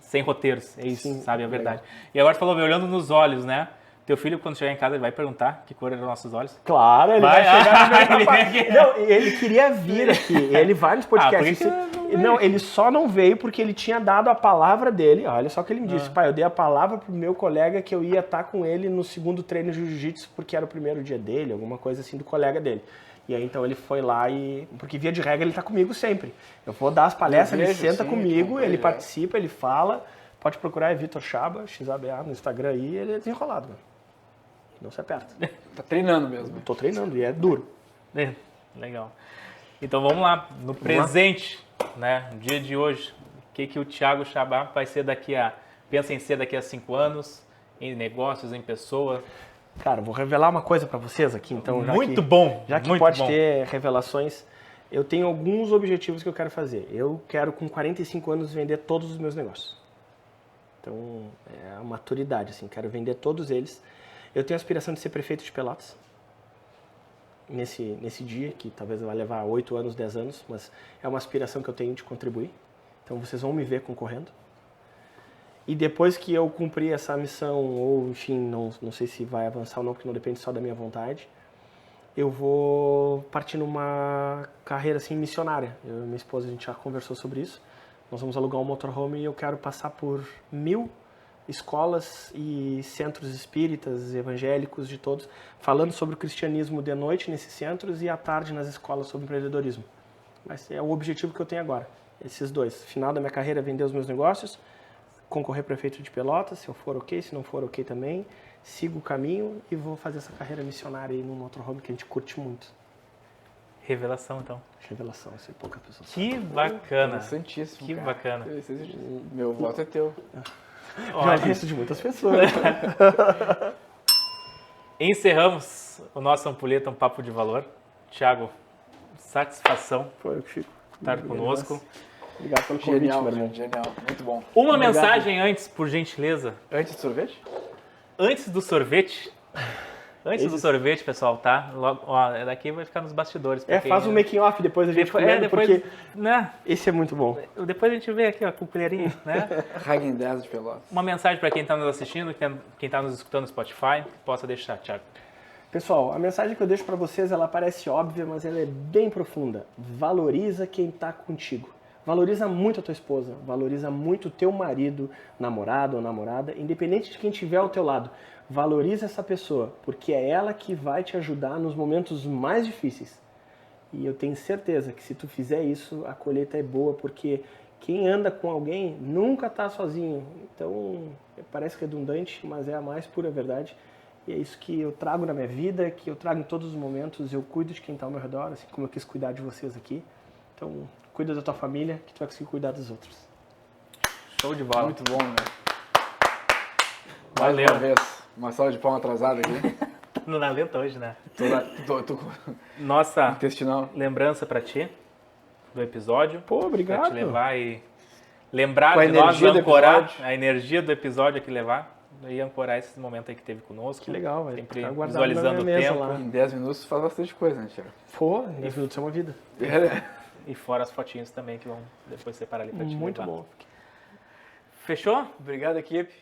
Sem roteiros, é isso, sim, sabe, é a verdade. Legal. E agora tu falou, me olhando nos olhos, né? Teu filho, quando chegar em casa, ele vai perguntar que cor eram nossos olhos? Claro, ele vai chegar Não, ele queria vir aqui, ele vai nos podcasts. Não, ele só não veio porque ele tinha dado a palavra dele. Olha só o que ele me disse. Pai, eu dei a palavra pro meu colega que eu ia estar com ele no segundo treino de jiu-jitsu porque era o primeiro dia dele, alguma coisa assim do colega dele. E aí então ele foi lá e... porque via de regra ele tá comigo sempre. Eu vou dar as palestras, ele senta comigo, ele participa, ele fala. Pode procurar, é Vitor Chaba, XABA no Instagram aí, ele é desenrolado, mano. Não se aperta. Tá treinando mesmo. Tô treinando e é duro. Legal. Então vamos lá, no presente, né, no dia de hoje, o que o Thiago Chaba vai ser pensa em ser daqui a 5 anos, em negócios, em pessoa? Cara, vou revelar uma coisa pra vocês aqui, então. Já que pode ter revelações, eu tenho alguns objetivos que eu quero fazer. Eu quero, com 45 anos, vender todos os meus negócios. Então, é a maturidade, assim, quero vender todos eles. Eu tenho a aspiração de ser prefeito de Pelotas, nesse dia, que talvez vai levar 8 anos, 10 anos, mas é uma aspiração que eu tenho de contribuir. Então, vocês vão me ver concorrendo. E depois que eu cumprir essa missão, ou, enfim, não sei se vai avançar ou não, porque não depende só da minha vontade, eu vou partir numa carreira, assim, missionária. Eu e minha esposa, a gente já conversou sobre isso. Nós vamos alugar um motorhome e eu quero passar por 1000 escolas e centros espíritas, evangélicos, de todos, falando sobre o cristianismo de noite nesses centros e à tarde nas escolas sobre empreendedorismo. Mas é o objetivo que eu tenho agora, esses dois. Final da minha carreira, vender os meus negócios, concorrer prefeito de Pelotas, se eu for ok, se não for ok também. Sigo o caminho e vou fazer essa carreira missionária aí num motorhome que a gente curte muito. Revelação, então. Revelação, isso aí pouca pessoa Que sabe. bacana. Interessantíssimo, Que cara. bacana. Meu voto é teu. Já vi isso de muitas pessoas. Encerramos o nosso Ampulheta, um papo de valor. Thiago, satisfação Foi eu que fico. estar conosco. Obrigado pelo convite, Genial, meu irmão. genial. Muito bom. Uma Obrigado. mensagem antes, por gentileza. Antes do sorvete? Antes do sorvete. Antes do sorvete, pessoal, tá? Logo, ó, daqui vai ficar nos bastidores. pra quem- Faz um making off depois a gente comendo, depois, porque né? esse é muito bom. Depois a gente vê aqui, ó, com o colherinho, né? Häagen-Dazs de Pelotas. Uma mensagem para quem está nos assistindo, quem está nos escutando no Spotify, que possa deixar, Thiago. Pessoal, a mensagem que eu deixo para vocês, ela parece óbvia, mas ela é bem profunda. Valoriza quem tá contigo. Valoriza muito a tua esposa, valoriza muito o teu marido, namorado ou namorada, independente de quem estiver ao teu lado. Valoriza essa pessoa, porque é ela que vai te ajudar nos momentos mais difíceis. E eu tenho certeza que se tu fizer isso, a colheita é boa, porque quem anda com alguém nunca tá sozinho. Então, parece redundante, mas é a mais pura verdade. E é isso que eu trago na minha vida, que eu trago em todos os momentos. Eu cuido de quem está ao meu redor, assim como eu quis cuidar de vocês aqui. Então, cuida da tua família, que tu vai conseguir cuidar dos outros. Show de bola. Muito bom, né? Valeu. Mais uma vez. Uma salva de palma atrasada aqui. Não na lenta hoje, né? Tô com Nossa intestinal. lembrança para ti do episódio. Pô, Pra obrigado. te levar e lembrar Com a de nós, energia do ancorar episódio. a energia do episódio aqui, levar e ancorar esse momento aí que teve conosco. Que legal, velho. Sempre Tá guardado visualizando na o minha mesa tempo lá. Em 10 minutos faz bastante coisa, né, Thiago? Pô, 10 minutos é uma vida. e fora as fotinhas também que vão depois separar ali pra ti Muito levar. bom. Fechou? Obrigado, equipe.